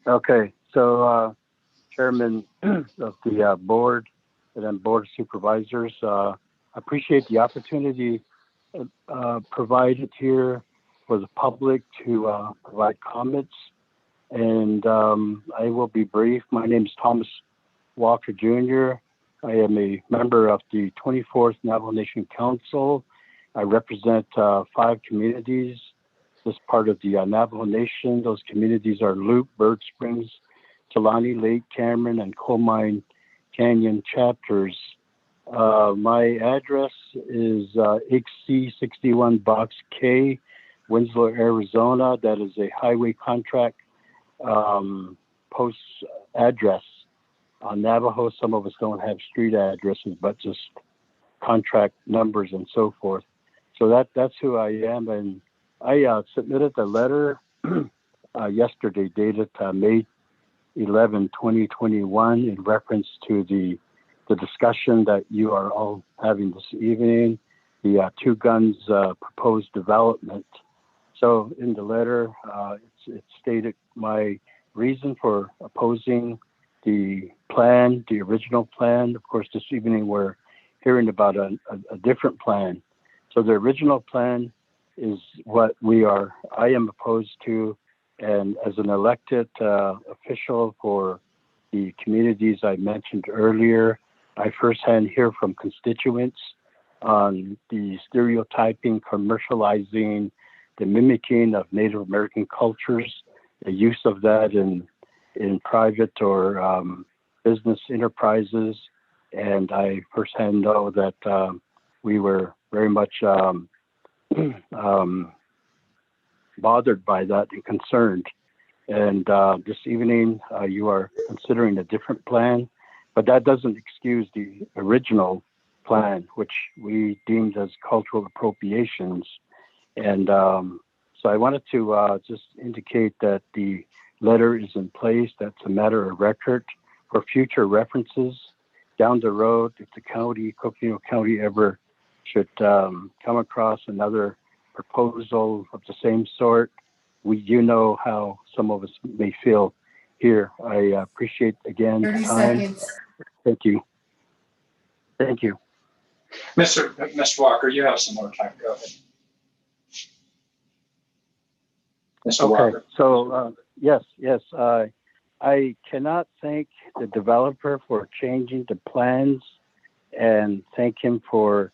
Okay, so Chairman of the board and then Board of Supervisors, appreciate the opportunity provided here for the public to provide comments. And I will be brief. My name is Thomas Walker Jr. I am a member of the 24th Navajo Nation Council. I represent 5 communities. This part of the Navajo Nation. Those communities are Loop, Bird Springs, Talani, Lake Cameron, and Coal Mine Canyon chapters. My address is XC61 Box K, Winslow, Arizona. That is a highway contract post address. On Navajo, some of us don't have street addresses, but just contract numbers and so forth. So that's who I am. And I submitted the letter yesterday, dated May 11, 2021, in reference to the discussion that you are all having this evening, the Two Guns proposed development. So in the letter, it stated my reason for opposing the plan, the original plan. Of course, this evening we're hearing about a different plan. So the original plan is what I am opposed to. And as an elected official for the communities I mentioned earlier, I firsthand hear from constituents on the stereotyping, commercializing, the mimicking of Native American cultures, the use of that in private or business enterprises. And I firsthand know that we were very much bothered by that and concerned. And this evening, you are considering a different plan, but that doesn't excuse the original plan, which we deemed as cultural appropriations. And so I wanted to just indicate that the letter is in place. That's a matter of record for future references down the road. If the county, Coconino County, ever should come across another proposal of the same sort, you know how some of us may feel here. I appreciate again the 30 time. seconds. Thank you. Thank you. Mr. Walker, you have some more time. Go ahead. Mr. Okay, Walker. so yes, I cannot thank the developer for changing the plans and thank him for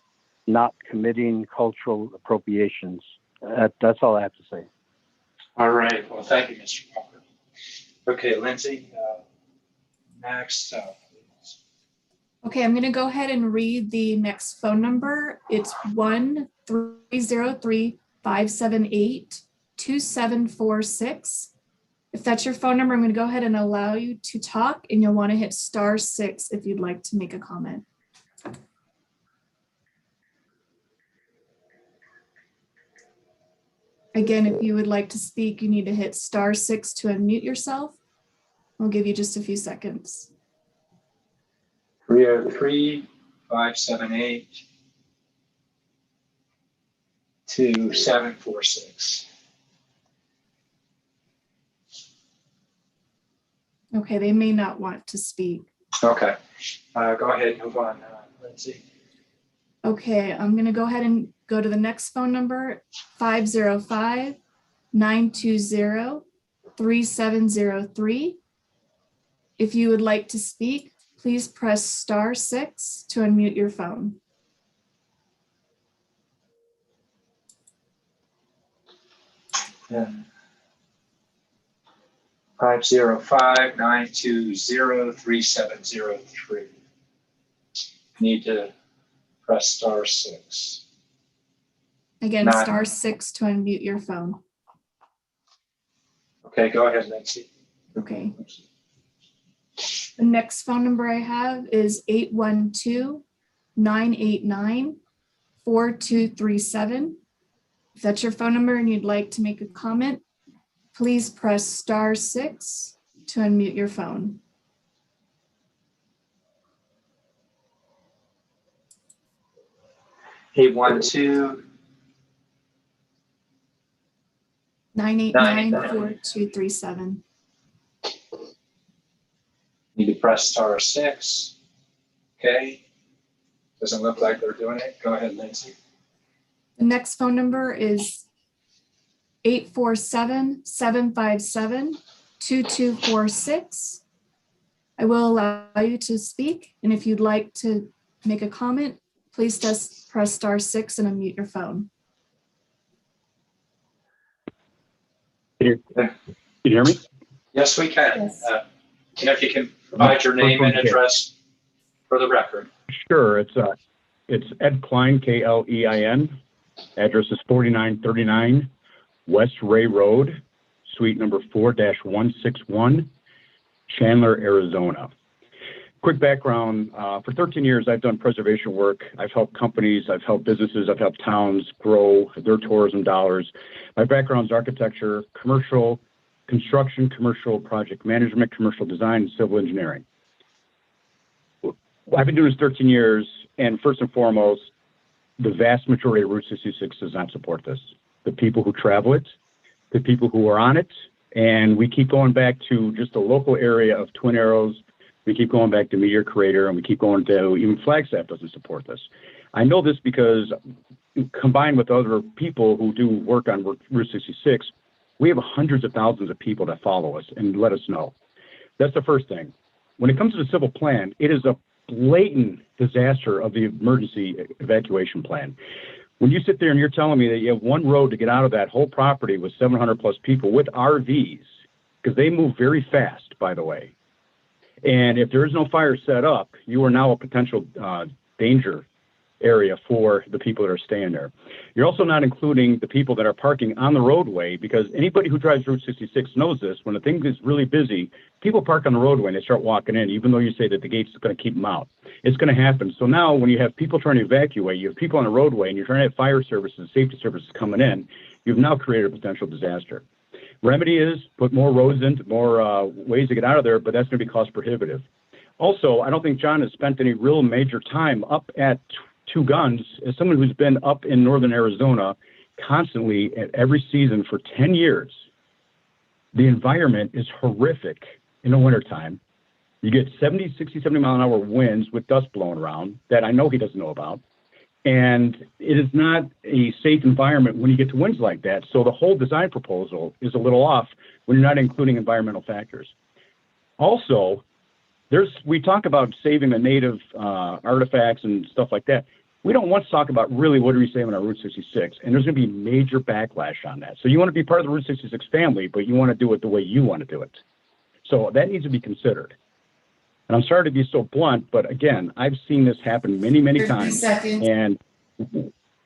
not committing cultural appropriations. That's all I have to say. All right. Well, thank you, Mr. Walker. Okay, Lindsay, next. Please. Okay, I'm going to go ahead and read the next phone number. It's 1-303-578-2746. If that's your phone number, I'm going to go ahead and allow you to talk, and you'll want to hit *6 if you'd like to make a comment. Again, if you would like to speak, you need to hit *6 to unmute yourself. We'll give you just a few seconds. 303-578-2746. Okay, they may not want to speak. Okay, go ahead and move on, Lindsay. Okay, I'm going to go ahead and go to the next phone number, 505-920-3703. If you would like to speak, please press *6 to unmute your phone. Yeah. 505-920-3703. Need to press *6. Again, Not- *6 to unmute your phone. Okay, go ahead, Nancy. Okay. The next phone number I have is 812-989-4237. If that's your phone number and you'd like to make a comment, please press *6 to unmute your phone. Eight one two 989-4237. Need to press *6. Okay. Doesn't look like they're doing it. Go ahead, Lindsay. The next phone number is 847-757-2246. I will allow you to speak, and if you'd like to make a comment, please just press *6 and unmute your phone. Can you hear me? Yes, we can. Yes. If you can provide your name and address for the record. Sure. It's Ed Klein, Klein. Address is 4939 West Ray Road, suite number 4-161, Chandler, Arizona. Quick background, for 13 years, I've done preservation work. I've helped companies, I've helped businesses, I've helped towns grow their tourism dollars. My background is architecture, commercial construction, commercial project management, commercial design, and civil engineering. I've been doing this 13 years, and first and foremost, the vast majority of Route 66 does not support this. The people who travel it, the people who are on it, and we keep going back to just the local area of Twin Arrows. We keep going back to Meteor Crater, and we keep going to even Flagstaff doesn't support this. I know this because combined with other people who do work on Route 66, we have hundreds of thousands of people that follow us and let us know. That's the first thing. When it comes to the civil plan, it is a blatant disaster of the emergency evacuation plan. When you sit there and you're telling me that you have one road to get out of that whole property with 700 plus people with RVs, because they move very fast, by the way. And if there is no fire set up, you are now a potential danger area for the people that are staying there. You're also not including the people that are parking on the roadway, because anybody who drives Route 66 knows this. When the thing is really busy, people park on the roadway and they start walking in, even though you say that the gate's going to keep them out. It's going to happen. So now when you have people trying to evacuate, you have people on the roadway and you're trying to have fire services, safety services coming in, you've now created a potential disaster. Remedy is put more roads in, more ways to get out of there, but that's going to be cost prohibitive. Also, I don't think John has spent any real major time up at Two Guns. As someone who's been up in northern Arizona constantly at every season for 10 years, the environment is horrific in the wintertime. You get 70, 60, 70 mile an hour winds with dust blowing around that I know he doesn't know about. And it is not a safe environment when you get to winds like that. So the whole design proposal is a little off when you're not including environmental factors. Also, we talk about saving the native artifacts and stuff like that. We don't want to talk about really what are we saving on Route 66, and there's going to be major backlash on that. So you want to be part of the Route 66 family, but you want to do it the way you want to do it. So that needs to be considered. And I'm sorry to be so blunt, but again, I've seen this happen many, many times. And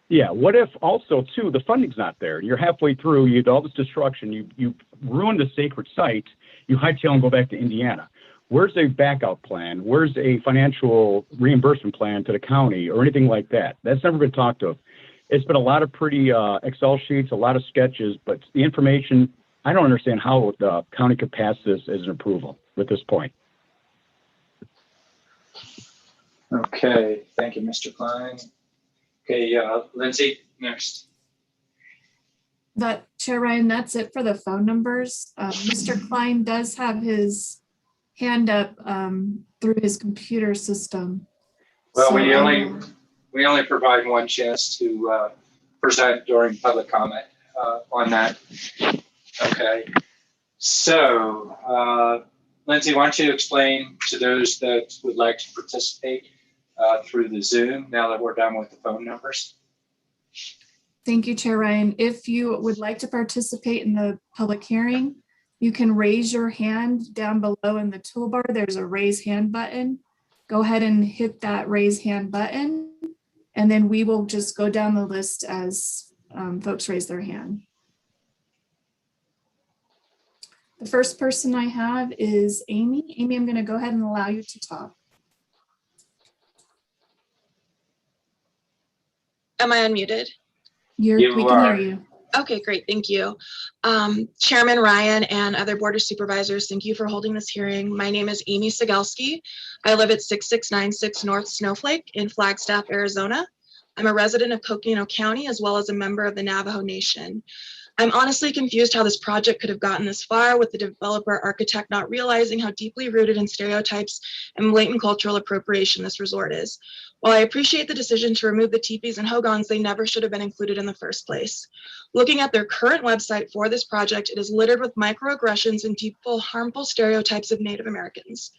yeah, what if also too, the funding's not there? You're halfway through, you had all this destruction, you ruined the sacred site, you hightail and go back to Indiana. Where's a backup plan? Where's a financial reimbursement plan to the county or anything like that? That's never been talked of. It's been a lot of pretty Excel sheets, a lot of sketches, but the information, I don't understand how the county could pass this as an approval at this point. Okay, thank you, Mr. Klein. Okay, Lindsay, next. Chair Ryan, that's it for the phone numbers. Mr. Klein does have his hand up through his computer system. Well, So, we only provide one chance to present during public comment on that. Okay, so Lindsay, why don't you explain to those that would like to participate through the Zoom now that we're done with the phone numbers? Thank you, Chair Ryan. If you would like to participate in the public hearing, You can raise your hand down below in the toolbar. There's a raise hand button. Go ahead and hit that raise hand button, and then we will just go down the list as folks raise their hand. The first person I have is Amy. Amy, I'm going to go ahead and allow you to talk. Am I unmuted? We can hear you. Okay, great. Thank you. Chairman Ryan and other Board of Supervisors, thank you for holding this hearing. My name is Amy Sigelski. I live at 6696 North Snowflake in Flagstaff, Arizona. I'm a resident of Coconino County as well as a member of the Navajo Nation. I'm honestly confused how this project could have gotten this far with the developer architect not realizing how deeply rooted in stereotypes and blatant cultural appropriation this resort is. While I appreciate the decision to remove the teepees and hogans, they never should have been included in the first place. Looking at their current website for this project, it is littered with microaggressions and deeply harmful stereotypes of Native Americans.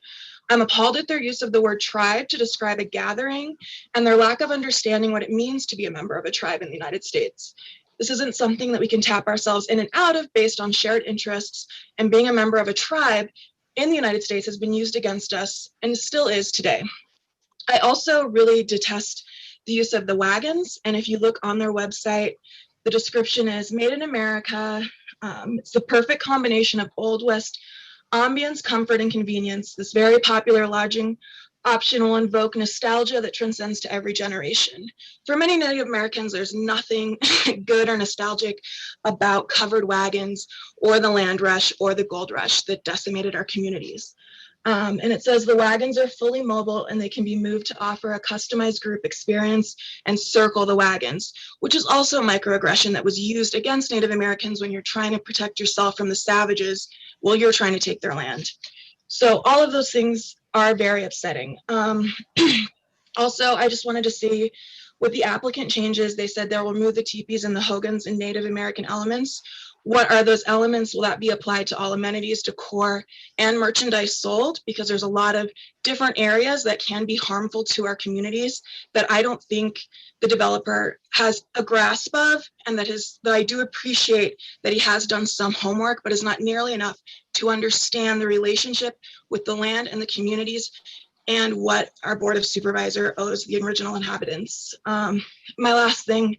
I'm appalled at their use of the word tribe to describe a gathering and their lack of understanding what it means to be a member of a tribe in the United States. This isn't something that we can tap ourselves in and out of based on shared interests, and being a member of a tribe in the United States has been used against us and still is today. I also really detest the use of the wagons, and if you look on their website, the description is made in America. It's the perfect combination of Old West ambience, comfort, and convenience. This very popular lodging option will invoke nostalgia that transcends to every generation. For many Native Americans, there's nothing good or nostalgic about covered wagons or the land rush or the gold rush that decimated our communities. And it says the wagons are fully mobile and they can be moved to offer a customized group experience and circle the wagons, which is also a microaggression that was used against Native Americans when you're trying to protect yourself from the savages while you're trying to take their land. So all of those things are very upsetting. Also, I just wanted to see with the applicant changes, they said they'll remove the teepees and the hogans and Native American elements. What are those elements? Will that be applied to all amenities, decor, and merchandise sold? Because there's a lot of different areas that can be harmful to our communities that I don't think the developer has a grasp of, and that I do appreciate that he has done some homework, but is not nearly enough to understand the relationship with the land and the communities and what our Board of Supervisors owes the original inhabitants. My last thing,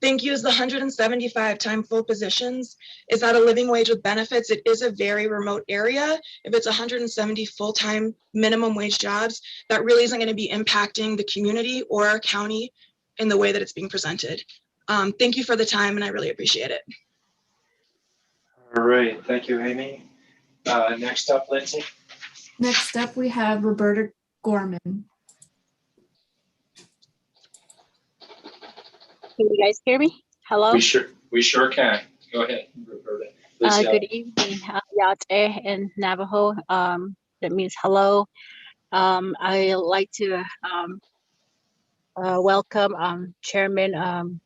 thank you, is the 175 time full positions. Is that a living wage with benefits? It is a very remote area. If it's 170 full-time minimum wage jobs, that really isn't going to be impacting the community or our county in the way that it's being presented. Thank you for the time, and I really appreciate it. All right, thank you, Amy. Next up, Lindsay. Next up, we have Roberta Gorman. Can you guys hear me? Hello? We sure can. Go ahead, Roberta. Good evening, Yate in Navajo. That means hello. I like to welcome Chairman,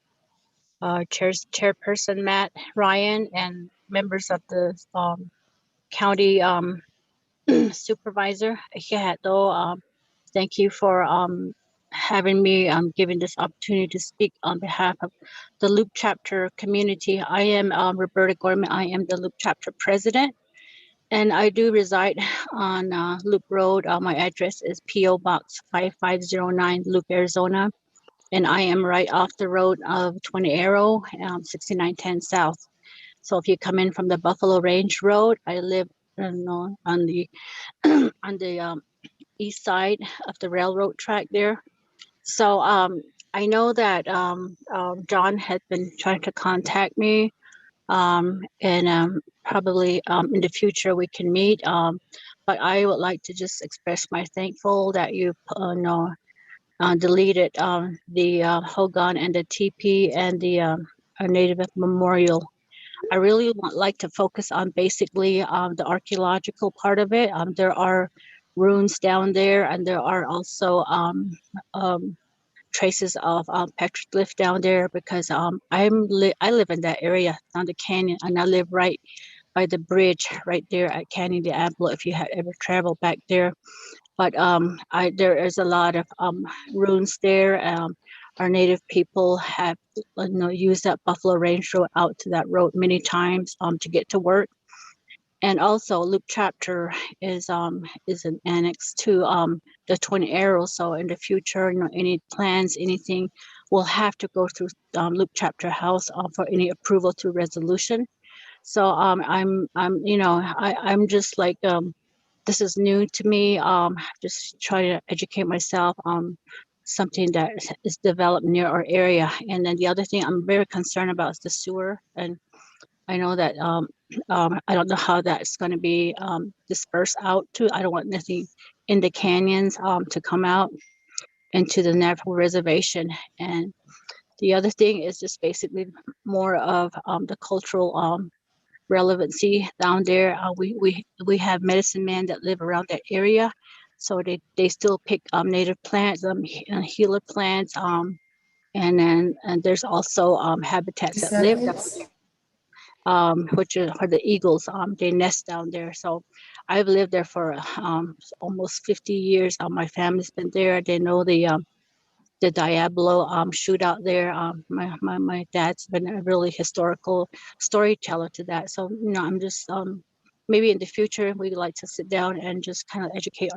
Chairperson Matt Ryan and members of the county supervisor. Thank you for having me given this opportunity to speak on behalf of the Loop Chapter community. I am Roberta Gorman. I am the Loop Chapter president, and I do reside on Loop Road. My address is P.O. Box 5509, Loop, Arizona, and I am right off the road of 20 Arrow, 6910 South. So if you come in from the Buffalo Range Road, I live on the on the east side of the railroad track there. So I know that John had been trying to contact me, and probably in the future we can meet. But I would like to just express my thankful that you deleted the Hogan and the TP and the Native Memorial. I really like to focus on basically the archaeological part of it. There are ruins down there, and there are also traces of petroglyph down there, because I live in that area on the canyon, and I live right by the bridge right there at Canyon de Ablo, if you had ever traveled back there. But there is a lot of ruins there. Our native people have used that Buffalo Range Road out to that road many times to get to work. And also Loop Chapter is an annex to the Twin Arrows. So in the future, any plans, anything will have to go through Loop Chapter House for any approval to resolution. So I'm just like this is new to me. Just trying to educate myself on something that is developed near our area. And then the other thing I'm very concerned about is the sewer. And I know that I don't know how that's going to be dispersed out to. I don't want nothing in the canyons to come out into the natural reservation. And the other thing is just basically more of the cultural relevancy down there. We have medicine men that live around that area, so they still pick native plants, healer plants, and there's also habitats that live down, which are the eagles. They nest down there. So I've lived there for almost 50 years. My family's been there. They know the Diablo shootout there. My dad's been a really historical storyteller to that. So I'm just maybe in the future we'd like to sit down and just kind of educate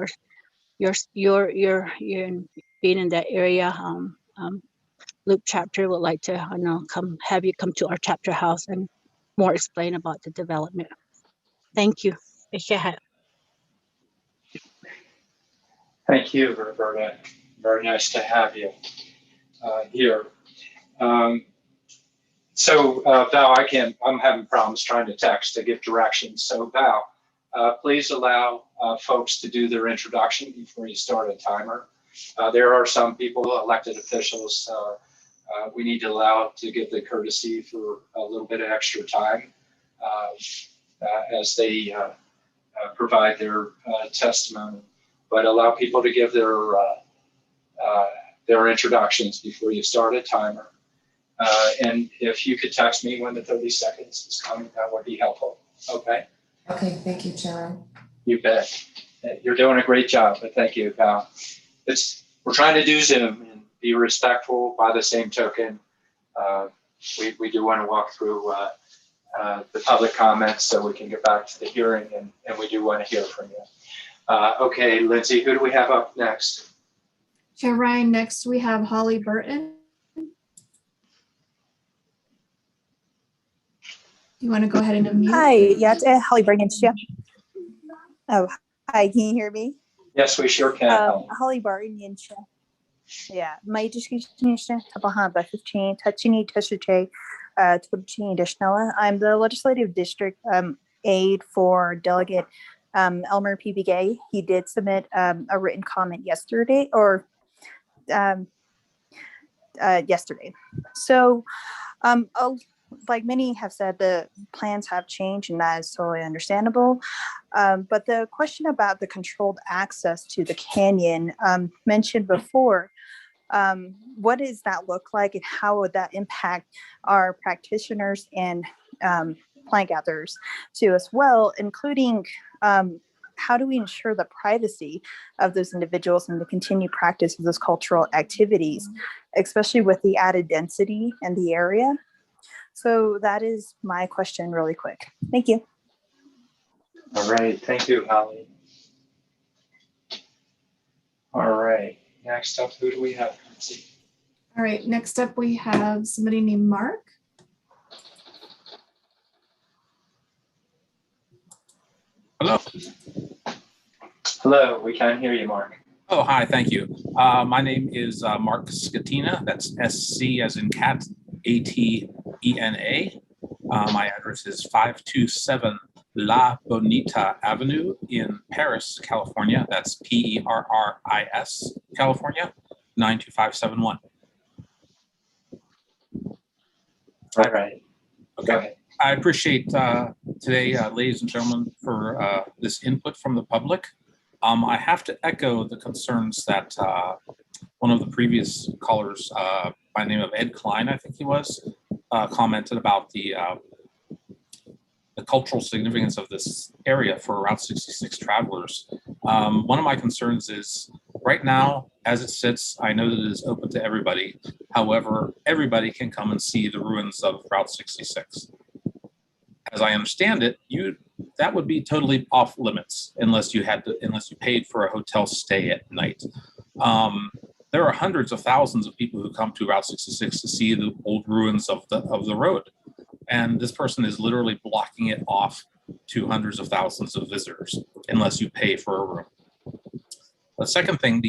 your being in that area. Loop Chapter would like to have you come to our chapter house and more explain about the development. Thank you. Thank you, Roberta. Very nice to have you here. So Val, I'm having problems trying to text to give directions. So Val, please allow folks to do their introduction before you start a timer. There are some people, elected officials, we need to allow to give the courtesy for a little bit of extra time as they provide their testimony, but allow people to give their introductions before you start a timer. And if you could text me when the 30 seconds is coming, that would be helpful. Okay. Okay, thank you, Chairman. You bet. You're doing a great job, but thank you, Val. We're trying to do Zoom and be respectful. By the same token, we do want to walk through the public comments so we can get back to the hearing, and we do want to hear from you. Okay, Lindsay, who do we have up next? Chair Ryan, next we have Holly Burton. You want to go ahead and unmute? Hi, yeah, it's Holly Burton. Oh, hi, can you hear me? Yes, we sure can. Holly Burton. Yeah, my discussion is about 15 touching touching additional. I'm the legislative district aide for Delegate Elmer P. Begay. He did submit a written comment yesterday, So, like many have said, the plans have changed, and that is totally understandable. But the question about the controlled access to the canyon mentioned before, what does that look like, and how would that impact our practitioners and plant gatherers too as well, including how do we ensure the privacy of those individuals and the continued practice of those cultural activities, especially with the added density in the area? So that is my question really quick. Thank you. All right, thank you, Holly. All right, next up, who do we have? All right, next up we have somebody named Mark. Hello. Hello, we can't hear you, Mark. Oh, hi, thank you. My name is Mark Scatina. That's SC as in cat, ATENA. My address is 527 La Bonita Avenue in Paris, California. That's PERRIS, California, 92571. All right. Okay. I appreciate today, ladies and gentlemen, for this input from the public. I have to echo the concerns that one of the previous callers, by the name of Ed Klein, I think he was, commented about the cultural significance of this area for Route 66 travelers. One of my concerns is right now, as it sits, I know that it is open to everybody. However, everybody can come and see the ruins of Route 66. As I understand it, that would be totally off limits unless you paid for a hotel stay at night. There are hundreds of thousands of people who come to Route 66 to see the old ruins of the road. And this person is literally blocking it off to hundreds of thousands of visitors unless you pay for a room. The second thing,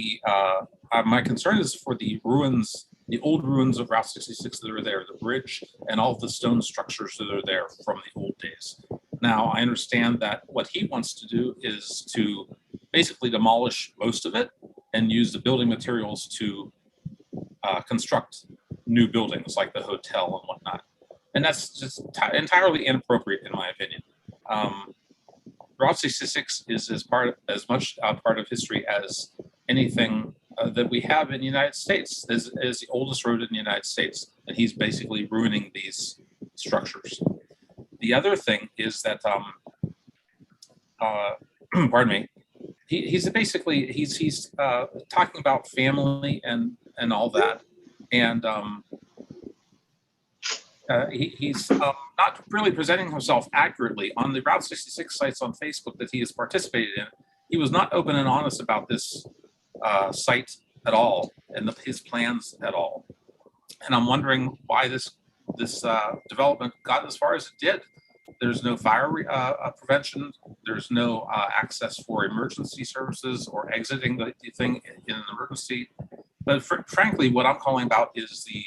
my concern is for the ruins, the old ruins of Route 66 that are there, the bridge and all of the stone structures that are there from the old days. Now, I understand that what he wants to do is to basically demolish most of it and use the building materials to construct new buildings like the hotel and whatnot. And that's just entirely inappropriate in my opinion. Route 66 is as much a part of history as anything that we have in the United States. Is the oldest road in the United States, and he's basically ruining these structures. The other thing is that, pardon me, he's basically talking about family and all that, and he's not really presenting himself accurately on the Route 66 sites on Facebook that he has participated in. He was not open and honest about this site at all and his plans at all. And I'm wondering why this development got as far as it did. There's no fire prevention. There's no access for emergency services or exiting the thing in an emergency. But frankly, what I'm calling about is the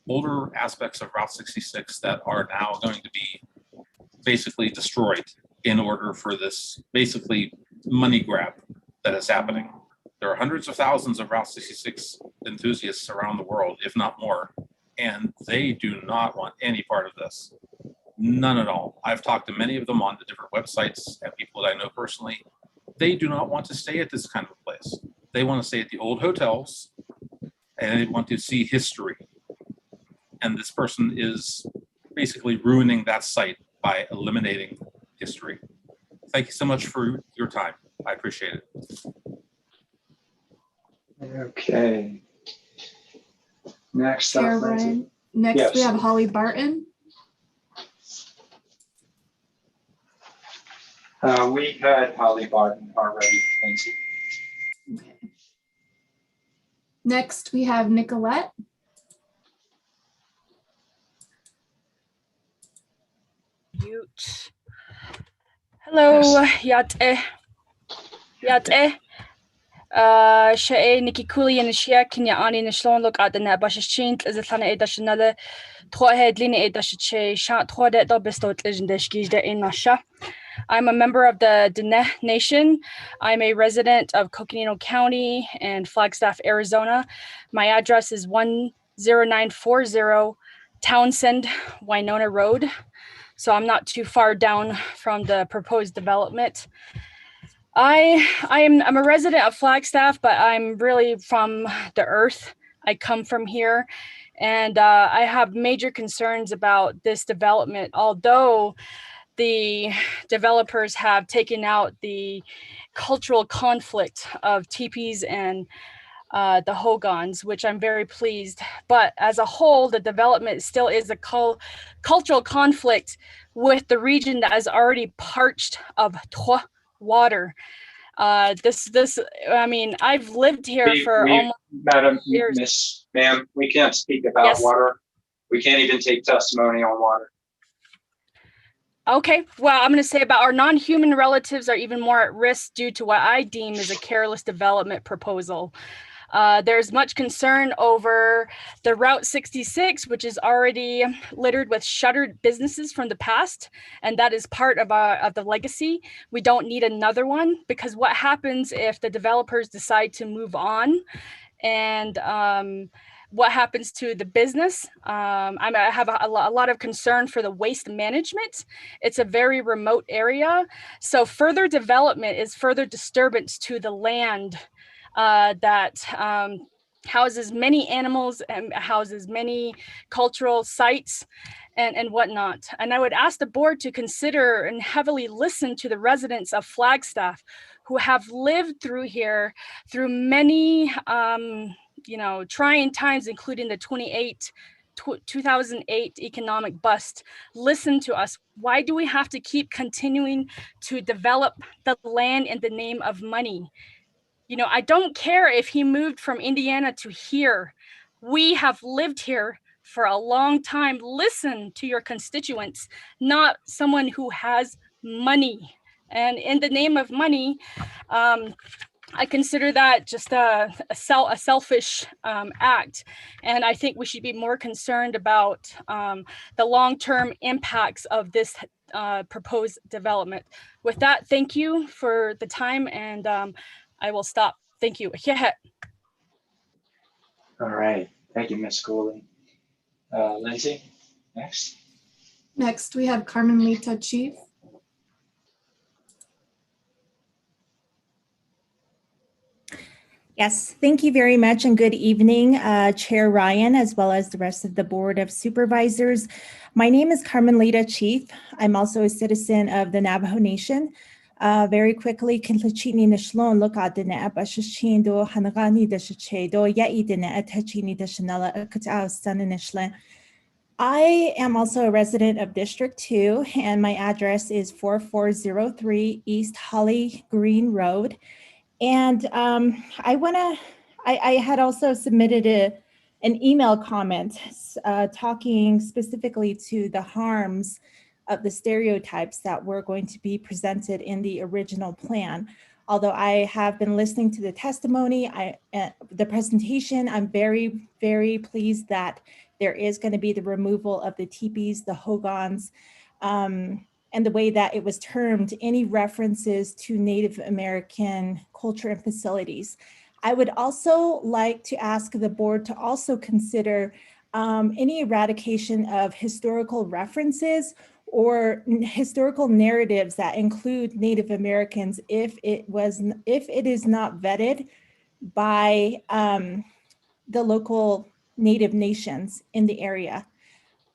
older aspects of Route 66 that are now going to be basically destroyed in order for this basically money grab that is happening. There are hundreds of thousands of Route 66 enthusiasts around the world, if not more, and they do not want any part of this. None at all. I've talked to many of them on the different websites and people that I know personally. They do not want to stay at this kind of place. They want to stay at the old hotels and they want to see history. And this person is basically ruining that site by eliminating history. Thank you so much for your time. I appreciate it. Okay. Next Chair up, Lindsay. Ryan. Next, Yes. we have Holly Barton. We had Holly Barton already, Lindsay. Okay. Next, we have Nicolette. Mute. Hello, Yate. Shea Nikki Cooley and Shia Kenya Ani Nishlon look at the net Bashint as a Tana Edashanada Trohead Lina Edashe Shat Trodet Dobestot Legendish in Nasha. I'm a member of the Dene Nation. I'm a resident of Coconino County and Flagstaff, Arizona. My address is 10940 Townsend, Winona Road. So I'm not too far down from the proposed development. I'm a resident of Flagstaff, but I'm really from the earth. I come from here, and I have major concerns about this development. Although the developers have taken out the cultural conflict of teepees and the hogans, which I'm very pleased. But as a whole, the development still is a cultural conflict with the region that is already parched of water. I mean, I've lived here for almost Madam, years. Ma'am, we can't speak about Yes. water. We can't even take testimony on water. Okay, well, I'm going to say about our non-human relatives are even more at risk due to what I deem is a careless development proposal. There's much concern over the Route 66, which is already littered with shuttered businesses from the past, and that is part of the legacy. We don't need another one, because what happens if the developers decide to move on, and what happens to the business? I have a lot of concern for the waste management. It's a very remote area, so further development is further disturbance to the land that houses many animals and houses many cultural sites and whatnot. And I would ask the board to consider and heavily listen to the residents of Flagstaff who have lived through here through many trying times, including the 28 2008 economic bust. Listen to us. Why do we have to keep continuing to develop the land in the name of money? You know, I don't care if he moved from Indiana to here. We have lived here for a long time. Listen to your constituents, not someone who has money. And in the name of money, I consider that just a selfish act. And I think we should be more concerned about the long-term impacts of this proposed development. With that, thank you for the time, and I will stop. Thank you. All right. Thank you, Ms. Cooley. Lindsay, next. Next, we have Carmenita Chief. Yes, thank you very much and good evening, Chair Ryan, as well as the rest of the Board of Supervisors. My name is Carmenita Chief. I'm also a citizen of the Navajo Nation. Very quickly, Kintlachini Nishlon look at the Abashindo, Hanagani de Shichedo, Yaidina, Atachini de Chanela, Kutao, San Nishlan. I am also a resident of District 2, and my address is 4403 East Holly Green Road. And I had also submitted an email comment talking specifically to the harms of the stereotypes that were going to be presented in the original plan. Although I have been listening to the testimony, the presentation, I'm very, very pleased that there is going to be the removal of the teepees, the hogans, and the way that it was termed, any references to Native American culture and facilities. I would also like to ask the board to also consider any eradication of historical references or historical narratives that include Native Americans if it is not vetted by the local Native nations in the area.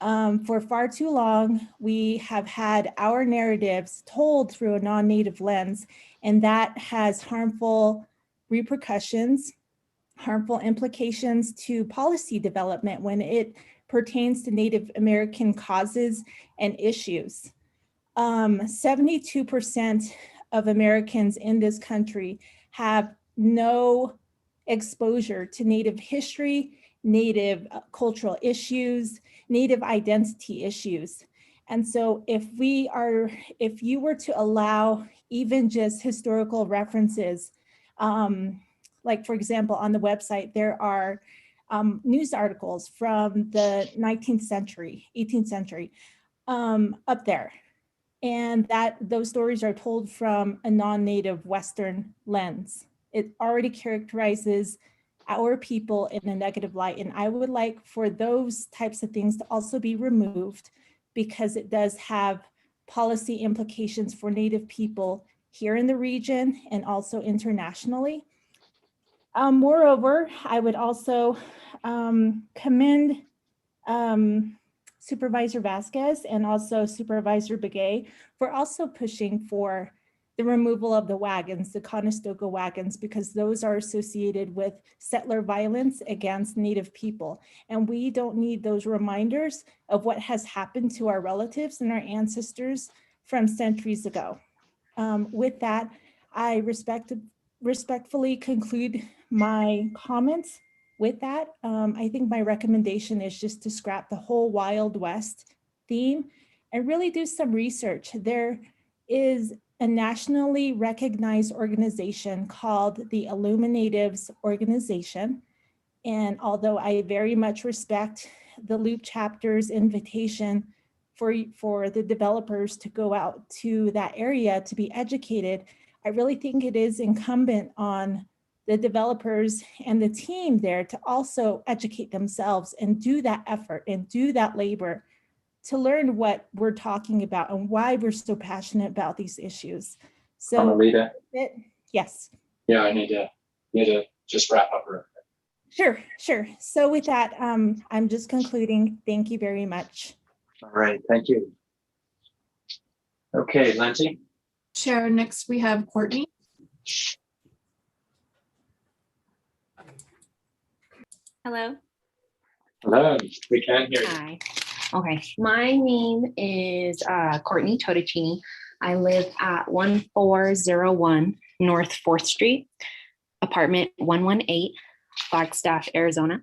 For far too long, we have had our narratives told through a non-Native lens, and that has harmful repercussions, harmful implications to policy development when it pertains to Native American causes and issues. 72% of Americans in this country have no exposure to Native history, Native cultural issues, Native identity issues. And so if you were to allow even just historical references, like for example, on the website, there are news articles from the 19th century, 18th century up there. And those stories are told from a non-Native Western lens. It already characterizes our people in a negative light. And I would like for those types of things to also be removed because it does have policy implications for Native people here in the region and also internationally. Moreover, I would also commend Supervisor Vasquez and also Supervisor Begay for also pushing for the removal of the wagons, the Conestoga wagons, because those are associated with settler violence against Native people. And we don't need those reminders of what has happened to our relatives and our ancestors from centuries ago. With that, I respectfully conclude my comments. With that, I think my recommendation is just to scrap the whole Wild West theme and really do some research. There is a nationally recognized organization called the Illuminatives Organization. And although I very much respect the Loop chapter's invitation for the developers to go out to that area to be educated, I really think it is incumbent on the developers and the team there to also educate themselves and do that effort and do that labor to learn what we're talking about and why we're so passionate about these issues. So, Carmelita. Yes. Yeah, I need to just wrap up. Sure. So with that, I'm just concluding. Thank you very much. All right, thank you. Okay, Lindsay. Chair, next we have Courtney. Hello. Hello, we can hear you. Hi. Okay, my name is Courtney Totticini. I live at 1401 North 4th Street, apartment 118, Flagstaff, Arizona.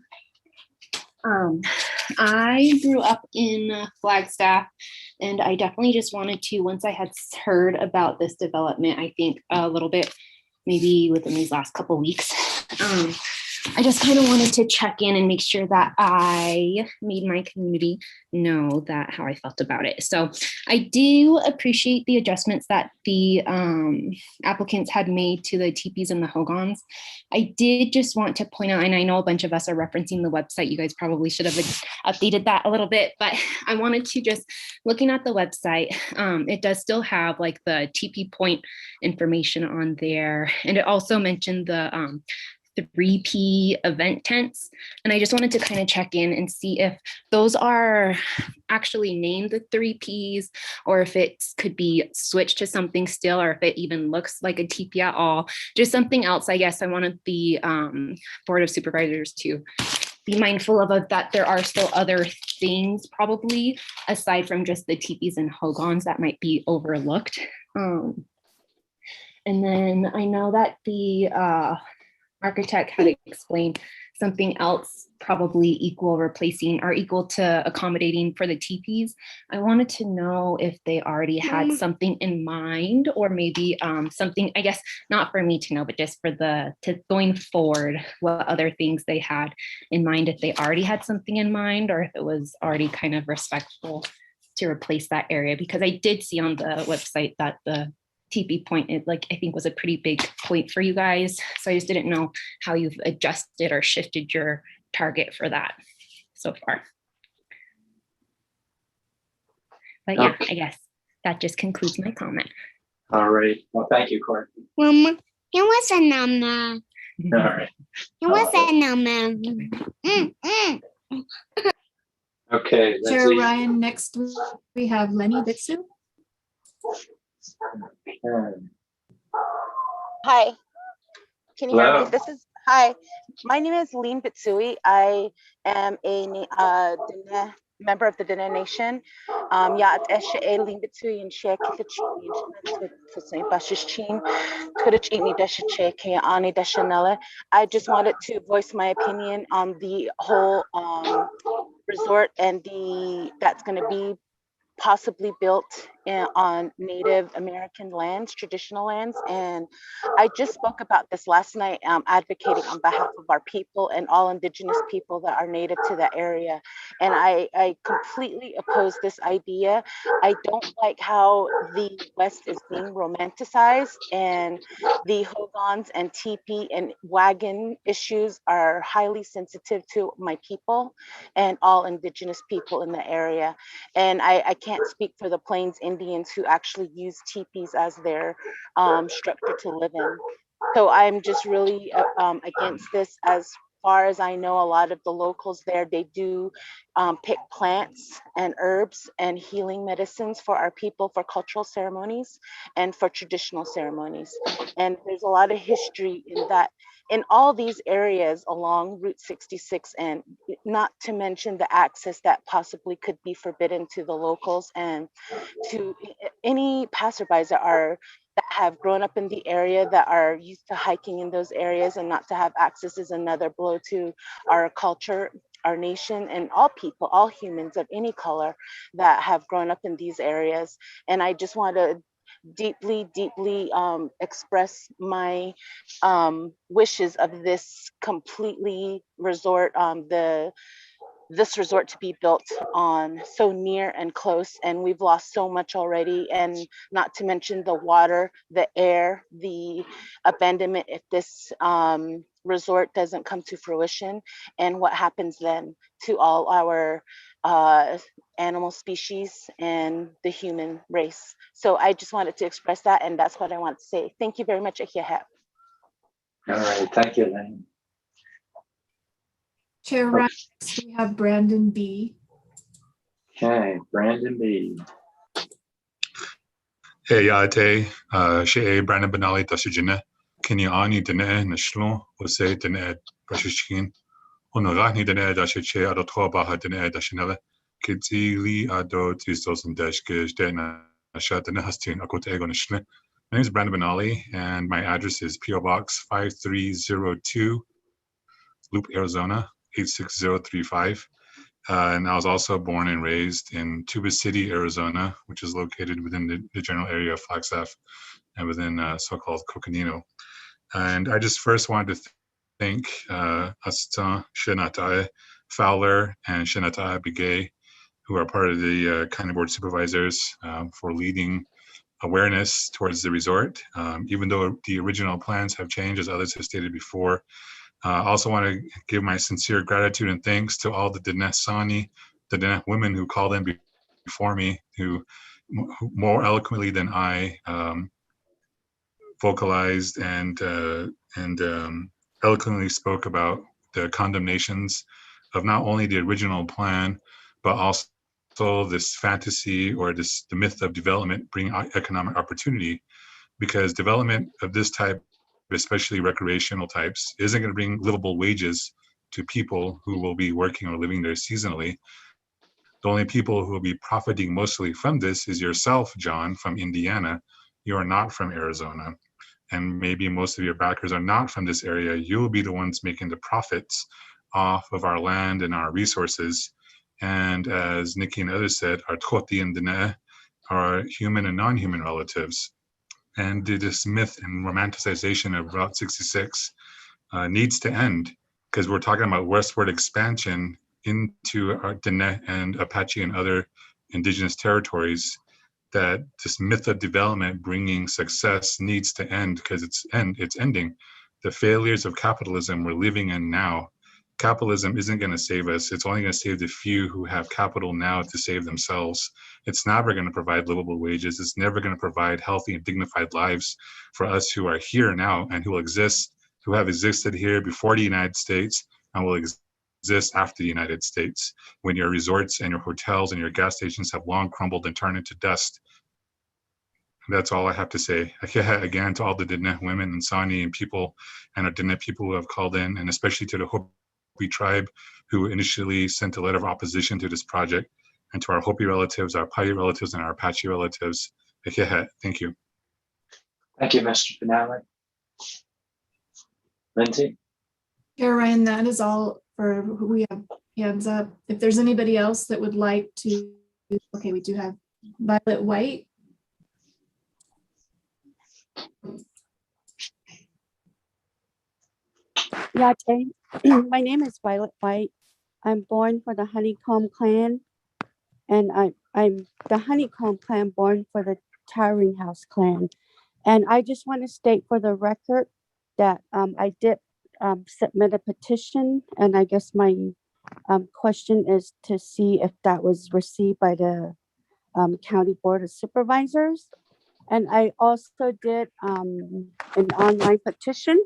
I grew up in Flagstaff, and I definitely just wanted to, once I had heard about this development, I think a little bit, maybe within these last couple weeks, I just kind of wanted to check in and make sure that I made my community know that how I felt about it. So I do appreciate the adjustments that the applicants had made to the teepees and the hogans. I did just want to point out, and I know a bunch of us are referencing the website, you guys probably should have updated that a little bit, but I wanted to just, looking at the website, it does still have like the teepee point information on there. And it also mentioned the 3P event tents. And I just wanted to kind of check in and see if those are actually named the 3Ps, or if it could be switched to something still, or if it even looks like a teepee at all. Just something else, I guess I wanted the Board of Supervisors to be mindful of that there are still other things probably aside from just the teepees and hogans that might be overlooked. And then I know that the architect had explained something else, probably equal replacing or equal to accommodating for the teepees. I wanted to know if they already had something in mind, or maybe something, I guess, not for me to know, but just for going forward, what other things they had in mind, if they already had something in mind, or if it was already kind of respectful to replace that area. Because I did see on the website that the teepee point, I think was a pretty big point for you guys. So I just didn't know how you've adjusted or shifted your target for that so far. But yeah, I guess that just concludes my comment. All right. Well, thank you, Courtney. Mama, it was a number. All right. It was a number. Okay. Chair Ryan, next we have Lenny Bitsu. Hi, can you hear Hello. me? Hi, my name is Lean Bitsui. I am a member of the Dene Nation. Yeah, it's Lean Bitsui and Shea Kitachini to St. Bashishchin, Kudachini Deshache, Kayani Deshanella. I just wanted to voice my opinion on the whole resort and that's going to be possibly built on Native American lands, traditional lands. And I just spoke about this last night, advocating on behalf of our people and all Indigenous people that are native to that area. And I completely oppose this idea. I don't like how the West is being romanticized, and the hogans and teepee and wagon issues are highly sensitive to my people and all Indigenous people in the area. And I can't speak for the Plains Indians who actually use teepees as their structure to live in. So I'm just really against this. As far as I know, a lot of the locals there, they do pick plants and herbs and healing medicines for our people for cultural ceremonies and for traditional ceremonies. And there's a lot of history in that, in all these areas along Route 66, and not to mention the access that possibly could be forbidden to the locals and to any passerbys that have grown up in the area, that are used to hiking in those areas, and not to have access is another blow to our culture, our nation, and all people, all humans of any color that have grown up in these areas. And I just want to deeply express my wishes of this completely resort, this resort to be built on so near and close, and we've lost so much already, and not to mention the water, the air, the abandonment if this resort doesn't come to fruition, and what happens then to all our animal species and the human race. So I just wanted to express that, and that's what I want to say. Thank you very much, Ahihep. All right, thank you, Lane. Chair Ryan, next we have Brandon B. Okay, Brandon B. Hey, Yate, Shea Brandon Benali Tasujina, Kenya Ani Dene Nashlo, Jose Dene Prashishkin, Honorani dene da che ado toba dene da shinele. Kitsili ado tistos and dash dena shut and hastin akot egon shne. My name is Brandon Benali, and my address is PO Box 5302, Loop, Arizona 86035. And I was also born and raised in Tuba City, Arizona, which is located within the general area of Flagstaff and within so-called Coconino. And I just first wanted to thank Aston Shinatai Fowler and Shinatai Bigay, who are part of the County Board of Supervisors, for leading awareness towards the resort. Even though the original plans have changed, as others have stated before, I also want to give my sincere gratitude and thanks to all the Dinesani, the Diné women who called in before me, who more eloquently than I vocalized and eloquently spoke about the condemnations of not only the original plan, but also this fantasy or the myth of development bringing economic opportunity, because development of this type, especially recreational types, isn't going to bring livable wages to people who will be working or living there seasonally. The only people who will be profiting mostly from this is yourself, John, from Indiana. You are not from Arizona. And maybe most of your backers are not from this area. You'll be the ones making the profits off of our land and our resources. And as Nikki and others said, our Toti and Dene are human and non-human relatives. And this myth and romanticization of Route 66 needs to end, because we're talking about westward expansion into our Dene and Apache and other indigenous territories. That this myth of development bringing success needs to end, because it's ending. The failures of capitalism we're living in now. Capitalism isn't going to save us. It's only going to save the few who have capital now to save themselves. It's never going to provide livable wages. It's never going to provide healthy and dignified lives for us who are here now and who have existed here before the United States and will exist after the United States, when your resorts and your hotels and your gas stations have long crumbled and turned into dust. That's all I have to say. Again, to all the Diné women and Sani and people and our Diné people who have called in, and especially to the Hopi tribe who initially sent a letter of opposition to this project, and to our Hopi relatives, our Paiute relatives, and our Apache relatives. Thank you. Thank you, Mr. Benali. Lindsay? Chair Ryan, that is all for who we have hands up. If there's anybody else that would like to, okay, we do have Violet White. Yeah, my name is Violet White. I'm born for the Honeycomb clan, and I'm the Honeycomb clan born for the Towering House clan. And I just want to state for the record that I did submit a petition, and I guess my question is to see if that was received by the County Board of Supervisors. And I also did an online petition,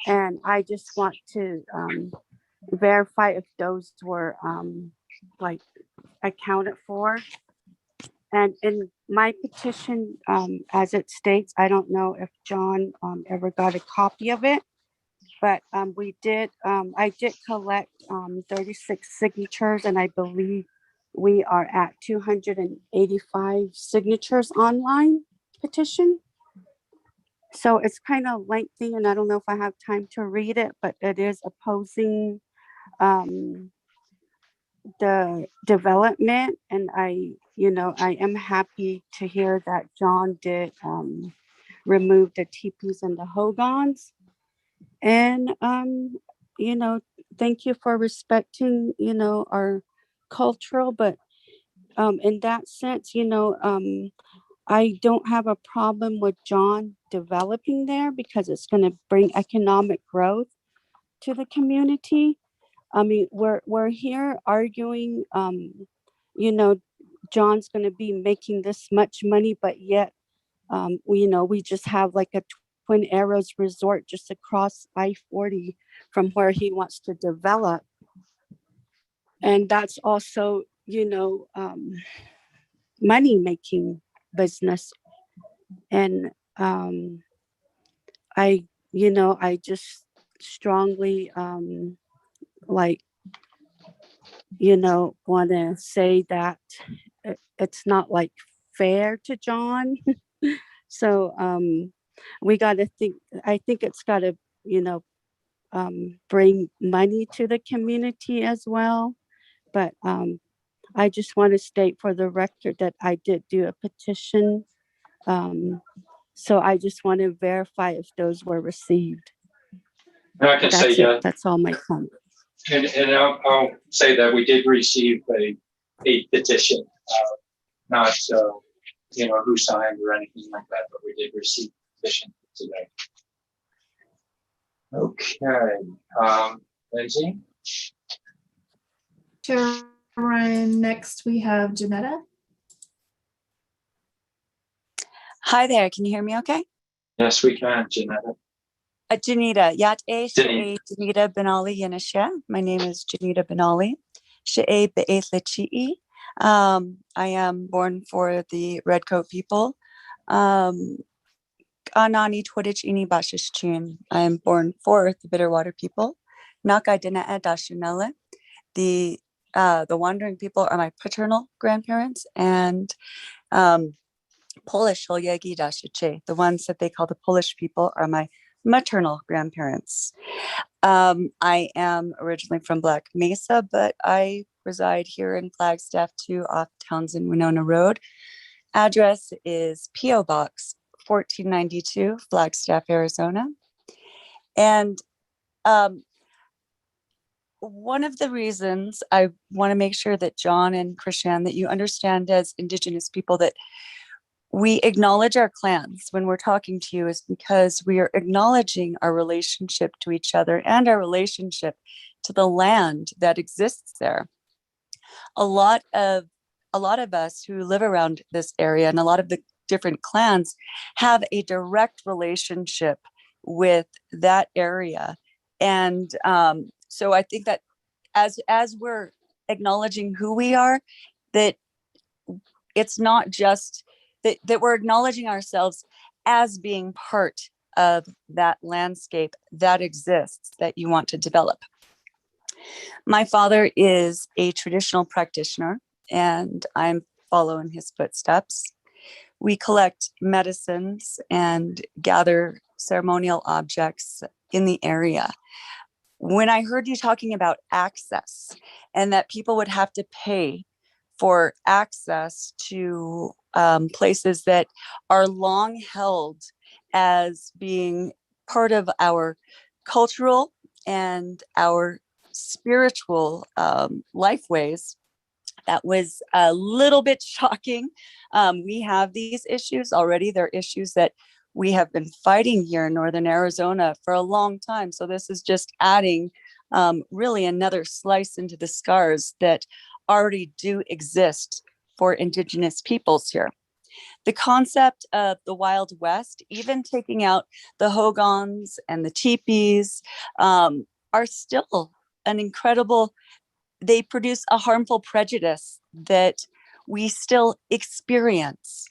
and I just want to verify if those were like accounted for. And in my petition, as it states, I don't know if John ever got a copy of it, but I did collect 36 signatures, and I believe we are at 285 signatures online petition. So it's kind of lengthy, and I don't know if I have time to read it, but it is opposing the development. And I am happy to hear that John did remove the teepees and the hogans. And, thank you for respecting, our cultural, but in that sense, I don't have a problem with John developing there, because it's going to bring economic growth to the community. I mean, we're here arguing, John's going to be making this much money, but yet, we just have like a Twin Arrows resort just across I-40 from where he wants to develop. And that's also, money making business. And I just strongly like, want to say that it's not like fair to John. So we got to think, I think it's got to, bring money to the community as well. But I just want to state for the record that I did do a petition. So I just want to verify if those were received. And I can say, yeah, That's all my comments. and I'll say that we did receive a petition, not, who signed or anything like that, but we did receive a petition today. Okay, Lindsay? Chair Ryan, next we have Janetta. Hi there, can you hear me okay? Yes, we can, Janetta. Janita, Yat E She'e Janita Benali Yanasha. My name is Janita Benali. She'e Be'eth Lechi'i. I am born for the Redcoat people. Anani Twitich Ini Bashishchun. I am born for the Bitterwater people. Nakai Dina'a Dashanele. The wandering people are my paternal grandparents, and Polish Holyegi Dashiche, the ones that they call the Polish people, are my maternal grandparents. I am originally from Black Mesa, but I reside here in Flagstaff 2 off Townsend Winona Road. Address is P.O. Box 1492, Flagstaff, Arizona. And one of the reasons I want to make sure that John and Christian, that you understand as Indigenous people that we acknowledge our clans when we're talking to you is because we are acknowledging our relationship to each other and our relationship to the land that exists there. A lot of us who live around this area and a lot of the different clans have a direct relationship with that area. And so I think that as we're acknowledging who we are, that it's not just that we're acknowledging ourselves as being part of that landscape that exists that you want to develop. My father is a traditional practitioner, and I'm following his footsteps. We collect medicines and gather ceremonial objects in the area. When I heard you talking about access and that people would have to pay for access to places that are long held as being part of our cultural and our spiritual lifeways, that was a little bit shocking. We have these issues already. They're issues that we have been fighting here in Northern Arizona for a long time. So this is just adding really another slice into the scars that already do exist for Indigenous peoples here. The concept of the Wild West, even taking out the hogans and the teepees, are still an incredible, they produce a harmful prejudice that we still experience.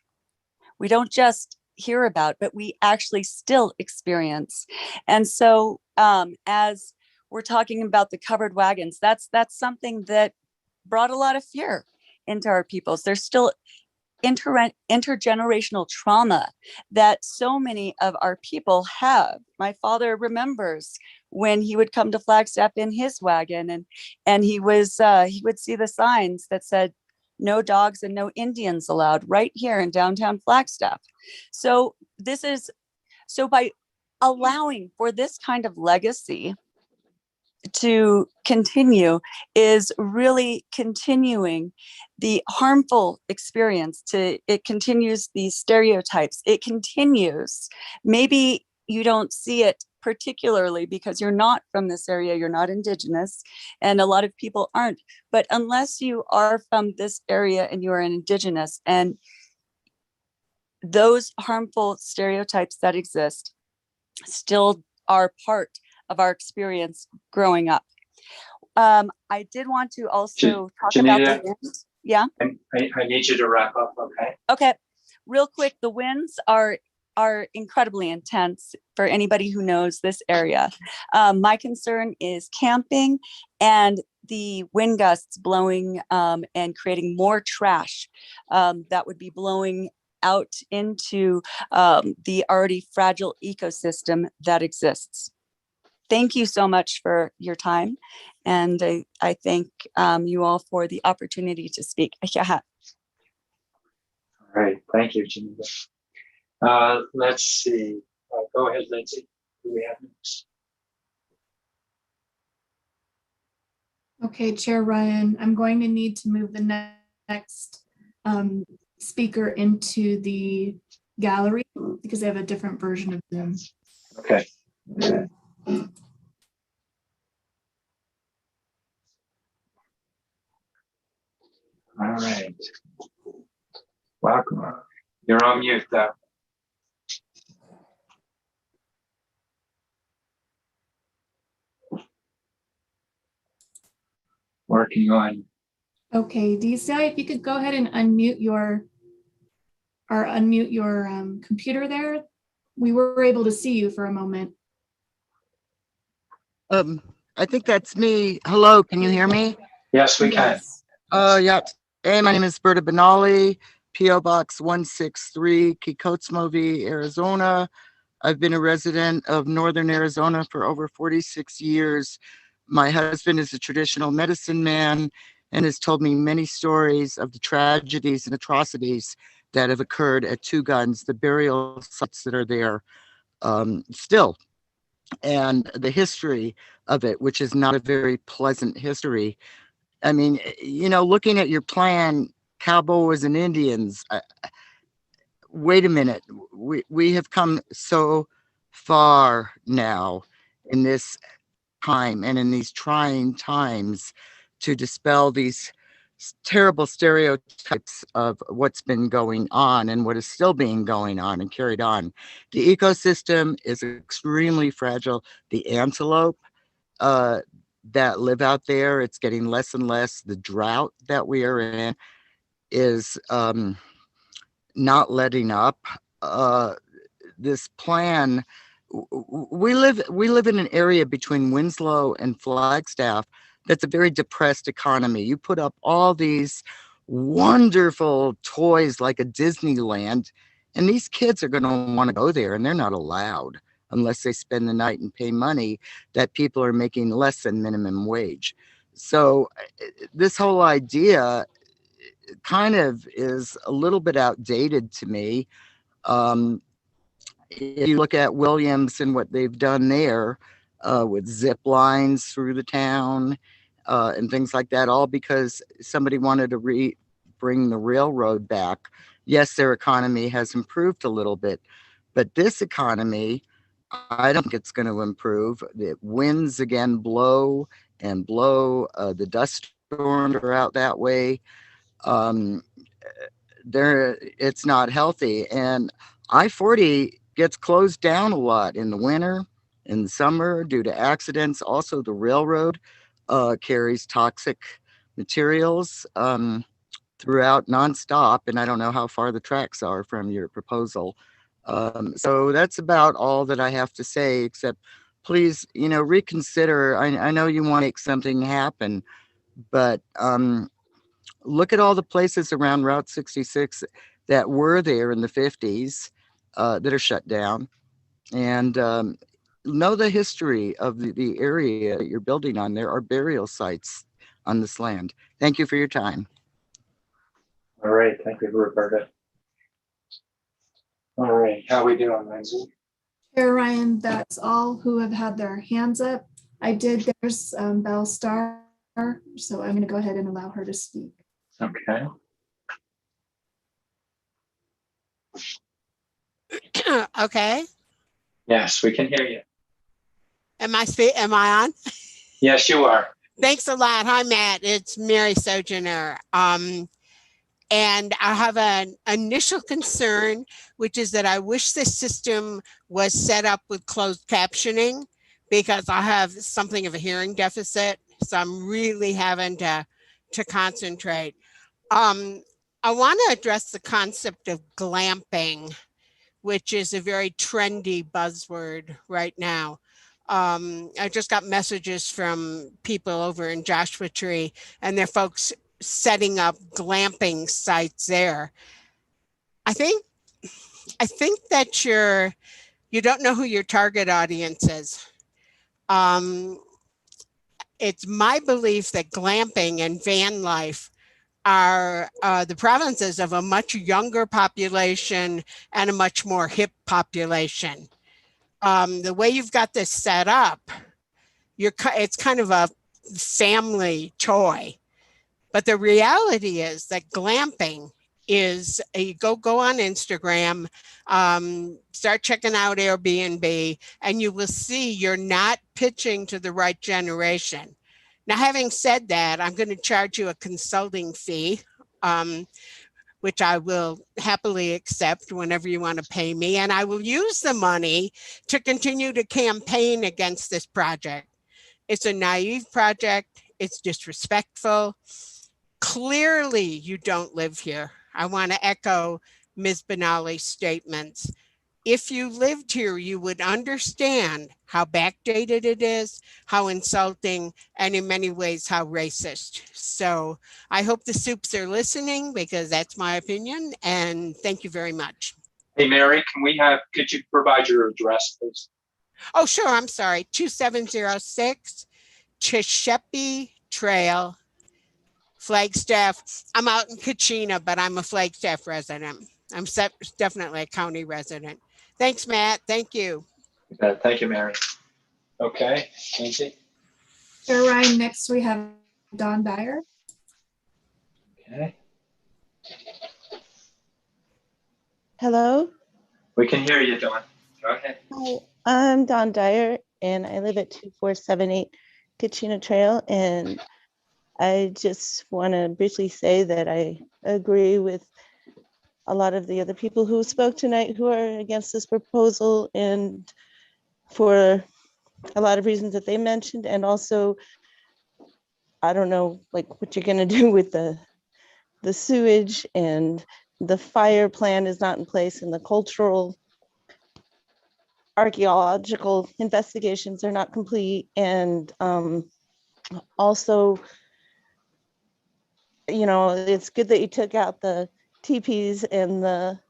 We don't just hear about, but we actually still experience. And so as we're talking about the covered wagons, that's something that brought a lot of fear into our peoples. There's still intergenerational trauma that so many of our people have. My father remembers when he would come to Flagstaff in his wagon, and he would see the signs that said no dogs and no Indians allowed right here in downtown Flagstaff. So by allowing for this kind of legacy to continue is really continuing the harmful experience. It continues these stereotypes. It continues. Maybe you don't see it particularly because you're not from this area, you're not Indigenous, and a lot of people aren't. But unless you are from this area and you are an Indigenous, and those harmful stereotypes that exist still are part of our experience growing up. I did want to also talk about the winds. Yeah. I need you to wrap up, okay? Okay, real quick. The winds are are incredibly intense for anybody who knows this area. My concern is camping and the wind gusts blowing and creating more trash that would be blowing out into the already fragile ecosystem that exists. Thank you so much for your time. And I thank you all for the opportunity to speak. All right, thank you, Geneva. Let's see. Go ahead, Lindsay. Who do we have next? Okay, Chair Ryan, I'm going to need to move the next speaker into the gallery because they have a different version of Zoom. Okay. All right. Welcome. You're on mute, though. Working on. Okay, DCI, if you could go ahead and unmute your computer there. We were able to see you for a moment. I think that's me. Hello, can you hear me? Yes, we can. Yeah. Hey, my name is Berta Benali, P.O. Box 163, Kikotsmovi, Arizona. I've been a resident of Northern Arizona for over 46 years. My husband is a traditional medicine man and has told me many stories of the tragedies and atrocities that have occurred at Two Guns, the burial sites that are there still, and the history of it, which is not a very pleasant history. I mean, you know, looking at your plan, cowboys and Indians, wait a minute, we have come so far now in this time and in these trying times to dispel these terrible stereotypes of what's been going on and what is still being going on and carried on. The ecosystem is extremely fragile. The antelope that live out there, it's getting less and less. The drought that we are in is not letting up. This plan, we live in an area between Winslow and Flagstaff that's a very depressed economy. You put up all these wonderful toys like a Disneyland, and these kids are going to want to go there, and they're not allowed unless they spend the night and pay money that people are making less than minimum wage. So this whole idea kind of is a little bit outdated to me. If you look at Williams and what they've done there with zip lines through the town and things like that, all because somebody wanted to bring the railroad back. Yes, their economy has improved a little bit, but this economy, I don't think it's going to improve. The winds again blow and blow. The dust storms are out that way. It's not healthy. And I-40 gets closed down a lot in the winter, in the summer due to accidents. Also, the railroad carries toxic materials throughout nonstop, and I don't know how far the tracks are from your proposal. So that's about all that I have to say, except please, you know, reconsider. I know you want to make something happen, but look at all the places around Route 66 that were there in the 50s that are shut down, and know the history of the area that you're building on. There are burial sites on this land. Thank you for your time. All right, thank you, Roberta. All right, how are we doing, Lindsay? Chair Ryan, that's all who have had their hands up. There's Belle Starr, so I'm going to go ahead and allow her to speak. Okay. Okay. Yes, we can hear you. Am I on? Yes, you are. Thanks a lot. Hi, Matt. It's Mary Sojourner. And I have an initial concern, which is that I wish this system was set up with closed captioning because I have something of a hearing deficit. So I'm really having to concentrate. I want to address the concept of glamping which is a very trendy buzzword right now. I just got messages from people over in Joshua Tree, and their folks setting up glamping sites there. I think that you don't know who your target audience is. It's my belief that glamping and van life are the provinces of a much younger population and a much more hip population. The way you've got this set up, it's kind of a family toy. But the reality is that glamping is you go on Instagram, start checking out Airbnb, and you will see you're not pitching to the right generation. Now, having said that, I'm going to charge you a consulting fee, which I will happily accept whenever you want to pay me. And I will use the money to continue to campaign against this project. It's a naive project. It's disrespectful. Clearly, you don't live here. I want to echo Ms. Benally's statements. If you lived here, you would understand how backdated it is, how insulting, and in many ways, how racist. So I hope the Soups are listening, because that's my opinion. And thank you very much. Hey, Mary, could you provide your address, please? Oh, sure. I'm sorry. 2706 Chishepe Trail, Flagstaff. I'm out in Kachina, but I'm a Flagstaff resident. I'm definitely a county resident. Thanks, Matt. Thank you. Thank you, Mary. Okay, Nancy. Chair Ryan, next we have Don Dyer. Okay. Hello. We can hear you, Dawn. Go ahead. Hi, I'm Don Dyer, and I live at 2478 Kachina Trail. And I just want to briefly say that I agree with a lot of the other people who spoke tonight who are against this proposal, and for a lot of reasons that they mentioned. And also, I don't know, like, what you're going to do with the sewage, and the fire plan is not in place, and the cultural archaeological investigations are not complete. And also, you know, it's good that you took out the teepees and the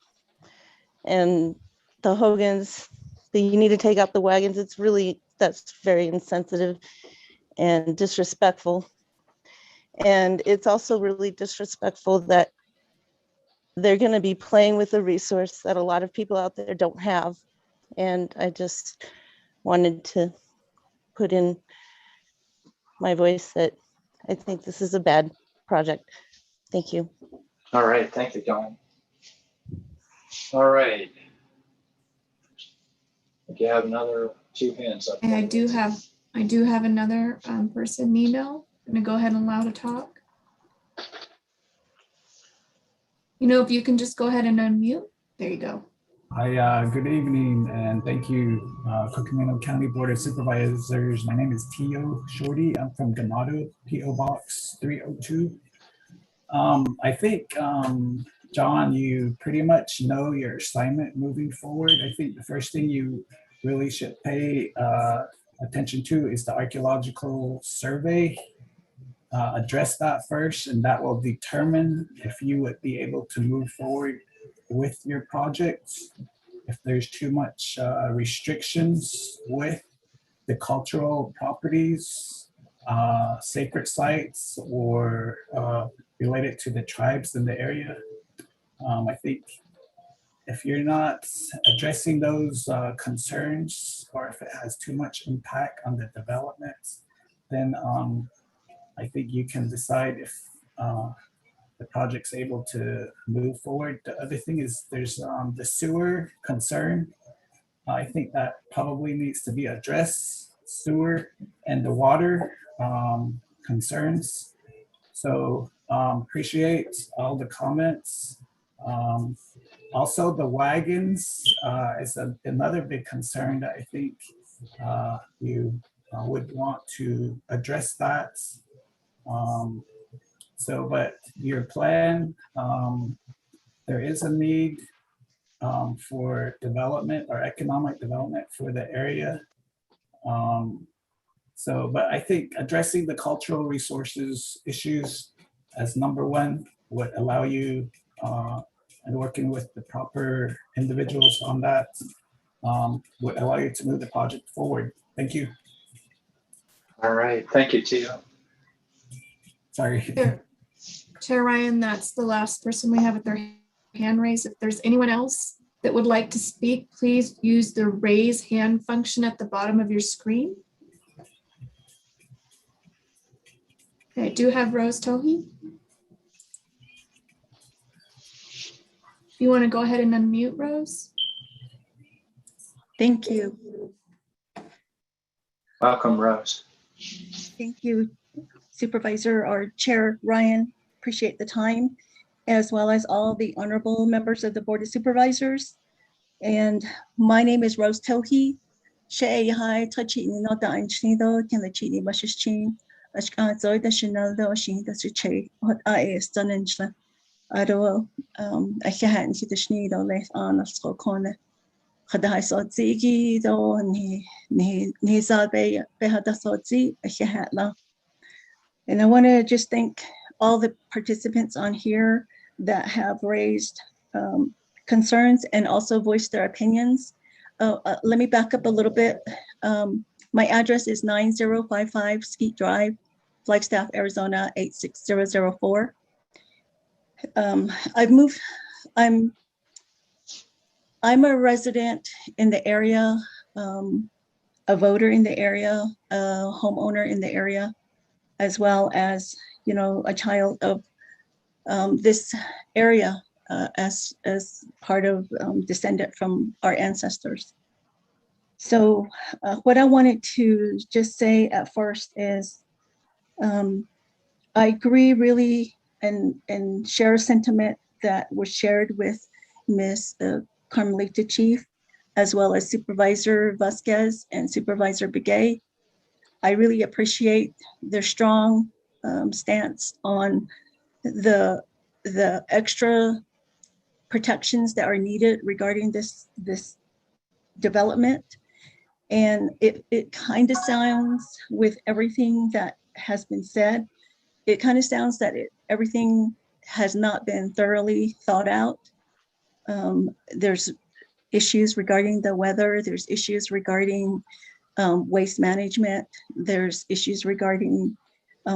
hogans, but you need to take out the wagons. That's very insensitive and disrespectful. And it's also really disrespectful that they're going to be playing with a resource that a lot of people out there don't have. And I just wanted to put in my voice that I think this is a bad project. Thank you. All right, thank you, Dawn. All right. I think you have another two hands up. And I do have another person, Nino. I'm gonna go ahead and allow to talk. If you can just go ahead and unmute. There you go. Hi, good evening, and thank you, Coconino County Board of Supervisors. My name is Tio Shorty. I'm from Ganado, P.O. Box 302. I think, John, you pretty much know your assignment moving forward. I think the first thing you really should pay attention to is the archaeological survey. Address that first, and that will determine if you would be able to move forward with your projects. If there's too much restrictions with the cultural properties, sacred sites, or related to the tribes in the area. I think if you're not addressing those concerns, or if it has too much impact on the development, then I think you can decide if the project's able to move forward. The other thing is there's the sewer concern. I think that probably needs to be addressed, sewer and the water concerns. So appreciate all the comments. Also, the wagons is another big concern that I think you would want to address that. But your plan, there is a need for development or economic development for the area. But I think addressing the cultural resources issues as number one would allow you, and working with the proper individuals on that, would allow you to move the project forward. Thank you. All right, thank you, Tio. Sorry. Chair Ryan, that's the last person we have with their hand raised. If there's anyone else that would like to speak, please use the raise hand function at the bottom of your screen. Okay, I do have Rose Tohi. You want to go ahead and unmute, Rose? Thank you. Welcome, Rose. Thank you, Supervisor or Chair Ryan. Appreciate the time, as well as all the honorable members of the Board of Supervisors. And my name is Rose Tohi. Hi, Tachi Nino da Einchnido, can the Chini Mashes Chin, Ashkanzo, the Chaneldo, Shin, the Suche, what I is done in Schla. I do, I can't see the Schneedo left on a school corner. Hadai Sotzigi, though, and he Zabe, Behada Sotzi, I can't laugh. And I want to just thank all the participants on here that have raised concerns and also voiced their opinions. Let me back up a little bit. My address is 9055 Skeet Drive, Flagstaff, Arizona 86004. I've moved, I'm a resident in the area, a voter in the area, a homeowner in the area, as well as, you know, a child of this area as part of descendant from our ancestors. So what I wanted to just say at first is I agree really and share a sentiment that was shared with Ms. Carmelita Chief, as well as Supervisor Vasquez and Supervisor Begay. I really appreciate their strong stance on the extra protections that are needed regarding this development. And it kind of sounds, with everything that has been said, it kind of sounds that everything has not been thoroughly thought out. There's issues regarding the weather, there's issues regarding waste management, there's issues regarding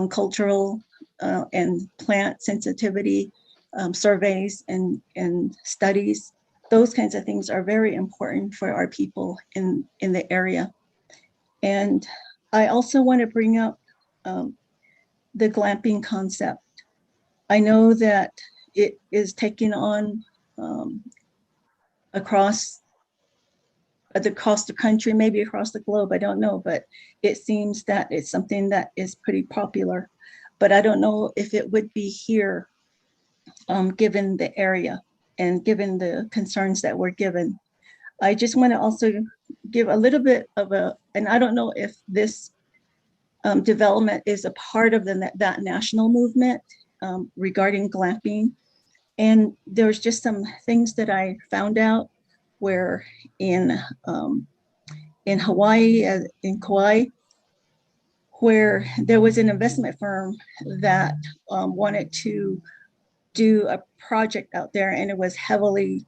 cultural and plant sensitivity surveys and studies. Those kinds of things are very important for our people in the area. And I also want to bring up the glamping concept. I know that it is taking on across the country, maybe across the globe, I don't know, but it seems that it's something that is pretty popular. But I don't know if it would be here, given the area and given the concerns that were given. I just want to also give a little bit of and I don't know if this development is a part of that national movement regarding glamping. And there's just some things that I found out where in Hawaii, in Kauai, where there was an investment firm that wanted to do a project out there, and it was heavily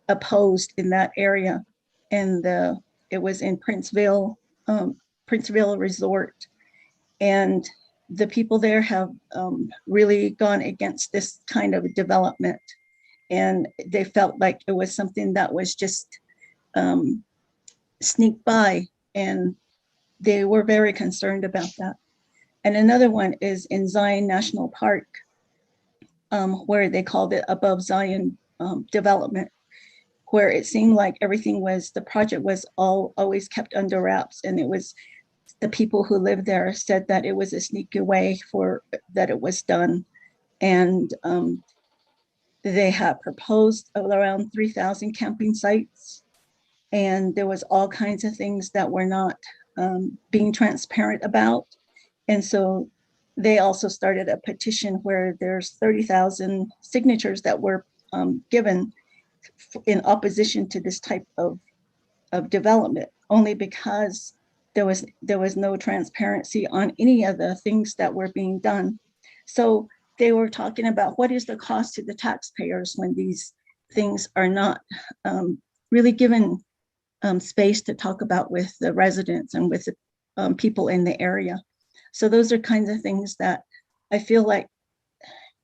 opposed in that area. And it was in Princeville Resort. And the people there have really gone against this kind of development. And they felt like it was something that was just sneaked by, and they were very concerned about that. And another one is in Zion National Park, where they called it Above Zion Development, where it seemed like the project was always kept under wraps, and it was the people who lived there said that it was a sneaky way that it was done. And they had proposed around 3,000 camping sites, and there was all kinds of things that were not being transparent about. And so they also started a petition where there's 30,000 signatures that were given, in opposition to this type of development, only because there was no transparency on any of the things that were being done. So they were talking about what is the cost to the taxpayers when these things are not really given space to talk about with the residents and with the people in the area. So those are kinds of things that I feel like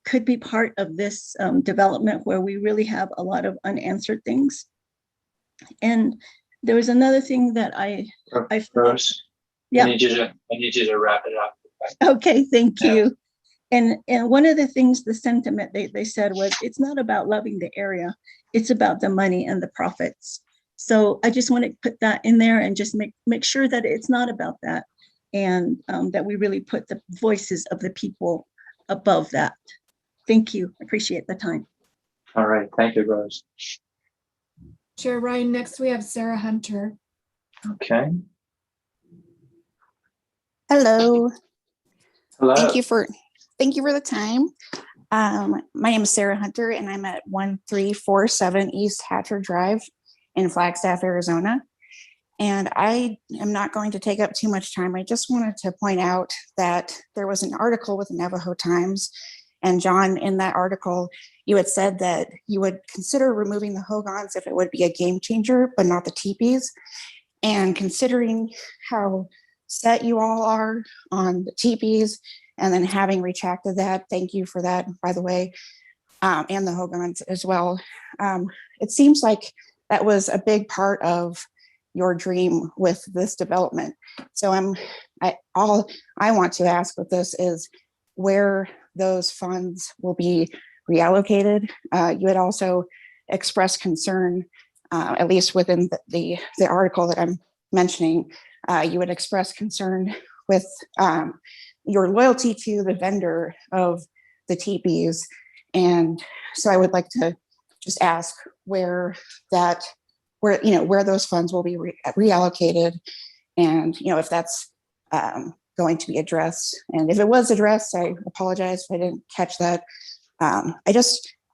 could be part of this development, where we really have a lot of unanswered things. And there was another thing that I Rose, yeah. I need you to wrap it up. Okay, thank you. And one of the things, the sentiment they said was, it's not about loving the area, it's about the money and the profits. So I just want to put that in there and just make sure that it's not about that, and that we really put the voices of the people above that. Thank you. Appreciate the time. All right. Thank you, Rose. Chair Ryan, next we have Sarah Hunter. Okay. Hello. Hello. Thank you for the time. My name is Sarah Hunter, and I'm at 1347 East Hatcher Drive in Flagstaff, Arizona. And I am not going to take up too much time. I just wanted to point out that there was an article with the Navajo Times, and John, in that article, you had said that you would consider removing the hogans if it would be a game changer, but not the teepees. And considering how set you all are on the teepees, and then having retracted that, thank you for that, by the way, and the hogans as well. It seems like that was a big part of your dream with this development. So all I want to ask with this is where those funds will be reallocated. You had also expressed concern, at least within the article that I'm mentioning, you would express concern with your loyalty to the vendor of the teepees. And so I would like to just ask where those funds will be reallocated, and if that's going to be addressed. And if it was addressed, I apologize if I didn't catch that. I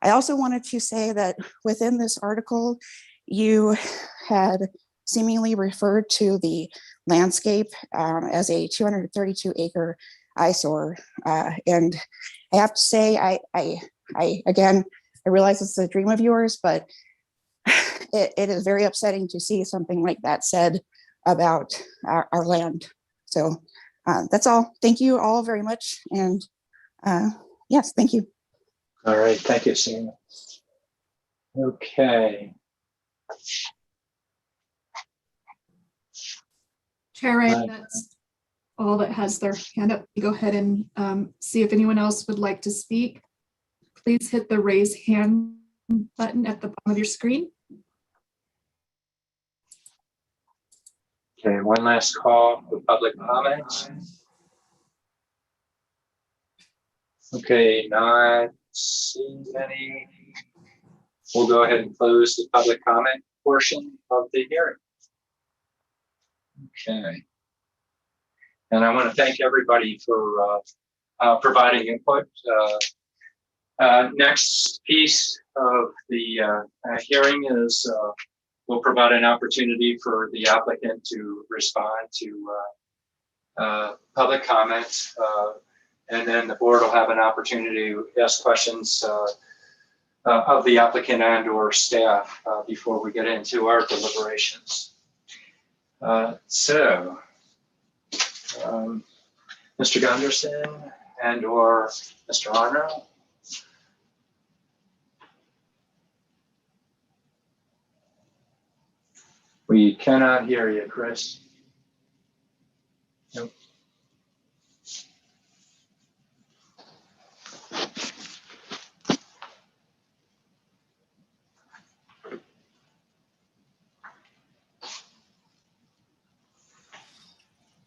also wanted to say that within this article, you had seemingly referred to the landscape as a 232 acre eyesore. And I have to say, I realize it's a dream of yours, but it is very upsetting to see something like that said about our land. So that's all. Thank you all very much. And yes, thank you. All right. Thank you, Sarah. Okay. Chair Ryan, that's all that has their hand up. You go ahead and see if anyone else would like to speak. Please hit the raise hand button at the bottom of your screen. Okay, one last call for public comments. Okay, not seeing any. We'll go ahead and close the public comment portion of the hearing. Okay. And I want to thank everybody for providing input. Next piece of the hearing is we'll provide an opportunity for the applicant to respond to public comment, and then the board will have an opportunity to ask questions of the applicant and or staff before we get into our deliberations. Mr. Gunderson and or Mr. Arno. We cannot hear you, Chris. Nope.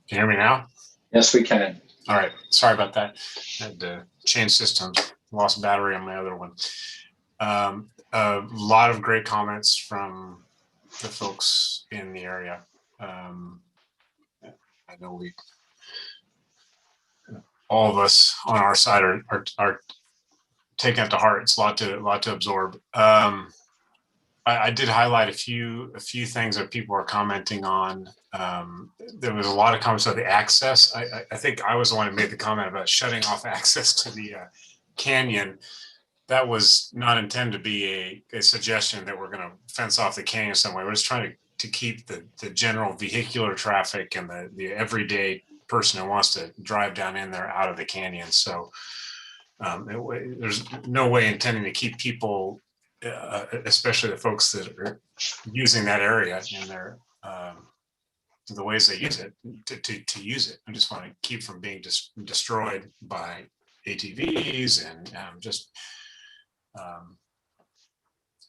Can you hear me now? Yes, we can. All right. Sorry about that. I had to change systems. Lost battery on my other one. A lot of great comments from the folks in the area. I know all of us on our side are taking it to heart. It's a lot to absorb. I did highlight a few things that people are commenting on. There was a lot of comments about the access. I think I was the one who made the comment about shutting off access to the canyon. That was not intended to be a suggestion that we're going to fence off the canyon some way. We're just trying to keep the general vehicular traffic and the everyday person who wants to drive down in there out of the canyon. So there's no way intending to keep people, especially the folks that are using that area in their the ways they use it to use it. I just want to keep from being destroyed by ATVs and just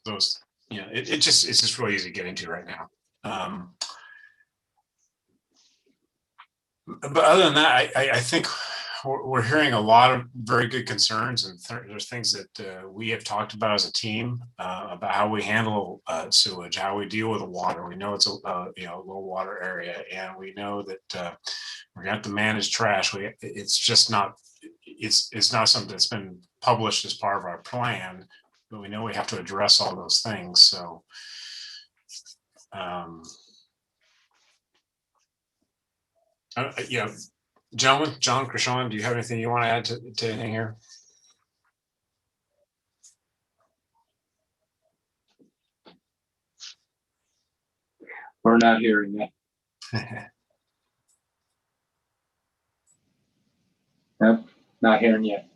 those, you know, it's just really easy to get into right now. But other than that, I think we're hearing a lot of very good concerns, and there's things that we have talked about as a team about how we handle sewage, how we deal with the water. We know it's a low water area, and we know that we're gonna have to manage trash. It's just not it's not something that's been published as part of our plan, but we know we have to address all those things. So gentlemen, John, Krishan, do you have anything you want to add to anything here? We're not hearing that. Nope, not hearing yet.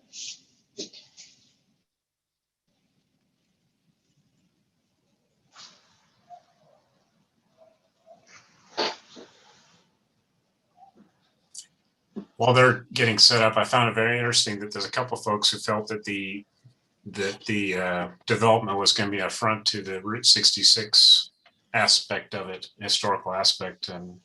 While they're getting set up, I found it very interesting that there's a couple of folks who felt that the development was going to be a front to the Route 66 aspect of it, historical aspect, and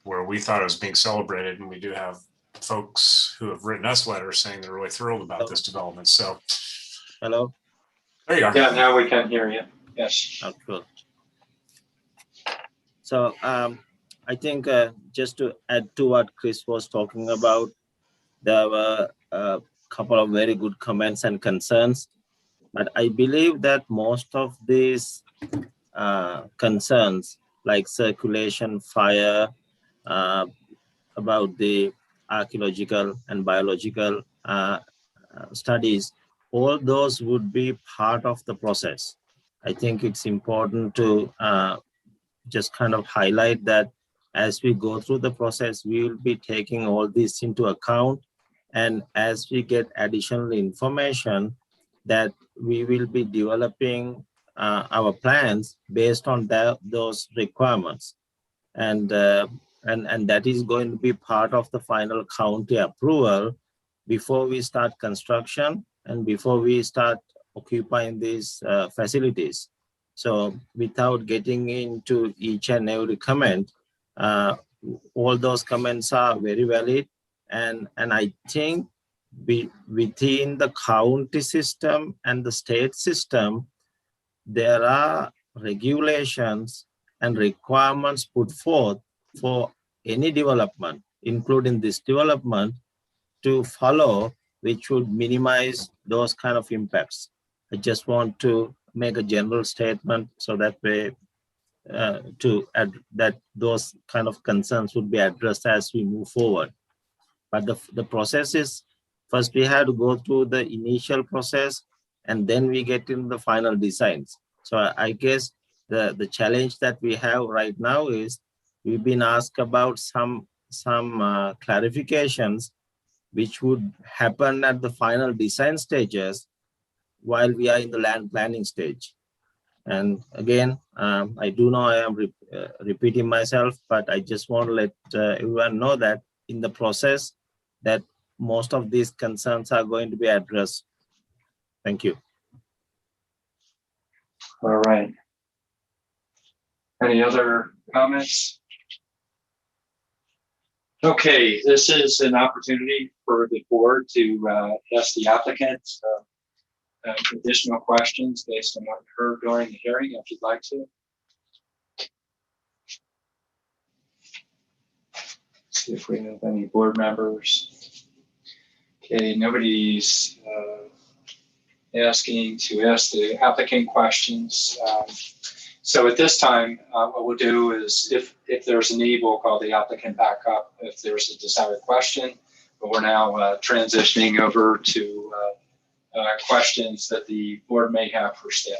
where we thought it was being celebrated. And we do have folks who have written us letters saying they're really thrilled about this development. So, hello. There you are. Yeah, now we can hear you. Yes. Oh, cool. So I think just to add to what Chris was talking about, there were a couple of very good comments and concerns, but I believe that most of these concerns like circulation, fire, about the archaeological and biological studies, all those would be part of the process. I think it's important to just kind of highlight that as we go through the process, we will be taking all this into account. And as we get additional information, that we will be developing our plans based on those requirements. And that is going to be part of the final county approval before we start construction and before we start occupying these facilities. So without getting into each and every comment, all those comments are very valid. And I think within the county system and the state system, there are regulations and requirements put forth for any development, including this development, to follow, which would minimize those kind of impacts. I just want to make a general statement so that way that those kind of concerns would be addressed as we move forward. But the process is, first we have to go through the initial process and then we get in the final designs. So I guess the challenge that we have right now is we've been asked about some clarifications which would happen at the final design stages while we are in the land planning stage. And again, I do know I am repeating myself, but I just want to let everyone know that in the process that most of these concerns are going to be addressed. Thank you. All right. Any other comments? Okay, this is an opportunity for the board to ask the applicants additional questions based on what you heard during the hearing, if you'd like to. See if we have any board members. Okay, nobody's asking to ask the applicant questions. So at this time, what we'll do is if there's a need, we'll call the applicant back up if there's a desired question. But we're now transitioning over to questions that the board may have for staff.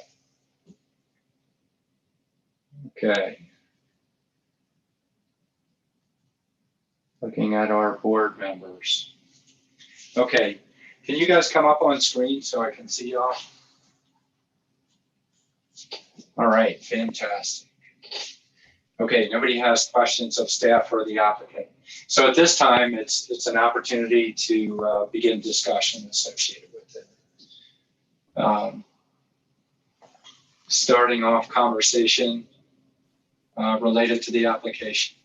Okay. Looking at our board members. Okay, can you guys come up on screen so I can see y'all? All right, fantastic. Okay, nobody has questions of staff or the applicant. So at this time, it's an opportunity to begin discussion associated with it. Starting off conversation related to the application.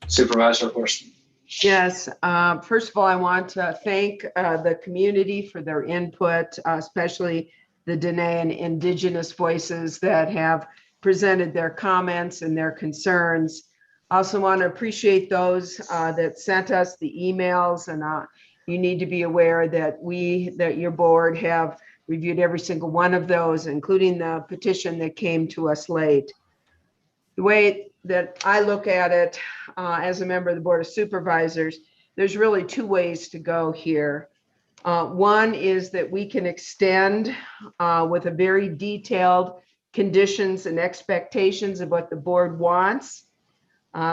Supervisor Horstman. Yes, first of all, I want to thank the community for their input, especially the Dene and Indigenous voices that have presented their comments and their concerns. I also want to appreciate those that sent us the emails, and you need to be aware that your board have reviewed every single one of those, including the petition that came to us late. The way that I look at it as a member of the Board of Supervisors, there's really two ways to go here. One is that we can extend with a very detailed conditions and expectations of what the board wants,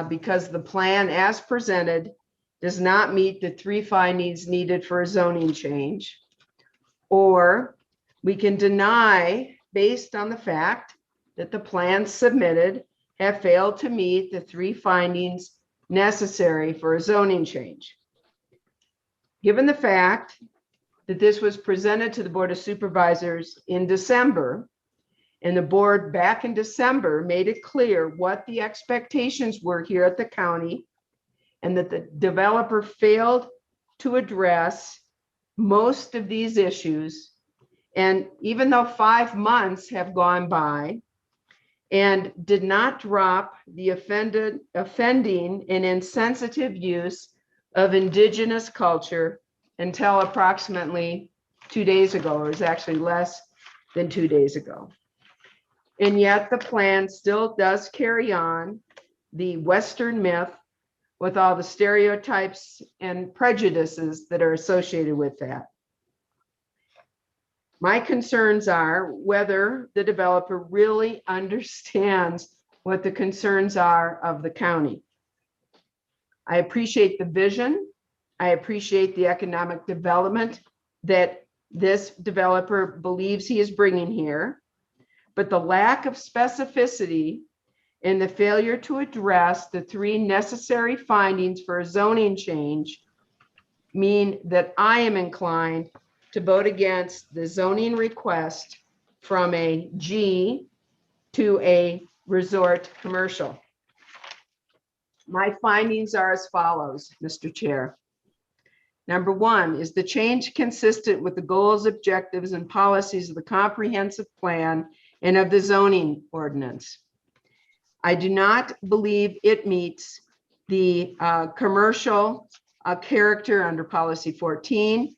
because the plan as presented does not meet the 3 findings needed for a zoning change. Or we can deny based on the fact that the plans submitted have failed to meet the 3 findings necessary for a zoning change. Given the fact that this was presented to the Board of Supervisors in December, and the board back in December made it clear what the expectations were here at the county, and that the developer failed to address most of these issues. And even though 5 months have gone by, and did not drop the offending and insensitive use of Indigenous culture until approximately 2 days ago, or it was actually less than 2 days ago. And yet the plan still does carry on the Western myth with all the stereotypes and prejudices that are associated with that. My concerns are whether the developer really understands what the concerns are of the county. I appreciate the vision. I appreciate the economic development that this developer believes he is bringing here, but the lack of specificity and the failure to address the 3 necessary findings for a zoning change mean that I am inclined to vote against the zoning request from a G to a resort commercial. My findings are as follows, Mr. Chair. Number 1, is the change consistent with the goals, objectives, and policies of the comprehensive plan and of the zoning ordinance? I do not believe it meets the commercial character under policy 14.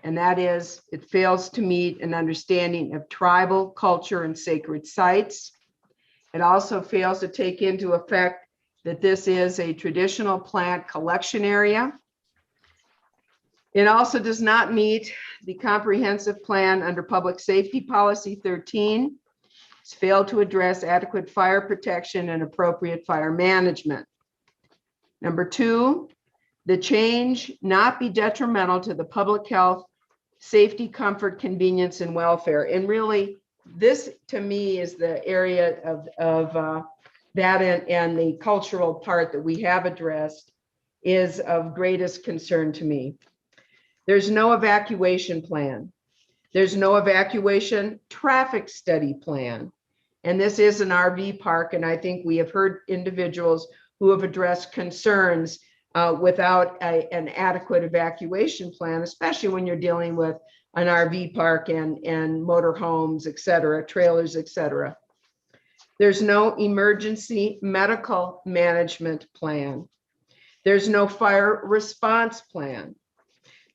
And that is, it fails to meet an understanding of tribal culture and sacred sites. It also fails to take into effect that this is a traditional plant collection area. It also does not meet the comprehensive plan under public safety policy 13. It's failed to address adequate fire protection and appropriate fire management. Number 2, the change not be detrimental to the public health, safety, comfort, convenience, and welfare. And really, this to me is the area of that and the cultural part that we have addressed is of greatest concern to me. There's no evacuation plan. There's no evacuation traffic study plan. And this is an RV park, and I think we have heard individuals who have addressed concerns without an adequate evacuation plan, especially when you're dealing with an RV park and motorhomes, et cetera, trailers, et cetera. There's no emergency medical management plan. There's no fire response plan.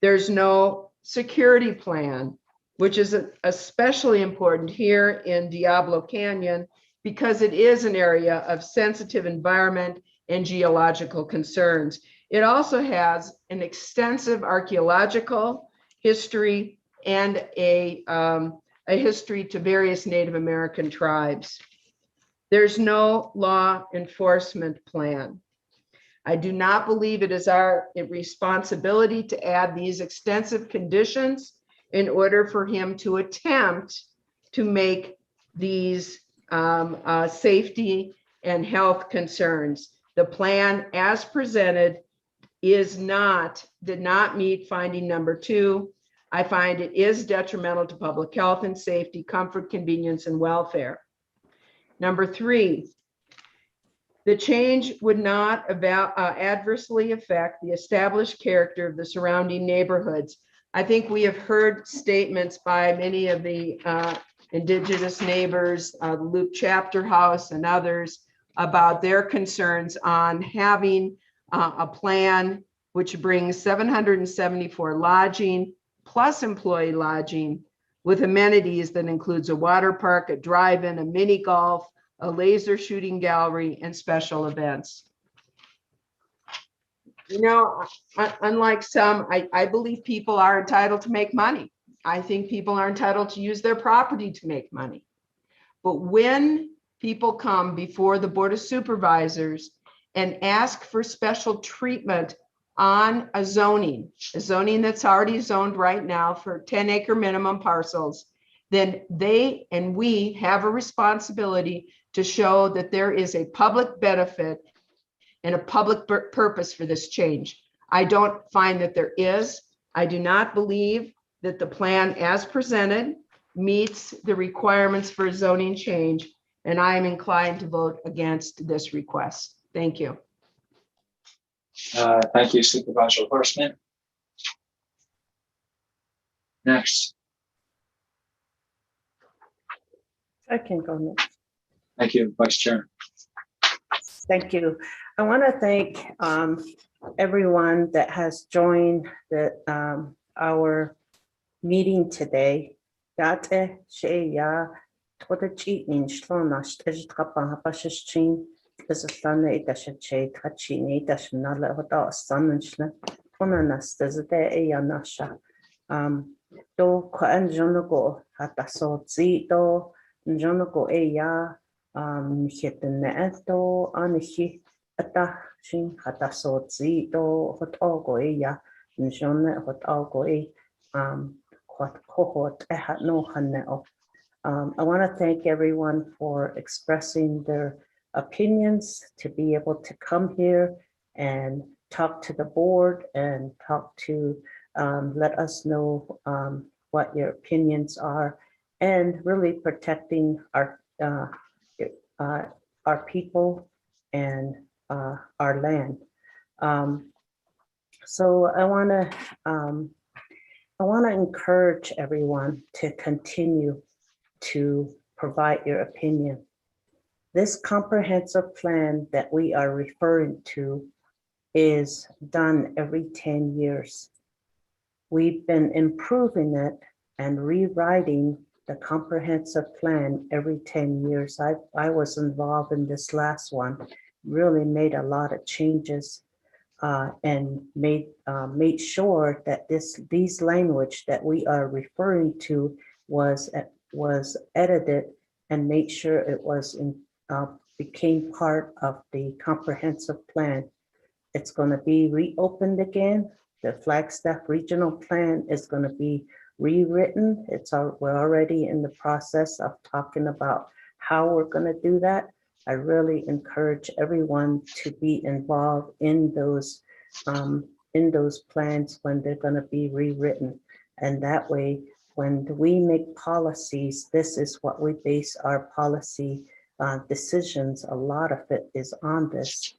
There's no security plan, which is especially important here in Diablo Canyon because it is an area of sensitive environment and geological concerns. It also has an extensive archaeological history and a history to various Native American tribes. There's no law enforcement plan. I do not believe it is our responsibility to add these extensive conditions in order for him to attempt to make these safety and health concerns. The plan as presented did not meet finding number 2. I find it is detrimental to public health and safety, comfort, convenience, and welfare. Number 3, the change would not adversely affect the established character of the surrounding neighborhoods. I think we have heard statements by many of the indigenous neighbors, Loop Chapter House and others, about their concerns on having a plan which brings 774 lodging plus employee lodging with amenities that includes a water park, a drive-in, a mini golf, a laser shooting gallery, and special events. You know, unlike some, I believe people are entitled to make money. I think people are entitled to use their property to make money. But when people come before the Board of Supervisors and ask for special treatment on a zoning that's already zoned right now for 10-acre minimum parcels, then they and we have a responsibility to show that there is a public benefit and a public purpose for this change. I don't find that there is. I do not believe that the plan as presented meets the requirements for a zoning change, and I am inclined to vote against this request. Thank you. Thank you, Supervisor Horstman. Next. I can go next. Thank you, Vice Chair. Thank you. I want to thank everyone that has joined our meeting today. I want to thank everyone for expressing their opinions, to be able to come here and talk to the board and talk to let us know what your opinions are, and really protecting our people and our land. So I want to encourage everyone to continue to provide your opinion. This comprehensive plan that we are referring to is done every 10 years. We've been improving it and rewriting the comprehensive plan every 10 years. I was involved in this last one, really made a lot of changes and made sure that these language that we are referring to was edited and made sure it was became part of the comprehensive plan. It's going to be reopened again. The Flagstaff Regional Plan is going to be rewritten. We're already in the process of talking about how we're going to do that. I really encourage everyone to be involved in those plans when they're going to be rewritten. And that way, when we make policies, this is what we base our policy decisions. A lot of it is on this.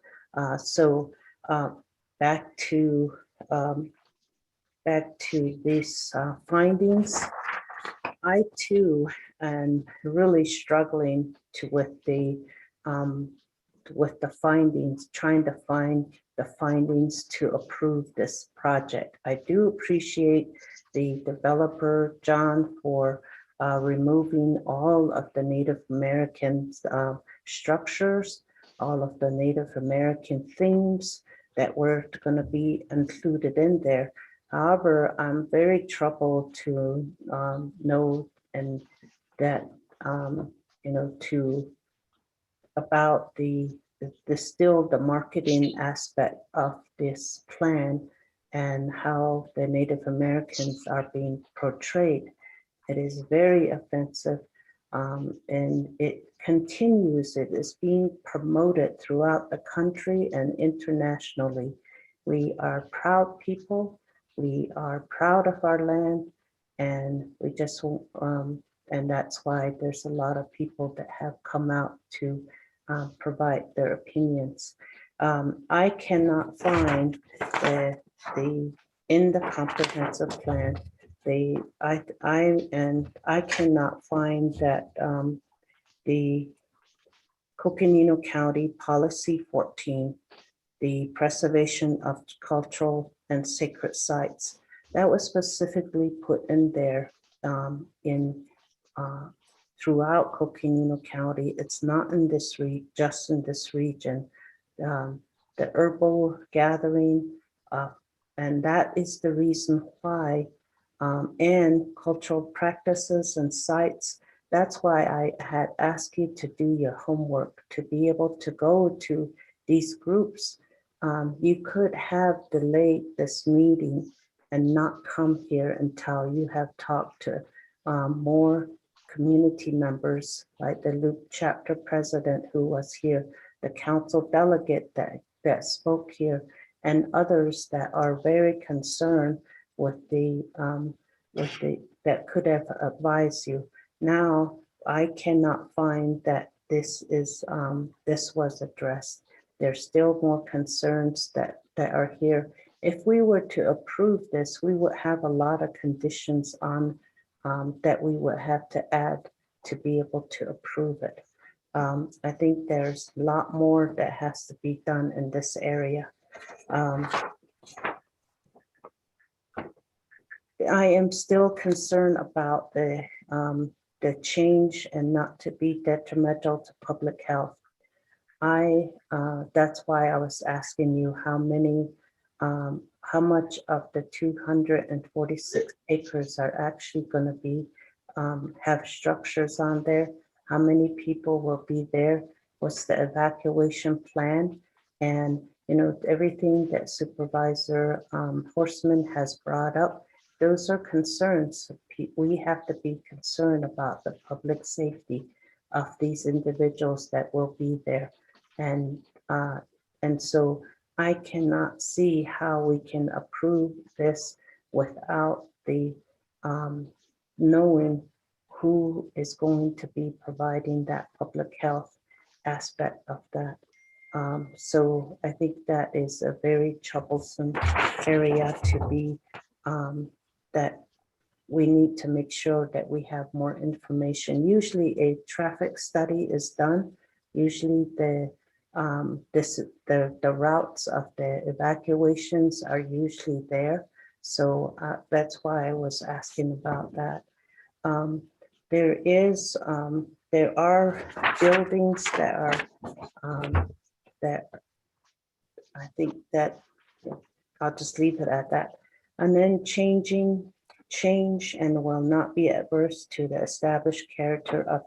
So back to these findings. I too am really struggling with the findings, trying to find the findings to approve this project. I do appreciate the developer, John, for removing all of the Native American structures, all of the Native American themes that were going to be included in there. However, I'm very troubled to know and that about the still the marketing aspect of this plan and how the Native Americans are being portrayed. It is very offensive, and it continues. It is being promoted throughout the country and internationally. We are proud people. We are proud of our land, and we just and that's why there's a lot of people that have come out to provide their opinions. I cannot find in the comprehensive plan, I cannot find that the Coconino County Policy 14, the preservation of cultural and sacred sites, that was specifically put in there throughout Coconino County. It's not in this just in this region. The herbal gathering, and that is the reason why, and cultural practices and sites. That's why I had asked you to do your homework, to be able to go to these groups. You could have delayed this meeting and not come here until you have talked to more community members, like the Luke chapter president who was here, the council delegate that spoke here, and others that are very concerned with that could have advised you. Now, I cannot find that this was addressed. There's still more concerns that are here. If we were to approve this, we would have a lot of conditions on that we would have to add to be able to approve it. I think there's a lot more that has to be done in this area. I am still concerned about the change and not to be detrimental to public health. That's why I was asking you how much of the 246 acres are actually going to be have structures on there. How many people will be there? What's the evacuation plan? And everything that Supervisor Horseman has brought up, those are concerns. We have to be concerned about the public safety of these individuals that will be there. And so I cannot see how we can approve this without the knowing who is going to be providing that public health aspect of that. So I think that is a very troublesome area to be, that we need to make sure that we have more information. Usually a traffic study is done. Usually the routes of the evacuations are usually there. So that's why I was asking about that. There are buildings that are that I think that I'll just leave it at that. And then change and will not be adverse to the established character of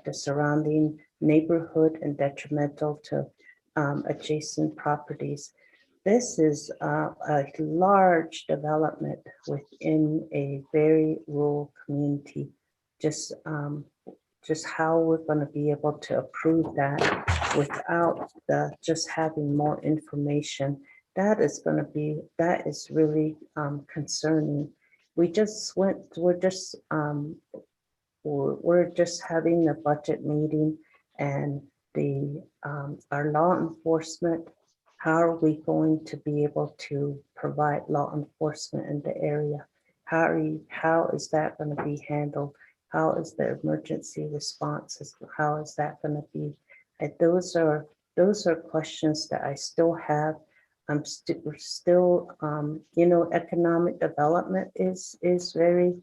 the surrounding neighborhood and detrimental to adjacent properties. This is a large development within a very rural community. Just how we're going to be able to approve that without just having more information. That is really concerning. We're just having a budget meeting, and our law enforcement, how are we going to be able to provide law enforcement in the area? How is that going to be handled? How is the emergency response? How is that going to be? And those are questions that I still have. I'm still, you know, economic development is very,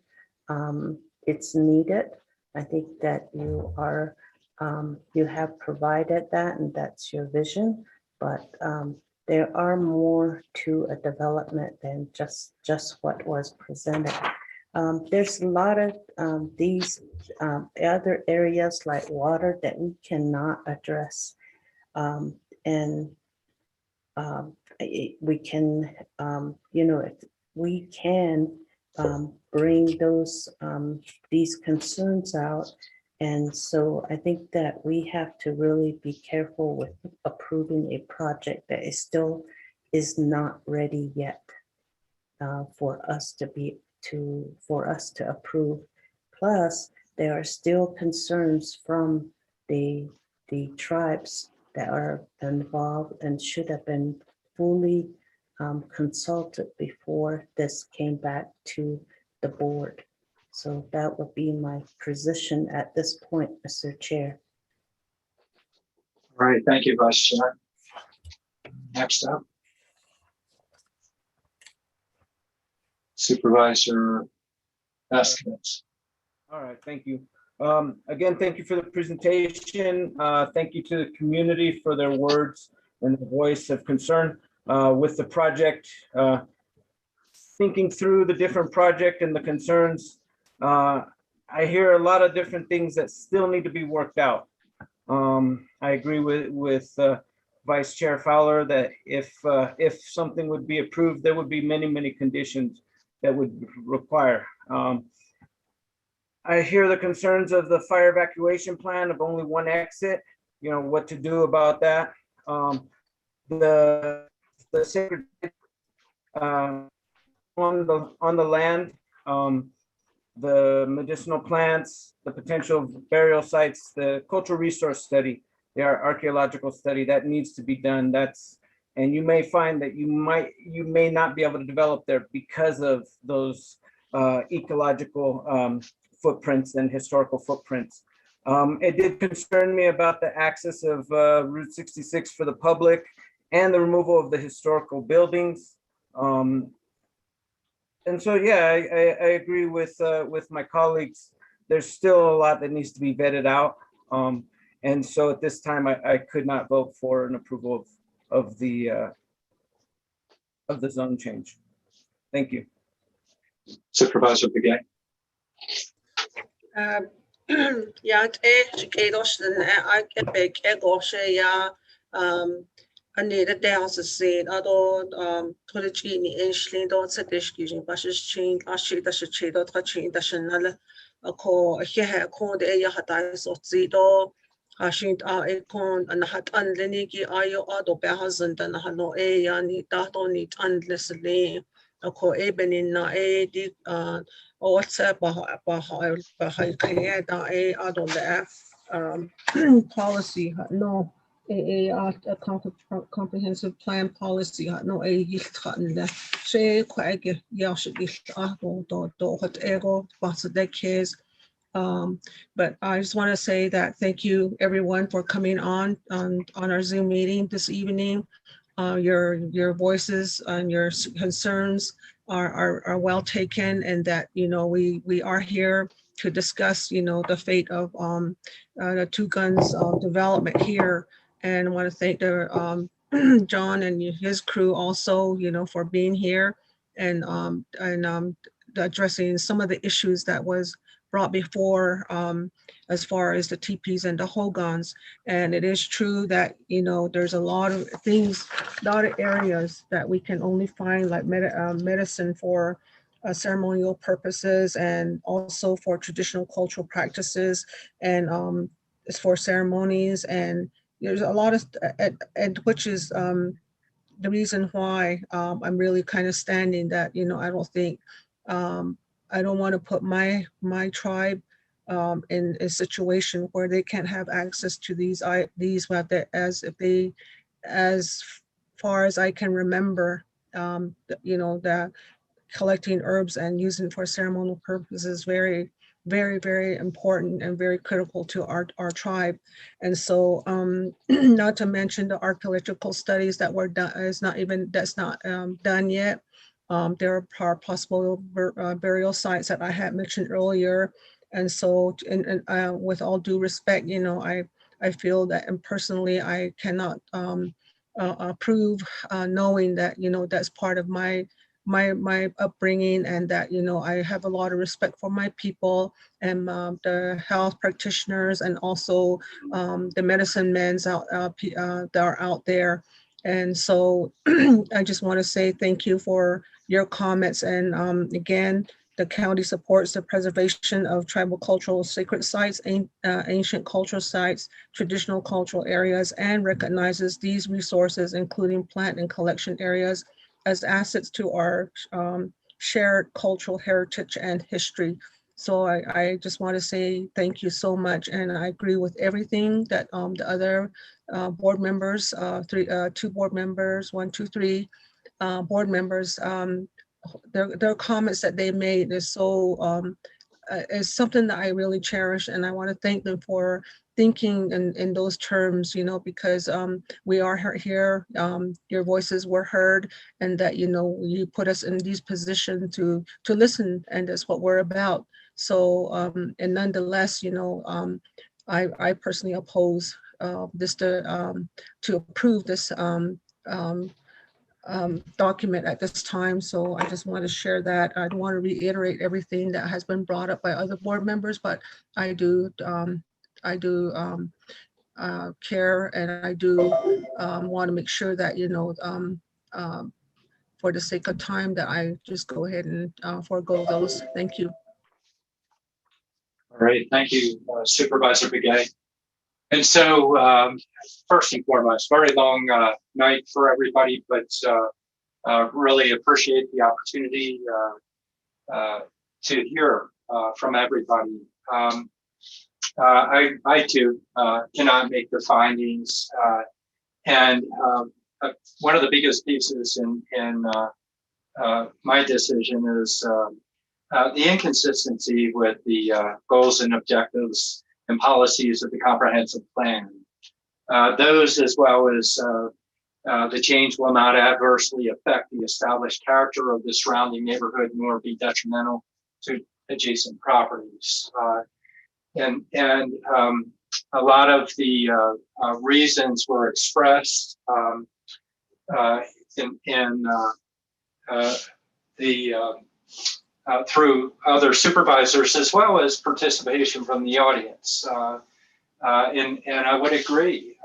it's needed. I think that you are, you have provided that, and that's your vision, but there are more to a development than just what was presented. There's a lot of these other areas like water that we cannot address. And we can, you know, if we can bring those, these concerns out. And so I think that we have to really be careful with approving a project that is still is not ready yet for us to approve. Plus, there are still concerns from the tribes that are involved and should have been fully consulted before this came back to the board. So that would be my position at this point, Mr. Chair. All right, thank you, Vice Chair. Next up. Supervisor Designates. All right, thank you. Again, thank you for the presentation. Thank you to the community for their words and the voice of concern with the project. Thinking through the different project and the concerns, I hear a lot of different things that still need to be worked out. I agree with Vice Chair Fowler that if something would be approved, there would be many conditions that would require. I hear the concerns of the fire evacuation plan of only one exit, you know, what to do about that. The sacred on the land, the medicinal plants, the potential burial sites, the cultural resource study, the archaeological study that needs to be done. And you may find that you may not be able to develop there because of those ecological footprints and historical footprints. It did concern me about the access of Route 66 for the public and the removal of the historical buildings. And so, yeah, I agree with my colleagues. There's still a lot that needs to be vetted out. And so at this time, I could not vote for an approval of the zone change. Thank you. Supervisor Begay. Ja, anede derse ado tolchini enshli do tsedeshkijin bashchin ashi dashe do trachin dashnal ko he ko de ya hata sotzido ashint a ekon anhat anleniki ayo ado behazan dan hano e yani dato nit anlesli ko ebenin na e di whatsapp bah da e ado the policy no a comprehensive plan policy no a yilthanle she kwage yashit do hot ego case. But I just want to say that thank you everyone for coming on our Zoom meeting this evening. Your voices and your concerns are well taken, and that we are here to discuss the fate of the Two Guns development here. And I want to thank John and his crew also, for being here and addressing some of the issues that was brought before as far as the TPs and the Hogans. And it is true that, there's a lot of things, a lot of areas that we can only find like medicine for ceremonial purposes and also for traditional cultural practices and it's for ceremonies. And there's a lot of, and which is the reason why I'm really kind of standing that, I don't think, I don't want to put my tribe in a situation where they can't have access to these as far as I can remember, that collecting herbs and using for ceremonial purposes is very, very, very important and very critical to our tribe. And so not to mention the archaeological studies that were done, that's not done yet. There are possible burial sites that I had mentioned earlier. And so with all due respect, you know, I feel that, and personally, I cannot approve knowing that, you know, that's part of my upbringing, and that, you know, I have a lot of respect for my people and the health practitioners, and also the medicine men that are out there. And so I just want to say thank you for your comments. And again, the county supports the preservation of tribal cultural sacred sites, ancient cultural sites, traditional cultural areas, and recognizes these resources, including plant and collection areas, as assets to our shared cultural heritage and history. So I just want to say thank you so much. And I agree with everything that the other board members, two board members, 1, 2, 3 board members, their comments that they made is so is something that I really cherish, and I want to thank them for thinking in those terms, you know, because we are here, your voices were heard, and that, you know, you put us in these positions to listen, and that's what we're about. So and nonetheless, you know, I personally oppose this to approve this document at this time. So I just want to share that. I don't want to reiterate everything that has been brought up by other board members, but I do care, and I do want to make sure that, you know, for the sake of time, that I just go ahead and forego those. Thank you. All right, thank you, Supervisor Begay. And so first and foremost, very long night for everybody, but really appreciate the opportunity to hear from everybody. I too cannot make the findings, and one of the biggest pieces in my decision is the inconsistency with the goals and objectives and policies of the comprehensive plan. Those, as well as the change, will not adversely affect the established character of the surrounding neighborhood, nor be detrimental to adjacent properties. And a lot of the reasons were expressed through other supervisors, as well as participation from the audience. And I would agree.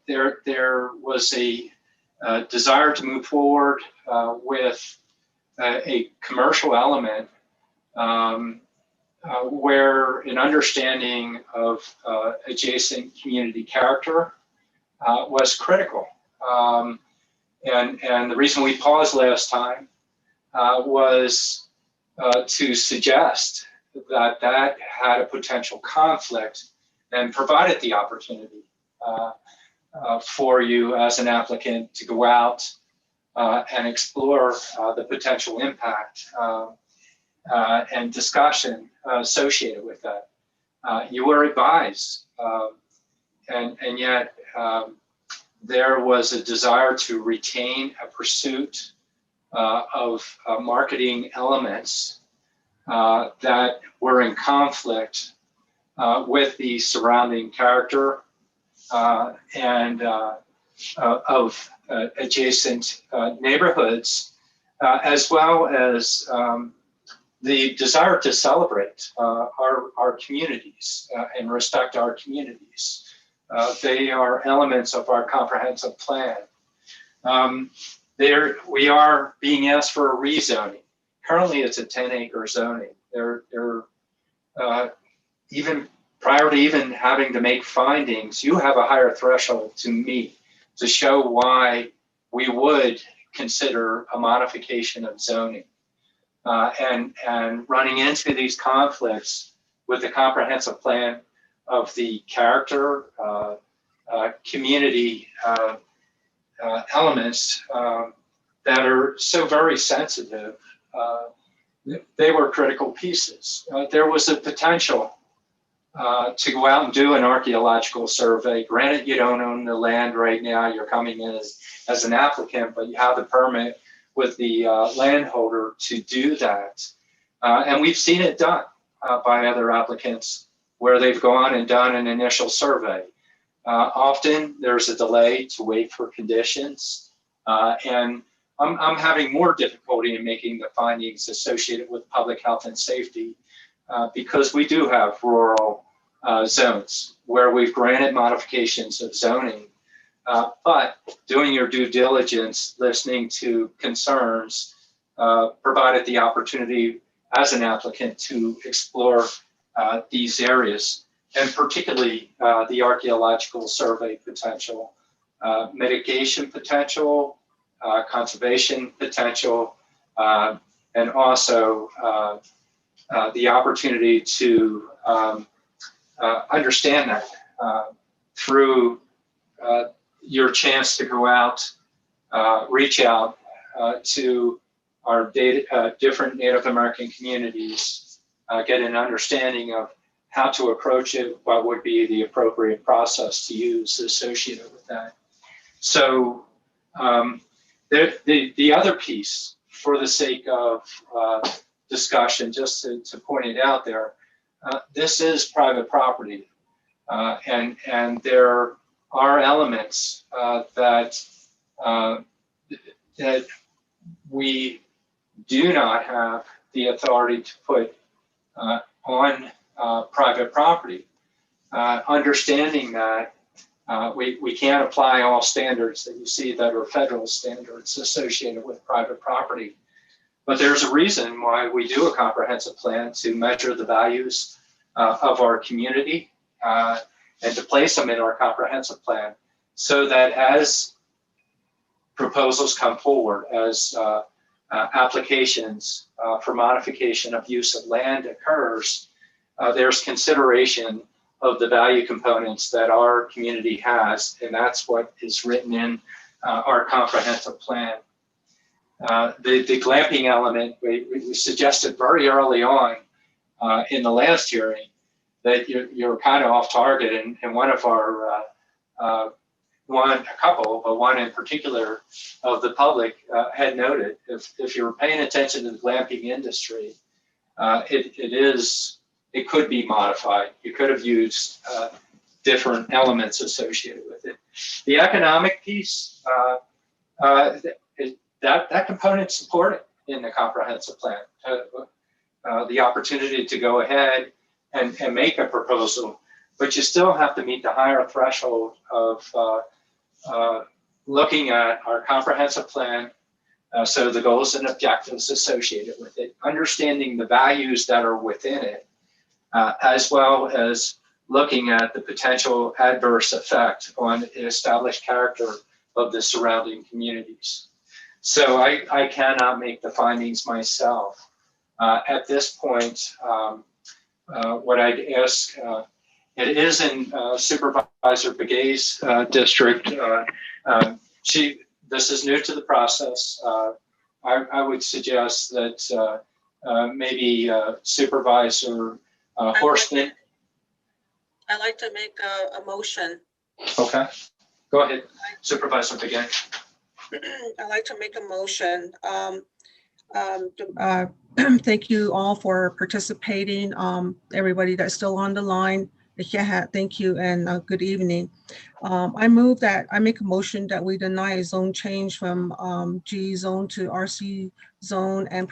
There was a desire to move forward with a commercial element where an understanding of adjacent community character was critical. And the reason we paused last time was to suggest that had a potential conflict, and provided the opportunity for you as an applicant to go out and explore the potential impact and discussion associated with that. You were advised, and yet there was a desire to retain a pursuit of marketing elements that were in conflict with the surrounding character and of adjacent neighborhoods, as well as the desire to celebrate our communities and respect our communities. They are elements of our comprehensive plan. We are being asked for a rezoning. Currently, it's a 10-acre zoning. Even prior to even having to make findings, you have a higher threshold to meet to show why we would consider a modification of zoning. And running into these conflicts with the comprehensive plan of the character, community elements that are so very sensitive they were critical pieces. There was a potential to go out and do an archaeological survey. Granted, you don't own the land right now. You're coming in as an applicant, but you have the permit with the landholder to do that. And we've seen it done by other applicants where they've gone and done an initial survey. Often there's a delay to wait for conditions. And I'm having more difficulty in making the findings associated with public health and safety because we do have rural zones where we've granted modifications of zoning, but doing your due diligence, listening to concerns, provided the opportunity as an applicant to explore these areas, and particularly the archaeological survey potential, mitigation potential, conservation potential, and also the opportunity to understand that through your chance to go out, reach out to our different Native American communities, get an understanding of how to approach it, what would be the appropriate process to use associated with that. So the other piece, for the sake of discussion, just to point it out there, this is private property, and there are elements that we do not have the authority to put on private property. Understanding that we can't apply all standards that you see that are federal standards associated with private property. But there's a reason why we do a comprehensive plan to measure the values of our community and to place them in our comprehensive plan so that as proposals come forward, as applications for modification of use of land occurs, there's consideration of the value components that our community has, and that's what is written in our comprehensive plan. The glamping element, we suggested very early on in the last hearing that you're kind of off target, and one of our, a couple, but one in particular of the public had noted, if you're paying attention to the glamping industry, it could be modified. You could have used different elements associated with it. The economic piece, that component supported in the comprehensive plan. The opportunity to go ahead and make a proposal, but you still have to meet the higher threshold of looking at our comprehensive plan, so the goals and objectives associated with it, understanding the values that are within it, as well as looking at the potential adverse effect on the established character of the surrounding communities. So I cannot make the findings myself. At this point, what I'd ask, it is in Supervisor Begay's district. This is new to the process. I would suggest that maybe Supervisor Horstman. I'd like to make a motion. Okay, go ahead, Supervisor Begay. I'd like to make a motion. Thank you all for participating. Everybody that's still on the line, thank you and good evening. I make a motion that we deny a zone change from G zone to RC zone and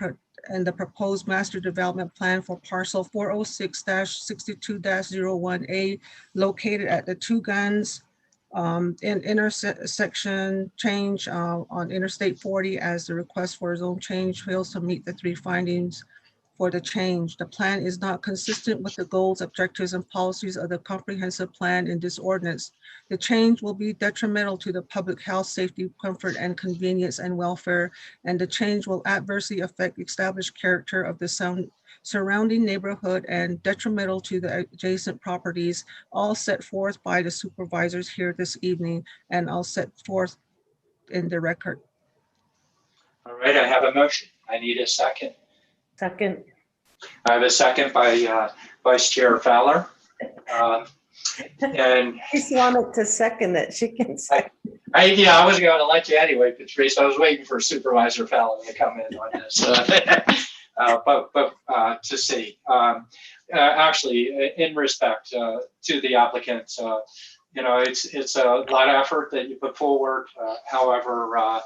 the proposed master development plan for parcel 406-62-01A located at the Two Guns in intersection change on Interstate 40 as the request for a zone change fails to meet the 3 findings for the change. The plan is not consistent with the goals, objectives, and policies of the comprehensive plan in this ordinance. The change will be detrimental to the public health, safety, comfort, and convenience and welfare, and the change will adversely affect established character of the surrounding neighborhood and detrimental to the adjacent properties, all set forth by the supervisors here this evening, and I'll set forth in the record. All right, I have a motion. I need a second. Second. I have a second by Vice Chair Fowler. And I just wanted to second it. She can say. yeah, I was going to let you anyway, Patrice. I was waiting for Supervisor Fallon to come in on this. But to see, actually, in respect to the applicants, you know, it's a lot of effort that you put forward. However,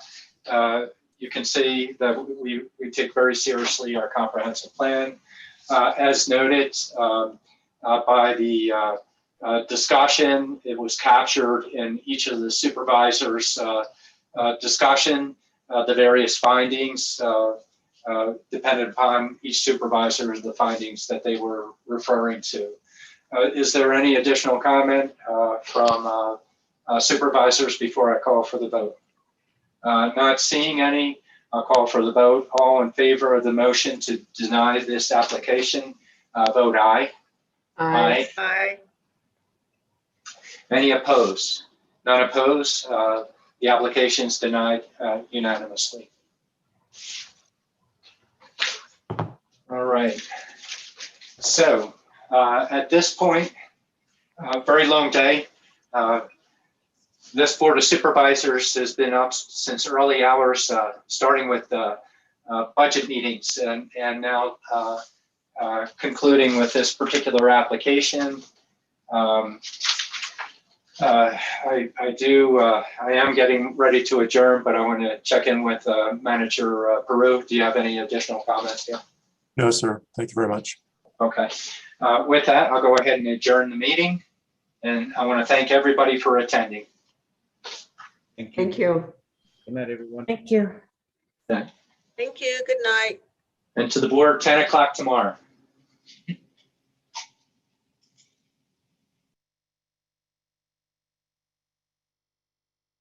you can see that we take very seriously our comprehensive plan. As noted by the discussion, it was captured in each of the supervisors' discussion, the various findings, dependent upon each supervisor, the findings that they were referring to. Is there any additional comment from supervisors before I call for the vote? Not seeing any, I'll call for the vote. All in favor of the motion to deny this application, vote aye. Aye. Aye. Any opposed? None opposed. The application is denied unanimously. All right. So at this point, very long day. This Board of Supervisors has been up since early hours, starting with budget meetings and now concluding with this particular application. I am getting ready to adjourn, but I want to check in with Manager Peru. Do you have any additional comments here? No, sir. Thank you very much. Okay. With that, I'll go ahead and adjourn the meeting. And I want to thank everybody for attending. Thank you. Good night, everyone. Thank you. Yeah. Thank you. Good night. And to the board, 10 o'clock tomorrow.